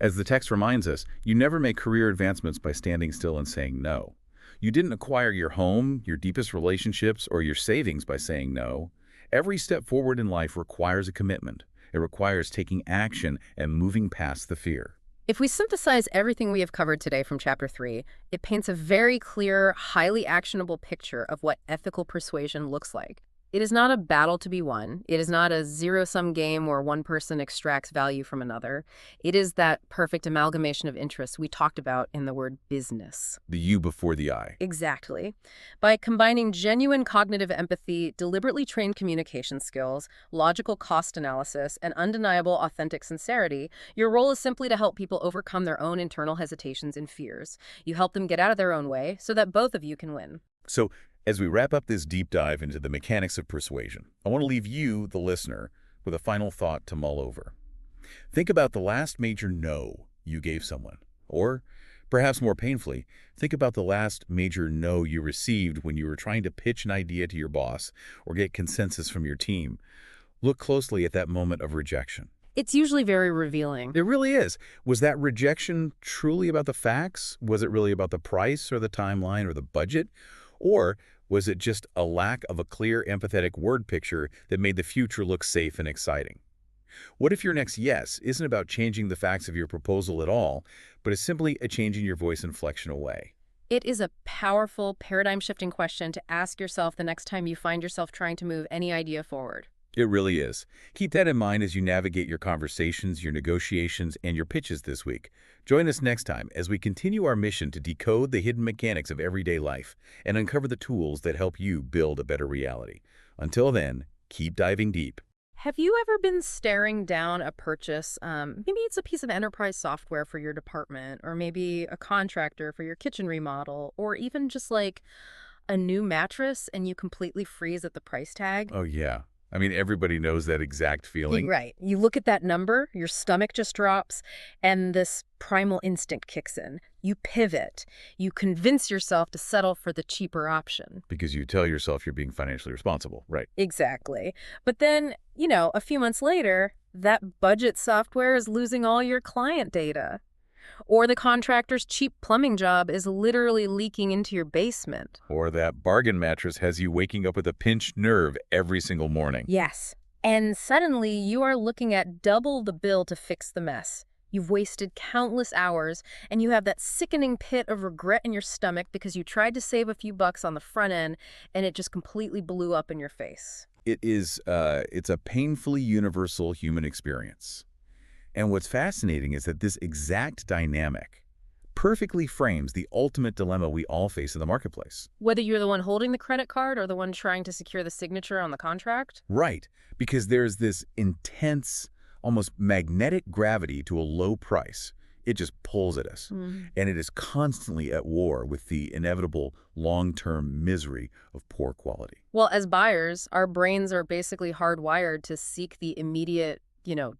As the text reminds us, you never make career advancements by standing still and saying no. You didn't acquire your home, your deepest relationships, or your savings by saying no. Every step forward in life requires a commitment. It requires taking action and moving past the fear. If we synthesize everything we have covered today from Chapter 3, it paints a very clear, highly actionable picture of what ethical persuasion looks like. It is not a battle to be won. It is not a zero-sum game where one person extracts value from another. It is that perfect amalgamation of interests we talked about in the word business. The you before the I. Exactly. By combining genuine cognitive empathy, deliberately trained communication skills, logical cost analysis, and undeniable authentic sincerity, your role is simply to help people overcome their own internal hesitations and fears. You help them get out of their own way so that both of you can win. So, as we wrap up this deep dive into the mechanics of persuasion, I want to leave you, the listener, with a final thought to mull over. Think about the last major no you gave someone. Or, perhaps more painfully, think about the last major no you received when you were trying to pitch an idea to your boss or get consensus from your team. Look closely at that moment of rejection. It's usually very revealing. It really is. Was that rejection truly about the facts? Was it really about the price or the timeline or the budget? Or was it just a lack of a clear, empathetic word picture that made the future look safe and exciting? What if your next yes isn't about changing the facts of your proposal at all, but is simply a change in your voice inflection away? It is a powerful, paradigm-shifting question to ask yourself the next time you find yourself trying to move any idea forward. It really is. Keep that in mind as you navigate your conversations, your negotiations, and your pitches this week. Join us next time as we continue our mission to decode the hidden mechanics of everyday life and uncover the tools that help you build a better reality. Until then, keep diving deep. Have you ever been staring down a purchase? Maybe it's a piece of enterprise software for your department, or maybe a contractor for your kitchen remodel, or even just like a new mattress, and you completely freeze at the price tag? Oh, yeah. I mean, everybody knows that exact feeling. Right. You look at that number, your stomach just drops, and this primal instinct kicks in. You pivot. You convince yourself to settle for the cheaper option. Because you tell yourself you're being financially responsible, right? Exactly. But then, a few months later, that budget software is losing all your client data. Or the contractor's cheap plumbing job is literally leaking into your basement. Or that bargain mattress has you waking up with a pinched nerve every single morning. Yes. And suddenly you are looking at double the bill to fix the mess. You've wasted countless hours, and you have that sickening pit of regret in your stomach because you tried to save a few bucks on the front end, and it just completely blew up in your face. It's a painfully universal human experience. And what's fascinating is that this exact dynamic perfectly frames the ultimate dilemma we all face in the marketplace. Whether you're the one holding the credit card or the one trying to secure the signature on the contract? Right, because there's this intense, almost magnetic gravity to a low price. It just pulls at us, and it is constantly at war with the inevitable long-term misery of poor quality. Well, as buyers, our brains are basically hardwired to seek the immediate,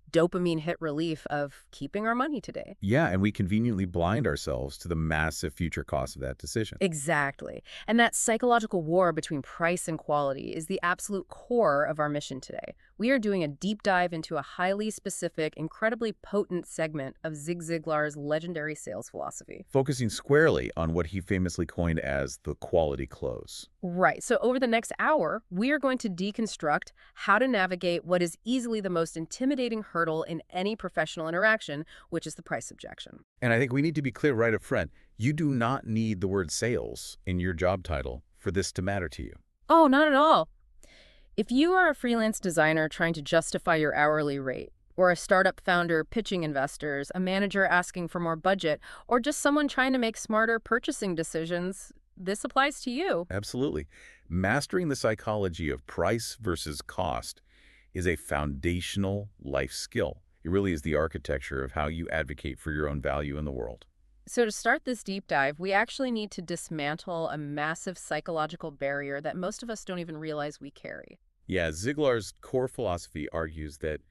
dopamine hit relief of keeping our money today. Yeah, and we conveniently blind ourselves to the massive future cost of that decision. Exactly. And that psychological war between price and quality is the absolute core of our mission today. We are doing a deep dive into a highly specific, incredibly potent segment of Zig Ziglar's legendary sales philosophy. Focusing squarely on what he famously coined as the quality close. Right. So over the next hour, we are going to deconstruct how to navigate what is easily the most intimidating hurdle in any professional interaction, which is the price objection. And I think we need to be clear right up front. You do not need the word sales in your job title for this to matter to you. Oh, not at all. If you are a freelance designer trying to justify your hourly rate, or a startup founder pitching investors, a manager asking for more budget, or just someone trying to make smarter purchasing decisions, this applies to you. Absolutely. Mastering the psychology of price versus cost is a foundational life skill. It really is the architecture of how you advocate for your own value in the world. So to start this deep dive, we actually need to dismantle a massive psychological barrier that most of us don't even realize we carry. Yeah, Ziglar's core philosophy argues that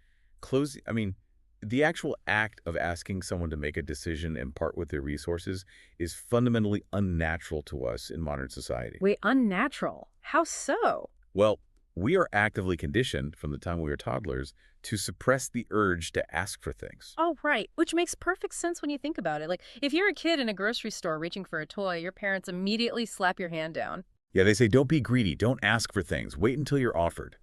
the actual act of asking someone to make a decision and part with their resources is fundamentally unnatural to us in modern society. Wait, unnatural? How so? Well, we are actively conditioned from the time we were toddlers to suppress the urge to ask for things. Oh, right. Which makes perfect sense when you think about it. Like, if you're a kid in a grocery store reaching for a toy, your parents immediately slap your hand down. Yeah, they say, don't be greedy, don't ask for things, wait until you're offered.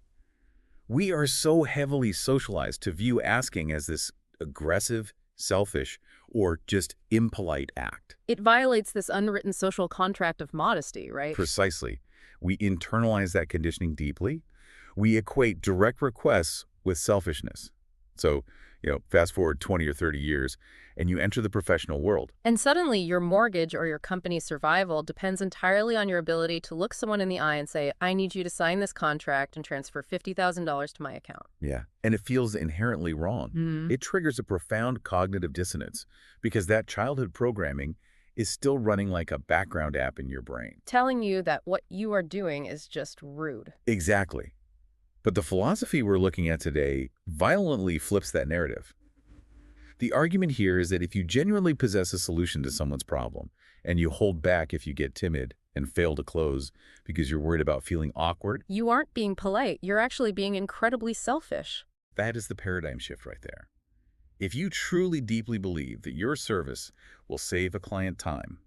We are so heavily socialized to view asking as this aggressive, selfish, or just impolite act. It violates this unwritten social contract of modesty, right? Precisely. We internalize that conditioning deeply. We equate direct requests with selfishness. So, fast forward 20 or 30 years, and you enter the professional world. And suddenly your mortgage or your company's survival depends entirely on your ability to look someone in the eye and say, I need you to sign this contract and transfer $50,000 to my account. Yeah, and it feels inherently wrong. It triggers a profound cognitive dissonance because that childhood programming is still running like a background app in your brain. Telling you that what you are doing is just rude. Exactly. But the philosophy we're looking at today violently flips that narrative. The argument here is that if you genuinely possess a solution to someone's problem, and you hold back if you get timid and fail to close because you're worried about feeling awkward, You aren't being polite. You're actually being incredibly selfish. that is the paradigm shift right there. If you truly deeply believe that your service will save a client time,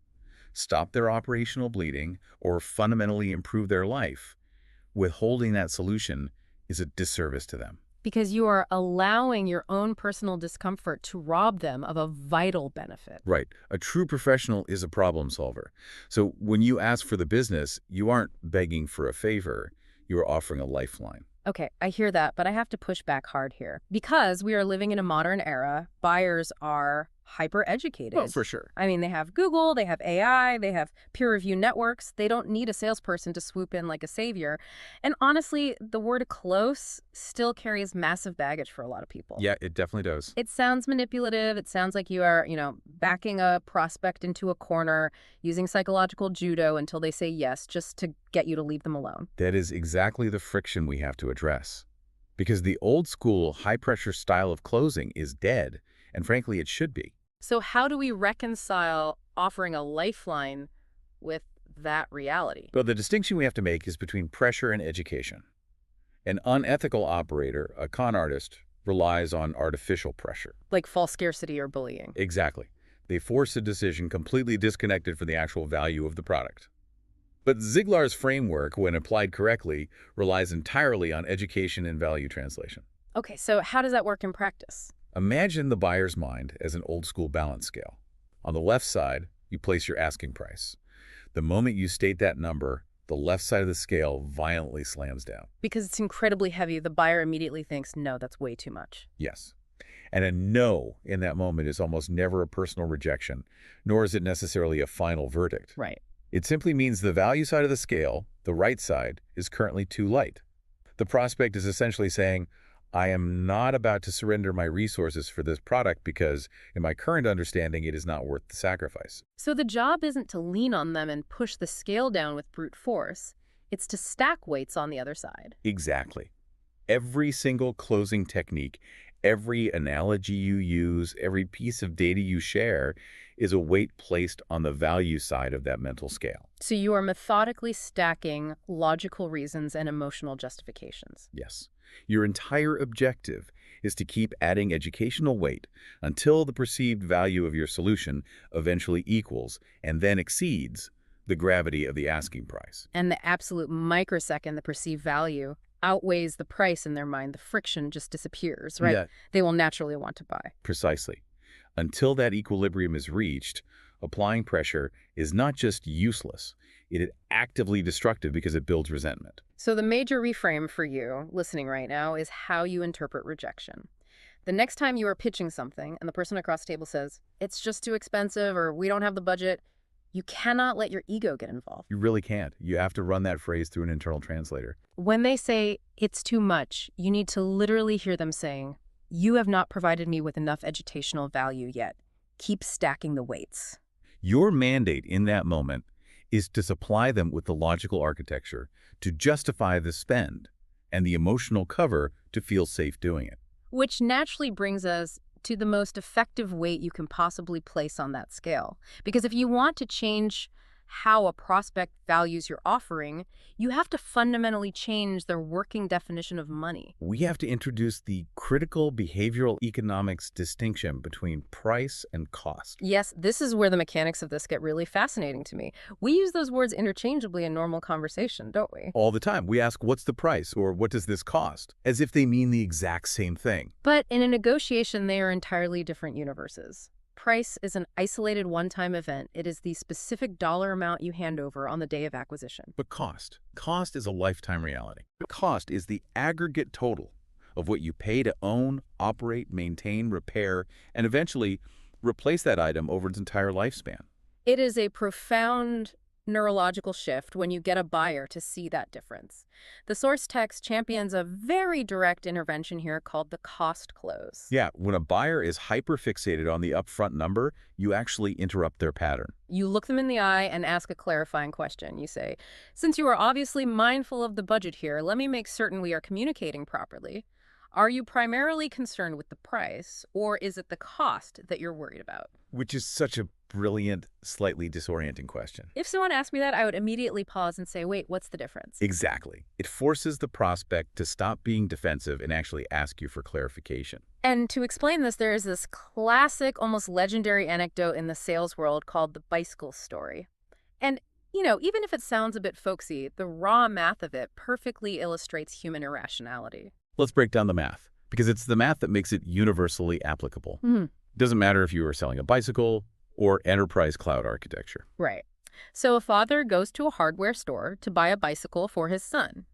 stop their operational bleeding, or fundamentally improve their life, withholding that solution is a disservice to them. Because you are allowing your own personal discomfort to rob them of a vital benefit. Right. A true professional is a problem solver. So when you ask for the business, you aren't begging for a favor. You are offering a lifeline. Okay, I hear that, but I have to push back hard here. Because we are living in a modern era, buyers are hyper-educated. Well, for sure. I mean, they have Google, they have AI, they have peer-review networks. They don't need a salesperson to swoop in like a savior. And honestly, the word close still carries massive baggage for a lot of people. Yeah, it definitely does. It sounds manipulative. It sounds like you are, backing a prospect into a corner, using psychological judo until they say yes, just to get you to leave them alone. That is exactly the friction we have to address. Because the old school high-pressure style of closing is dead, and frankly, it should be. So how do we reconcile offering a lifeline with that reality? But the distinction we have to make is between pressure and education. An unethical operator, a con artist, relies on artificial pressure. Like false scarcity or bullying. Exactly. They force a decision completely disconnected from the actual value of the product. But Ziglar's framework, when applied correctly, relies entirely on education and value translation. Okay, so how does that work in practice? Imagine the buyer's mind as an old-school balance scale. On the left side, you place your asking price. The moment you state that number, the left side of the scale violently slams down. Because it's incredibly heavy, the buyer immediately thinks, no, that's way too much. Yes. And a no in that moment is almost never a personal rejection, nor is it necessarily a final verdict. Right. It simply means the value side of the scale, the right side, is currently too light. The prospect is essentially saying, I am not about to surrender my resources for this product because, in my current understanding, it is not worth the sacrifice. So the job isn't to lean on them and push the scale down with brute force. It's to stack weights on the other side. Exactly. Every single closing technique, every analogy you use, every piece of data you share is a weight placed on the value side of that mental scale. So you are methodically stacking logical reasons and emotional justifications. Yes. Your entire objective is to keep adding educational weight until the perceived value of your solution eventually equals and then exceeds the gravity of the asking price. And the absolute microsecond the perceived value outweighs the price in their mind, the friction just disappears, right? Yeah. They will naturally want to buy. Precisely. Until that equilibrium is reached, applying pressure is not just useless, it is actively destructive because it builds resentment. So the major reframe for you, listening right now, is how you interpret rejection. The next time you are pitching something and the person across the table says, it's just too expensive or we don't have the budget, you cannot let your ego get involved. You really can't. You have to run that phrase through an internal translator. When they say, it's too much, you need to literally hear them saying, you have not provided me with enough educational value yet. Keep stacking the weights. Your mandate in that moment is to supply them with the logical architecture to justify the spend and the emotional cover to feel safe doing it. Which naturally brings us to the most effective weight you can possibly place on that scale. Because if you want to change how a prospect values your offering, you have to fundamentally change their working definition of money. We have to introduce the critical behavioral economics distinction between price and cost. Yes, this is where the mechanics of this get really fascinating to me. We use those words interchangeably in normal conversation, don't we? All the time. We ask, what's the price? Or what does this cost? As if they mean the exact same thing. But in a negotiation, they are entirely different universes. Price is an isolated one-time event. It is the specific dollar amount you hand over on the day of acquisition. But cost. Cost is a lifetime reality. Cost is the aggregate total of what you pay to own, operate, maintain, repair, and eventually replace that item over its entire lifespan. It is a profound neurological shift when you get a buyer to see that difference. The source text champions a very direct intervention here called the cost close. Yeah, when a buyer is hyper-fixated on the upfront number, you actually interrupt their pattern. You look them in the eye and ask a clarifying question. You say, since you are obviously mindful of the budget here, let me make certain we are communicating properly. Are you primarily concerned with the price, or is it the cost that you're worried about? Which is such a brilliant, slightly disorienting question. If someone asked me that, I would immediately pause and say, wait, what's the difference? Exactly. It forces the prospect to stop being defensive and actually ask you for clarification. And to explain this, there is this classic, almost legendary anecdote in the sales world called the bicycle story. And, you know, even if it sounds a bit folksy, the raw math of it perfectly illustrates human irrationality. Let's break down the math, because it's the math that makes it universally applicable. It doesn't matter if you are selling a bicycle or enterprise cloud architecture. Right. So a father goes to a hardware store to buy a bicycle for his son.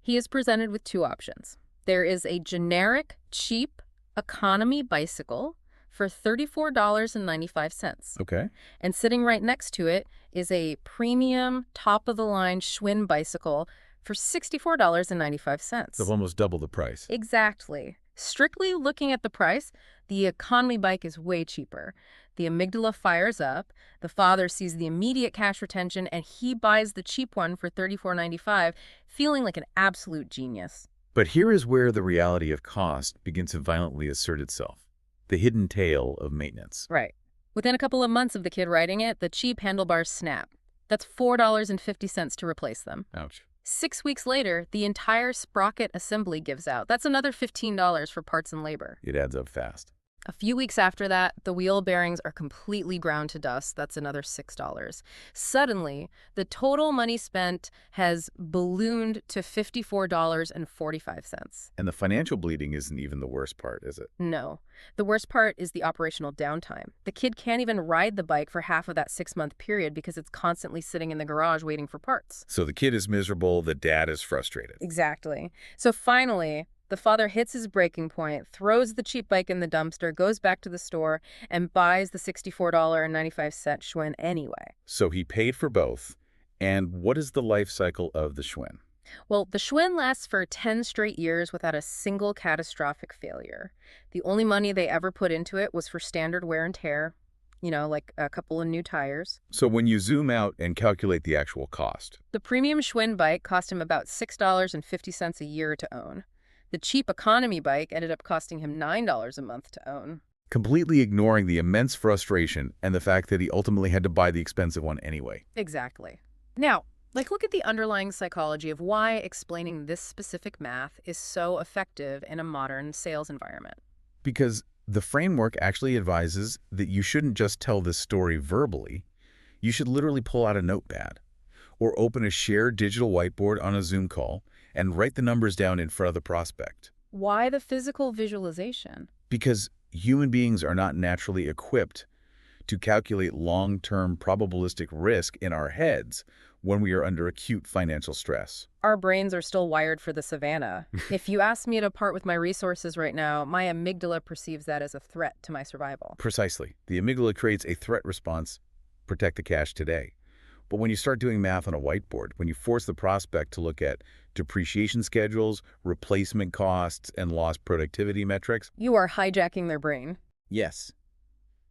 He is presented with two options. There is a generic, cheap, economy bicycle for $34.95. Okay. And sitting right next to it is a premium, top-of-the-line Schwinn bicycle for $64.95. So almost double the price. Exactly. Strictly looking at the price, the economy bike is way cheaper. The amygdala fires up, the father sees the immediate cash retention, and he buys the cheap one for $34.95, feeling like an absolute genius. But here is where the reality of cost begins to violently assert itself. The hidden tail of maintenance. Right. Within a couple of months of the kid riding it, the cheap handlebars snap. That's $4.50 to replace them. Ouch. 6 weeks later, the entire sprocket assembly gives out. That's another $15 for parts and labor. It adds up fast. A few weeks after that, the wheel bearings are completely ground to dust. That's another $6. Suddenly, the total money spent has ballooned to $54.45. And the financial bleeding isn't even the worst part, is it? No. The worst part is the operational downtime. The kid can't even ride the bike for half of that 6-month period because it's constantly sitting in the garage waiting for parts. So the kid is miserable, the dad is frustrated. Exactly. So finally, the father hits his breaking point, throws the cheap bike in the dumpster, goes back to the store, and buys the $64.95 Schwinn anyway. So he paid for both. And what is the life cycle of the Schwinn? Well, the Schwinn lasts for 10 straight years without a single catastrophic failure. The only money they ever put into it was for standard wear and tear, like a couple of new tires. So when you zoom out and calculate the actual cost, The premium Schwinn bike cost him about $6.50 a year to own. The cheap economy bike ended up costing him $9 a month to own. completely ignoring the immense frustration and the fact that he ultimately had to buy the expensive one anyway. Exactly. Now, look at the underlying psychology of why explaining this specific math is so effective in a modern sales environment. Because the framework actually advises that you shouldn't just tell this story verbally. You should literally pull out a notepad or open a shared digital whiteboard on a Zoom call and write the numbers down in front of the prospect. Why the physical visualization? Because human beings are not naturally equipped to calculate long-term probabilistic risk in our heads when we are under acute financial stress. Our brains are still wired for the savannah. If you ask me to part with my resources right now, my amygdala perceives that as a threat to my survival. Precisely. The amygdala creates a threat response, protect the cash today. But when you start doing math on a whiteboard, when you force the prospect to look at depreciation schedules, replacement costs, and lost productivity metrics, You are hijacking their brain. yes,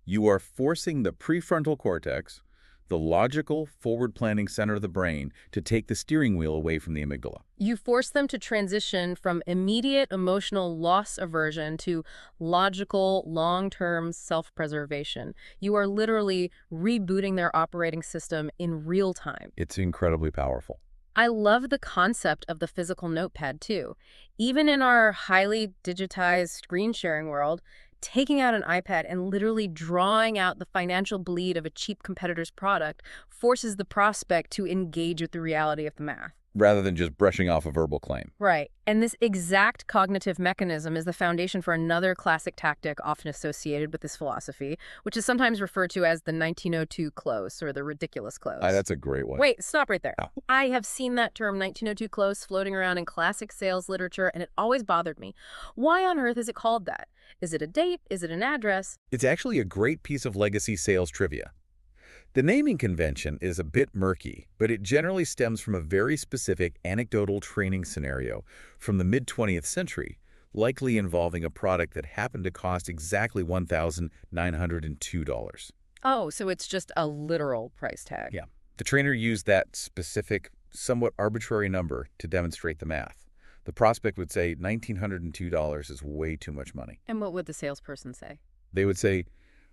you are forcing the prefrontal cortex, the logical forward planning center of the brain, to take the steering wheel away from the amygdala. You force them to transition from immediate emotional loss aversion to logical, long-term self-preservation. You are literally rebooting their operating system in real time. It's incredibly powerful. I love the concept of the physical notepad, too. Even in our highly digitized screen sharing world, taking out an iPad and literally drawing out the financial bleed of a cheap competitor's product forces the prospect to engage with the reality of the math. Rather than just brushing off a verbal claim. Right. And this exact cognitive mechanism is the foundation for another classic tactic often associated with this philosophy, which is sometimes referred to as the 1902 close or the ridiculous close. That's a great one. Wait, stop right there. Oh. I have seen that term 1902 close floating around in classic sales literature, and it always bothered me. Why on earth is it called that? Is it a date? Is it an address? It's actually a great piece of legacy sales trivia. The naming convention is a bit murky, but it generally stems from a very specific anecdotal training scenario from the mid-20th century, likely involving a product that happened to cost exactly $1,902. Oh, so it's just a literal price tag. Yeah. The trainer used that specific, somewhat arbitrary number to demonstrate the math. The prospect would say $1,902 is way too much money. And what would the salesperson say? They would say,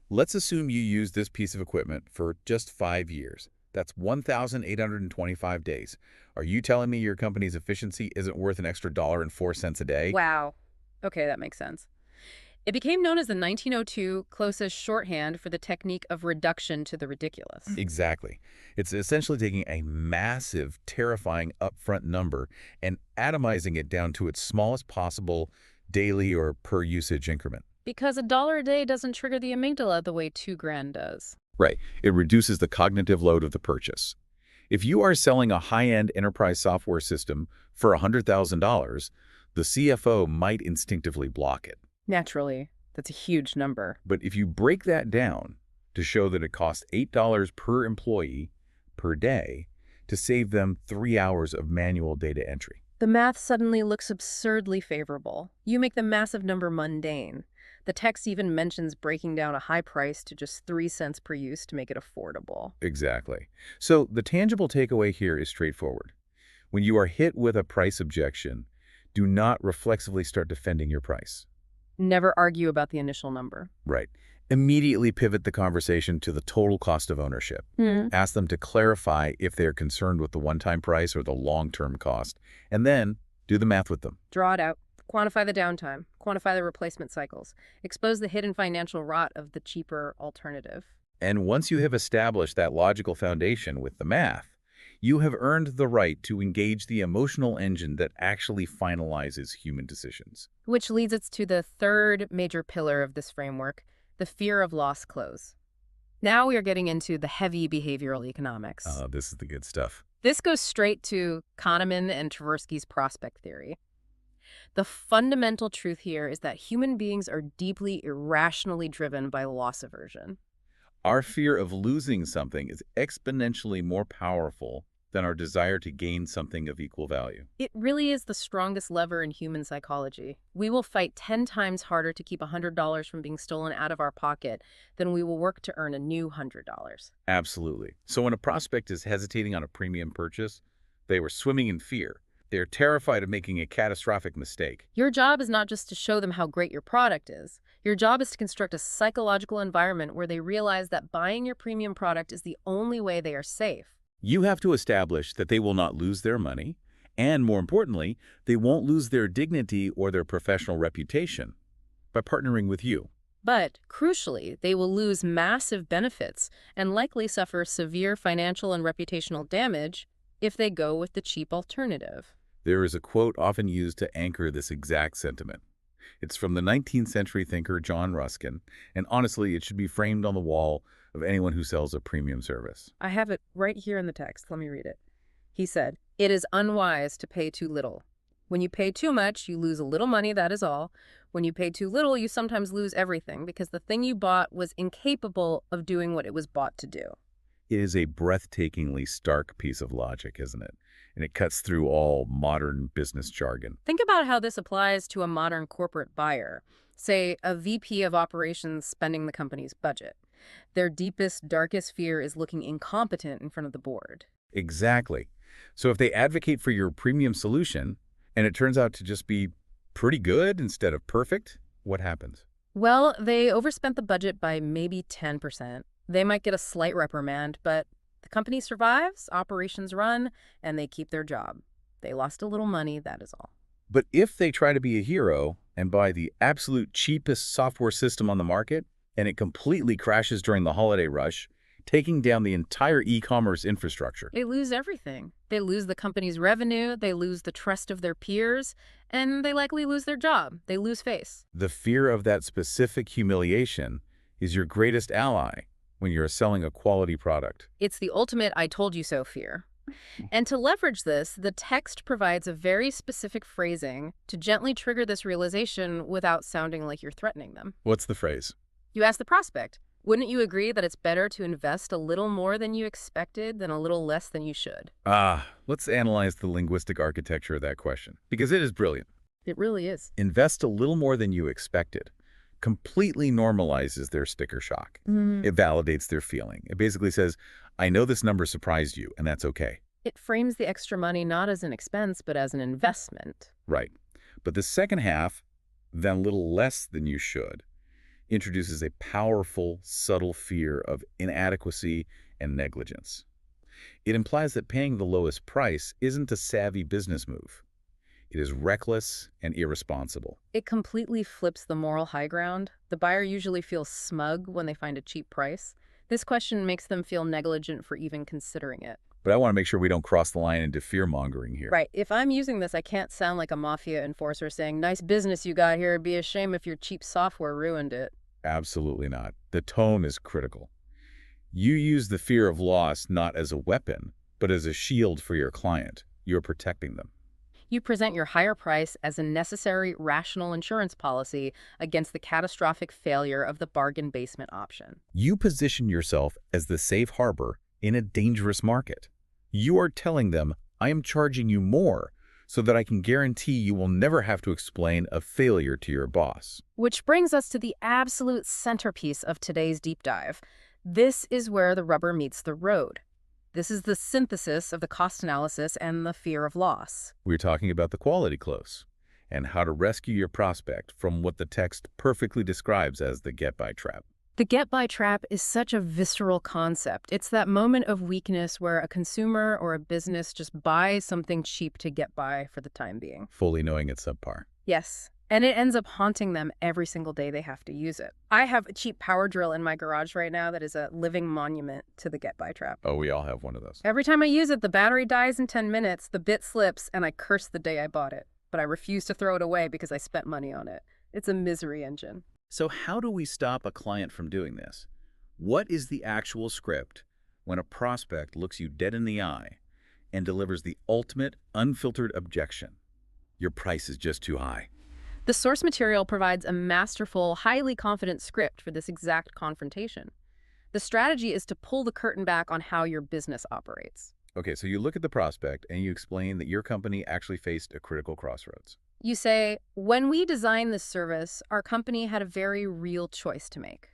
let's assume you use this piece of equipment for just 5 years. That's 1,825 days. Are you telling me your company's efficiency isn't worth an extra $1.04 a day? Wow. Okay, that makes sense. It became known as the 1902 closest shorthand for the technique of reduction to the ridiculous. Exactly. It's essentially taking a massive, terrifying upfront number and atomizing it down to its smallest possible daily or per usage increment. Because $1 a day doesn't trigger the amygdala the way $2,000 does. Right. It reduces the cognitive load of the purchase. If you are selling a high-end enterprise software system for $100,000, the CFO might instinctively block it. Naturally, that's a huge number. But if you break that down to show that it costs $8 per employee per day to save them 3 hours of manual data entry. The math suddenly looks absurdly favorable. You make the massive number mundane. The text even mentions breaking down a high price to just 3 cents per use to make it affordable. Exactly. So the tangible takeaway here is straightforward. When you are hit with a price objection, do not reflexively start defending your price. Never argue about the initial number. Right. Immediately pivot the conversation to the total cost of ownership. Ask them to clarify if they're concerned with the one-time price or the long-term cost, and then do the math with them. Draw it out. Quantify the downtime, quantify the replacement cycles, expose the hidden financial rot of the cheaper alternative. And once you have established that logical foundation with the math, you have earned the right to engage the emotional engine that actually finalizes human decisions. Which leads us to the third major pillar of this framework, the fear of loss close. Now we are getting into the heavy behavioral economics. This is the good stuff. This goes straight to Kahneman and Tversky's prospect theory. The fundamental truth here is that human beings are deeply irrationally driven by loss aversion. Our fear of losing something is exponentially more powerful than our desire to gain something of equal value. It really is the strongest lever in human psychology. We will fight 10 times harder to keep $100 from being stolen out of our pocket than we will work to earn a new $100. Absolutely. So when a prospect is hesitating on a premium purchase, they were swimming in fear. They're terrified of making a catastrophic mistake. Your job is not just to show them how great your product is. Your job is to construct a psychological environment where they realize that buying your premium product is the only way they are safe. You have to establish that they will not lose their money, and more importantly, they won't lose their dignity or their professional reputation by partnering with you. But, crucially, they will lose massive benefits and likely suffer severe financial and reputational damage if they go with the cheap alternative. There is a quote often used to anchor this exact sentiment. It's from the 19th century thinker John Ruskin, and honestly, it should be framed on the wall of anyone who sells a premium service. I have it right here in the text. Let me read it. He said, "It is unwise to pay too little. When you pay too much, you lose a little money, that is all. When you pay too little, you sometimes lose everything because the thing you bought was incapable of doing what it was bought to do." It is a breathtakingly stark piece of logic, isn't it? And it cuts through all modern business jargon. Think about how this applies to a modern corporate buyer, say a VP of operations spending the company's budget. Their deepest, darkest fear is looking incompetent in front of the board. Exactly. So if they advocate for your premium solution, and it turns out to just be pretty good instead of perfect, what happens? Well, they overspent the budget by maybe 10%. They might get a slight reprimand, but the company survives, operations run, and they keep their job. They lost a little money, that is all. But if they try to be a hero and buy the absolute cheapest software system on the market, and it completely crashes during the holiday rush, taking down the entire e-commerce infrastructure. They lose everything. They lose the company's revenue, they lose the trust of their peers, and they likely lose their job. They lose face. The fear of that specific humiliation is your greatest ally when you're selling a quality product. It's the ultimate "I told you so" fear. And to leverage this, the text provides a very specific phrasing to gently trigger this realization without sounding like you're threatening them. What's the phrase? You ask the prospect, "Wouldn't you agree that it's better to invest a little more than you expected than a little less than you should?" Let's analyze the linguistic architecture of that question, because it is brilliant. It really is. Invest a little more than you expected completely normalizes their sticker shock. It validates their feeling. It basically says, I know this number surprised you, and that's okay. It frames the extra money not as an expense, but as an investment. Right. But the second half, then a little less than you should, introduces a powerful, subtle fear of inadequacy and negligence. It implies that paying the lowest price isn't a savvy business move. It is reckless and irresponsible. It completely flips the moral high ground. The buyer usually feels smug when they find a cheap price. This question makes them feel negligent for even considering it. But I want to make sure we don't cross the line into fear-mongering here. Right. If I'm using this, I can't sound like a mafia enforcer saying, "Nice business you got here. It'd be a shame if your cheap software ruined it." Absolutely not. The tone is critical. You use the fear of loss not as a weapon, but as a shield for your client. You're protecting them. You present your higher price as a necessary, rational insurance policy against the catastrophic failure of the bargain basement option. You position yourself as the safe harbor in a dangerous market. You are telling them, I am charging you more so that I can guarantee you will never have to explain a failure to your boss. Which brings us to the absolute centerpiece of today's deep dive. This is where the rubber meets the road. This is the synthesis of the cost analysis and the fear of loss. We're talking about the quality close and how to rescue your prospect from what the text perfectly describes as the get-by trap. The get-by trap is such a visceral concept. It's that moment of weakness where a consumer or a business just buys something cheap to get by for the time being. Fully knowing it's subpar. Yes. And it ends up haunting them every single day they have to use it. I have a cheap power drill in my garage right now that is a living monument to the get-by trap. Oh, we all have one of those. Every time I use it, the battery dies in 10 minutes, the bit slips, and I curse the day I bought it. But I refuse to throw it away because I spent money on it. It's a misery engine. So how do we stop a client from doing this? What is the actual script when a prospect looks you dead in the eye and delivers the ultimate unfiltered objection? Your price is just too high. The source material provides a masterful, highly confident script for this exact confrontation. The strategy is to pull the curtain back on how your business operates. Okay, so you look at the prospect and you explain that your company actually faced a critical crossroads. You say, when we designed this service, our company had a very real choice to make.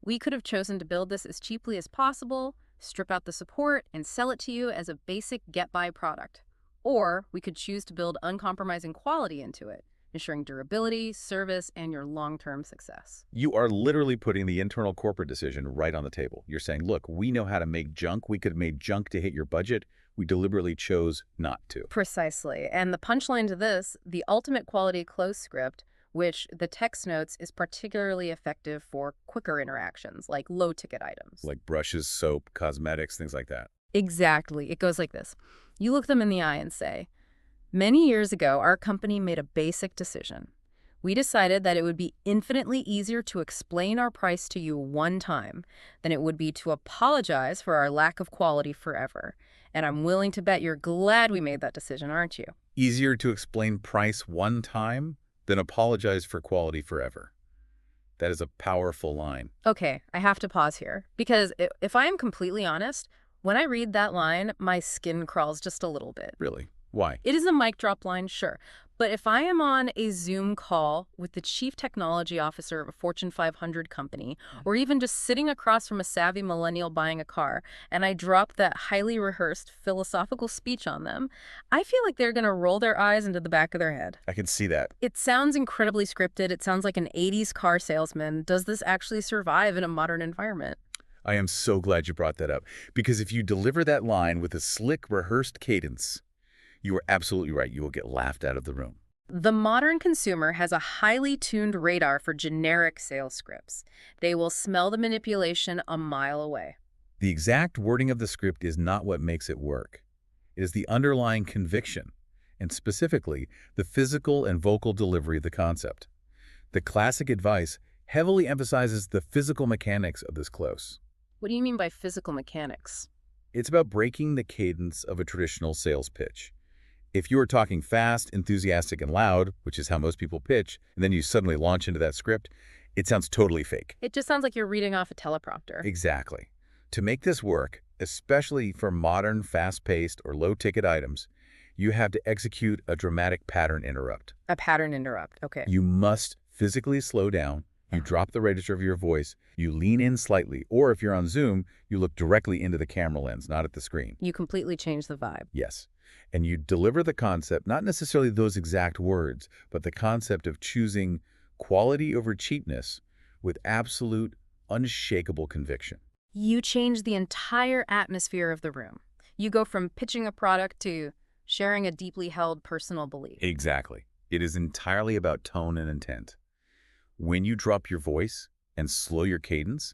We could have chosen to build this as cheaply as possible, strip out the support, and sell it to you as a basic get-by product. Or we could choose to build uncompromising quality into it, ensuring durability, service, and your long-term success. You are literally putting the internal corporate decision right on the table. You're saying, look, we know how to make junk. We could have made junk to hit your budget. We deliberately chose not to. Precisely. And the punchline to this, the ultimate quality close script, which the text notes is particularly effective for quicker interactions, like low-ticket items. Like brushes, soap, cosmetics, things like that. Exactly. It goes like this. You look them in the eye and say, many years ago, our company made a basic decision. We decided that it would be infinitely easier to explain our price to you one time than it would be to apologize for our lack of quality forever. And I'm willing to bet you're glad we made that decision, aren't you? Easier to explain price one time than apologize for quality forever. That is a powerful line. Okay, I have to pause here, because if I am completely honest, when I read that line, my skin crawls just a little bit. Really? Why? It is a mic drop line, sure. But if I am on a Zoom call with the chief technology officer of a Fortune 500 company, or even just sitting across from a savvy millennial buying a car, and I drop that highly rehearsed philosophical speech on them, I feel like they're going to roll their eyes into the back of their head. I can see that. It sounds incredibly scripted. It sounds like an 80s car salesman. Does this actually survive in a modern environment? I am so glad you brought that up, because if you deliver that line with a slick, rehearsed cadence, you are absolutely right. You will get laughed out of the room. The modern consumer has a highly tuned radar for generic sales scripts. They will smell the manipulation a mile away. The exact wording of the script is not what makes it work. It is the underlying conviction, and specifically, the physical and vocal delivery of the concept. The classic advice heavily emphasizes the physical mechanics of this close. What do you mean by physical mechanics? It's about breaking the cadence of a traditional sales pitch. If you are talking fast, enthusiastic, and loud, which is how most people pitch, and then you suddenly launch into that script, it sounds totally fake. It just sounds like you're reading off a teleprompter. Exactly. To make this work, especially for modern, fast-paced, or low-ticket items, you have to execute a dramatic pattern interrupt. A pattern interrupt, okay. You must physically slow down, you drop the register of your voice, you lean in slightly, or if you're on Zoom, you look directly into the camera lens, not at the screen. You completely change the vibe. Yes. And you deliver the concept, not necessarily those exact words, but the concept of choosing quality over cheapness with absolute, unshakable conviction. You change the entire atmosphere of the room. You go from pitching a product to sharing a deeply held personal belief. Exactly. It is entirely about tone and intent. When you drop your voice and slow your cadence,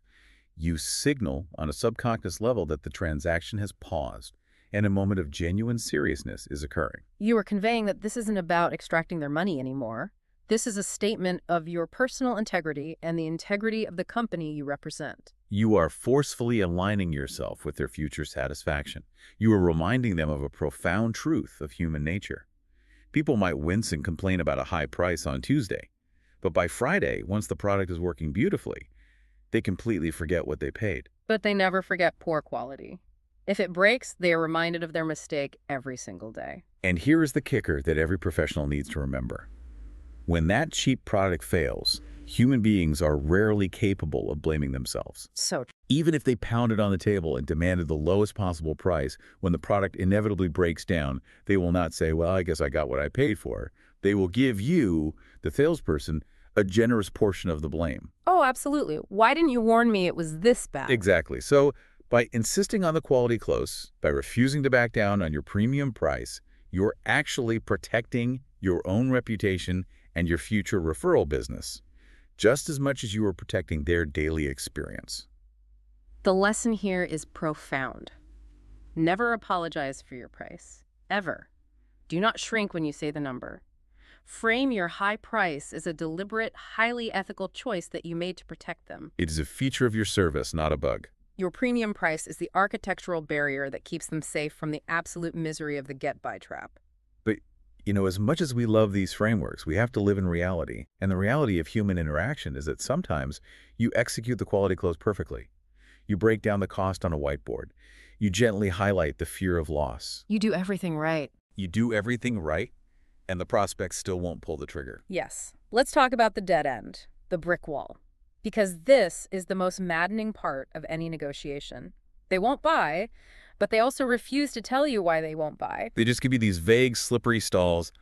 you signal on a subconscious level that the transaction has paused and a moment of genuine seriousness is occurring. You are conveying that this isn't about extracting their money anymore. This is a statement of your personal integrity and the integrity of the company you represent. You are forcefully aligning yourself with their future satisfaction. You are reminding them of a profound truth of human nature. People might wince and complain about a high price on Tuesday, but by Friday, once the product is working beautifully, they completely forget what they paid. But they never forget poor quality. If it breaks, they are reminded of their mistake every single day. And here is the kicker that every professional needs to remember. When that cheap product fails, human beings are rarely capable of blaming themselves. So Even if they pounded on the table and demanded the lowest possible price, when the product inevitably breaks down, they will not say, well, I guess I got what I paid for. They will give you, the salesperson, a generous portion of the blame. Oh, absolutely. Why didn't you warn me it was this bad? Exactly. So by insisting on the quality close, by refusing to back down on your premium price, you're actually protecting your own reputation and your future referral business, just as much as you are protecting their daily experience. The lesson here is profound. Never apologize for your price. Ever. Do not shrink when you say the number. Frame your high price as a deliberate, highly ethical choice that you made to protect them. It is a feature of your service, not a bug. Your premium price is the architectural barrier that keeps them safe from the absolute misery of the get-by trap. But, as much as we love these frameworks, we have to live in reality. And the reality of human interaction is that sometimes you execute the quality close perfectly. You break down the cost on a whiteboard. You gently highlight the fear of loss. You do everything right. You do everything right, and the prospect still won't pull the trigger. Yes. Let's talk about the dead end, the brick wall. Because this is the most maddening part of any negotiation. They won't buy, but they also refuse to tell you why they won't buy. They just give you these vague, slippery stalls.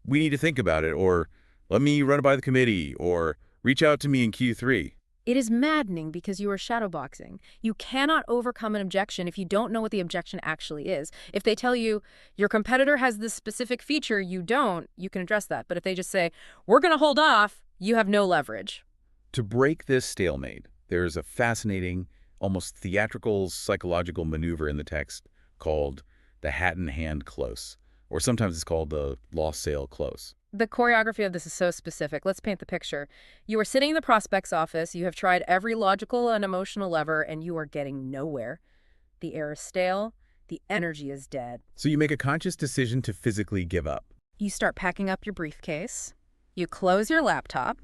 We need to think about it, or let me run it by the committee, or reach out to me in Q3. It is maddening because you are shadowboxing. You cannot overcome an objection if you don't know what the objection actually is. If they tell you, your competitor has this specific feature, you don't, you can address that. But if they just say, we're going to hold off, you have no leverage. To break this stalemate, there is a fascinating, almost theatrical psychological maneuver in the text called the hat-in-hand close, or sometimes it's called the lost sale close. The choreography of this is so specific. Let's paint the picture. You are sitting in the prospect's office. You have tried every logical and emotional lever, and you are getting nowhere. The air is stale. The energy is dead. So you make a conscious decision to physically give up. You start packing up your briefcase. You close your laptop.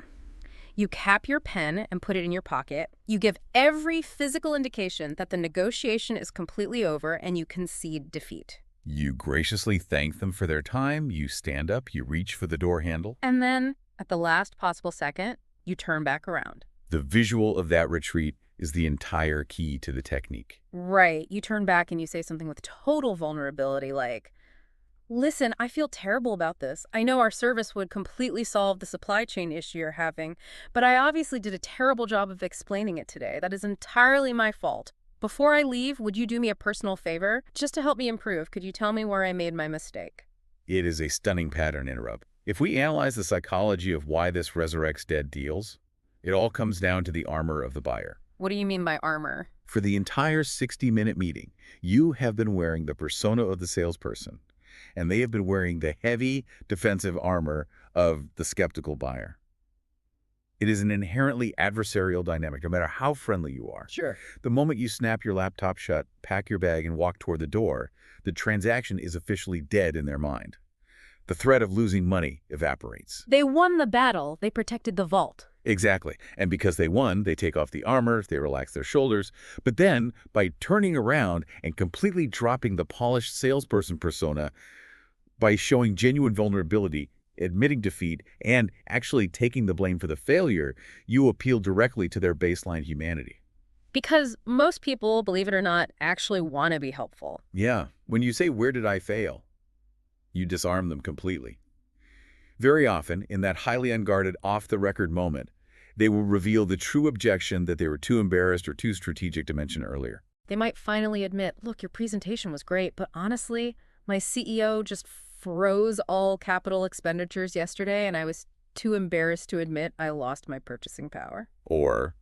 You cap your pen and put it in your pocket. You give every physical indication that the negotiation is completely over, and you concede defeat. You graciously thank them for their time, you stand up, you reach for the door handle. And then, at the last possible second, you turn back around. The visual of that retreat is the entire key to the technique. Right. You turn back and you say something with total vulnerability like, listen, I feel terrible about this. I know our service would completely solve the supply chain issue you're having, but I obviously did a terrible job of explaining it today. That is entirely my fault. Before I leave, would you do me a personal favor? Just to help me improve, could you tell me where I made my mistake? It is a stunning pattern interrupt. If we analyze the psychology of why this resurrects dead deals, it all comes down to the armor of the buyer. What do you mean by armor? For the entire 60-minute meeting, you have been wearing the persona of the salesperson, and they have been wearing the heavy defensive armor of the skeptical buyer. It is an inherently adversarial dynamic, no matter how friendly you are. Sure. The moment you snap your laptop shut, pack your bag, and walk toward the door, the transaction is officially dead in their mind. The threat of losing money evaporates. They won the battle. They protected the vault. Exactly. And because they won, they take off the armor, they relax their shoulders. But then, by turning around and completely dropping the polished salesperson persona, by showing genuine vulnerability, admitting defeat, and actually taking the blame for the failure, you appeal directly to their baseline humanity. Because most people, believe it or not, actually want to be helpful. Yeah. When you say, "Where did I fail?" you disarm them completely. Very often, in that highly unguarded, off-the-record moment, they will reveal the true objection that they were too embarrassed or too strategic to mention earlier. They might finally admit, look, your presentation was great, but honestly, my CEO just froze all capital expenditures yesterday, and I was too embarrassed to admit I lost my purchasing power. Or,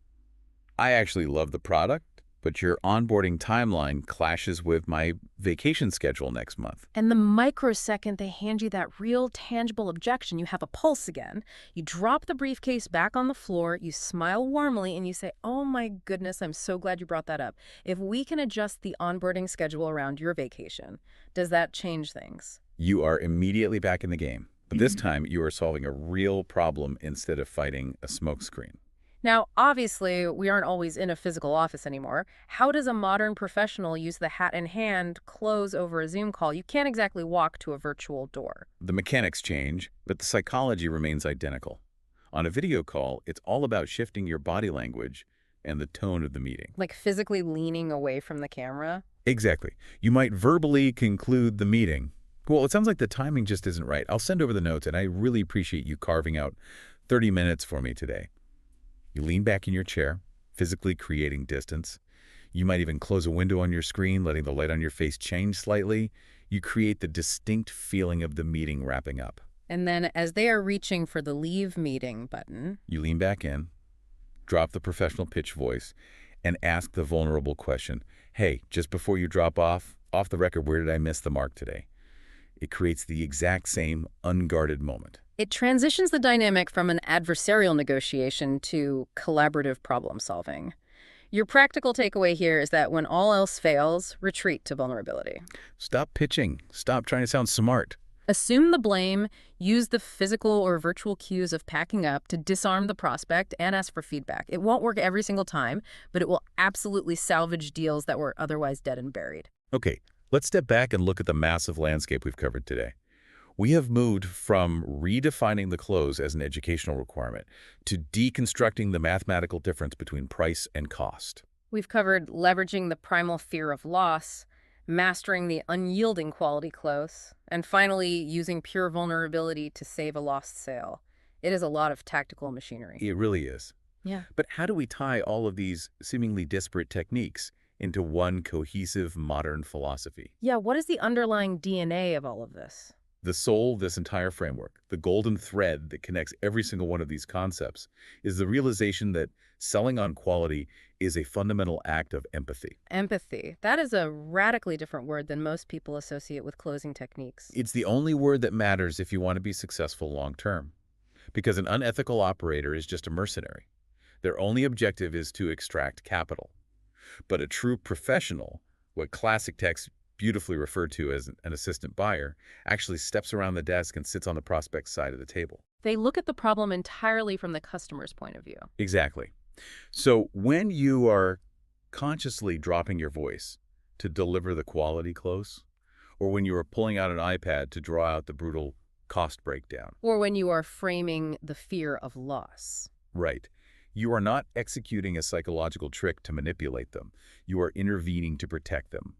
I actually love the product, but your onboarding timeline clashes with my vacation schedule next month. And the microsecond they hand you that real, tangible objection, you have a pulse again. You drop the briefcase back on the floor, you smile warmly, and you say, oh my goodness, I'm so glad you brought that up. If we can adjust the onboarding schedule around your vacation, does that change things? You are immediately back in the game. But this time, you are solving a real problem instead of fighting a smokescreen. Now, obviously, we aren't always in a physical office anymore. How does a modern professional use the hat-in-hand close over a Zoom call? You can't exactly walk to a virtual door. The mechanics change, but the psychology remains identical. On a video call, it's all about shifting your body language and the tone of the meeting. Like physically leaning away from the camera? Exactly. You might verbally conclude the meeting. Well, it sounds like the timing just isn't right. I'll send over the notes, and I really appreciate you carving out 30 minutes for me today. You lean back in your chair, physically creating distance. You might even close a window on your screen, letting the light on your face change slightly. You create the distinct feeling of the meeting wrapping up. And then as they are reaching for the leave meeting button, You lean back in, drop the professional pitch voice, and ask the vulnerable question, hey, just before you drop off the record, where did I miss the mark today? It creates the exact same unguarded moment. it transitions the dynamic from an adversarial negotiation to collaborative problem solving. Your practical takeaway here is that when all else fails, retreat to vulnerability. Stop pitching. Stop trying to sound smart. Assume the blame, use the physical or virtual cues of packing up to disarm the prospect and ask for feedback. It won't work every single time, but it will absolutely salvage deals that were otherwise dead and buried. Okay, let's step back and look at the massive landscape we've covered today. We have moved from redefining the close as an educational requirement to deconstructing the mathematical difference between price and cost. We've covered leveraging the primal fear of loss, mastering the unyielding quality close, and finally using pure vulnerability to save a lost sale. It is a lot of tactical machinery. It really is. Yeah. But how do we tie all of these seemingly disparate techniques into one cohesive modern philosophy? Yeah, what is the underlying DNA of all of this? The soul of this entire framework, the golden thread that connects every single one of these concepts, is the realization that selling on quality is a fundamental act of empathy. Empathy. That is a radically different word than most people associate with closing techniques. It's the only word that matters if you want to be successful long term. Because an unethical operator is just a mercenary. Their only objective is to extract capital. But a true professional, what classic texts beautifully referred to as an assistant buyer, actually steps around the desk and sits on the prospect's side of the table. They look at the problem entirely from the customer's point of view. Exactly. So when you are consciously dropping your voice to deliver the quality close, or when you are pulling out an iPad to draw out the brutal cost breakdown, Or when you are framing the fear of loss. right, you are not executing a psychological trick to manipulate them. You are intervening to protect them.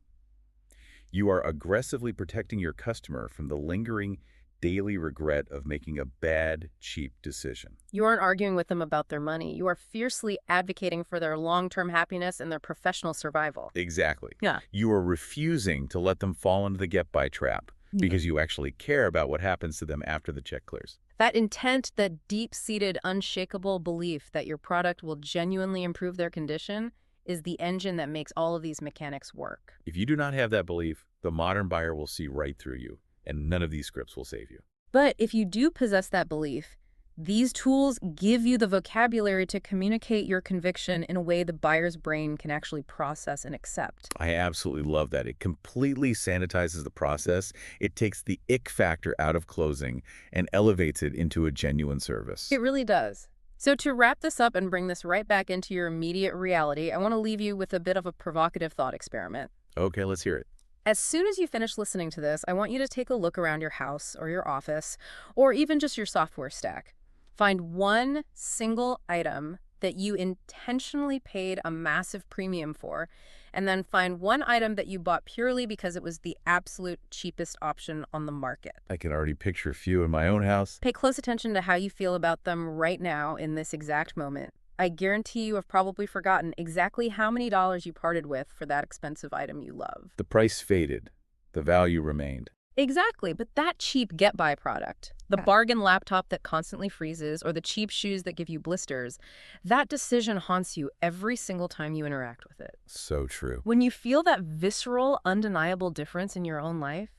You are aggressively protecting your customer from the lingering daily regret of making a bad, cheap decision. You aren't arguing with them about their money. You are fiercely advocating for their long-term happiness and their professional survival. Exactly. Yeah. You are refusing to let them fall into the get-by trap because you actually care about what happens to them after the check clears. That intent, that deep-seated, unshakable belief that your product will genuinely improve their condition is the engine that makes all of these mechanics work. If you do not have that belief, the modern buyer will see right through you, and none of these scripts will save you. But if you do possess that belief, these tools give you the vocabulary to communicate your conviction in a way the buyer's brain can actually process and accept. I absolutely love that. It completely sanitizes the process. It takes the ick factor out of closing and elevates it into a genuine service. It really does. So to wrap this up and bring this right back into your immediate reality, I want to leave you with a bit of a provocative thought experiment. Okay, let's hear it. As soon as you finish listening to this, I want you to take a look around your house or your office, or even just your software stack. Find one single item that you intentionally paid a massive premium for, and then find one item that you bought purely because it was the absolute cheapest option on the market. I can already picture a few in my own house. Pay close attention to how you feel about them right now in this exact moment. I guarantee you have probably forgotten exactly how many dollars you parted with for that expensive item you love. The price faded. The value remained. Exactly, but that cheap get-by product, the bargain laptop that constantly freezes, or the cheap shoes that give you blisters, that decision haunts you every single time you interact with it. So true. When you feel that visceral, undeniable difference in your own life,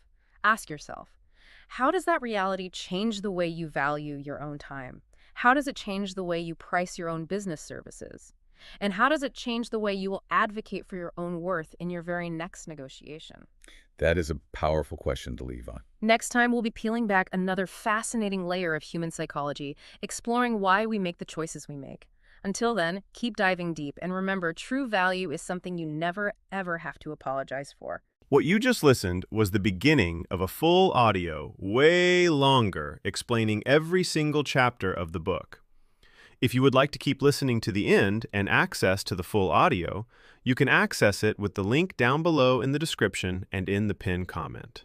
ask yourself, how does that reality change the way you value your own time? How does it change the way you price your own business services? And how does it change the way you will advocate for your own worth in your very next negotiation? That is a powerful question to leave on. Next time, we'll be peeling back another fascinating layer of human psychology, exploring why we make the choices we make. Until then, keep diving deep, and remember, true value is something you never, ever have to apologize for. What you just listened was the beginning of a full audio, way longer, explaining every single chapter of the book. If you would like to keep listening to the end and access to the full audio, you can access it with the link down below in the description and in the pinned comment.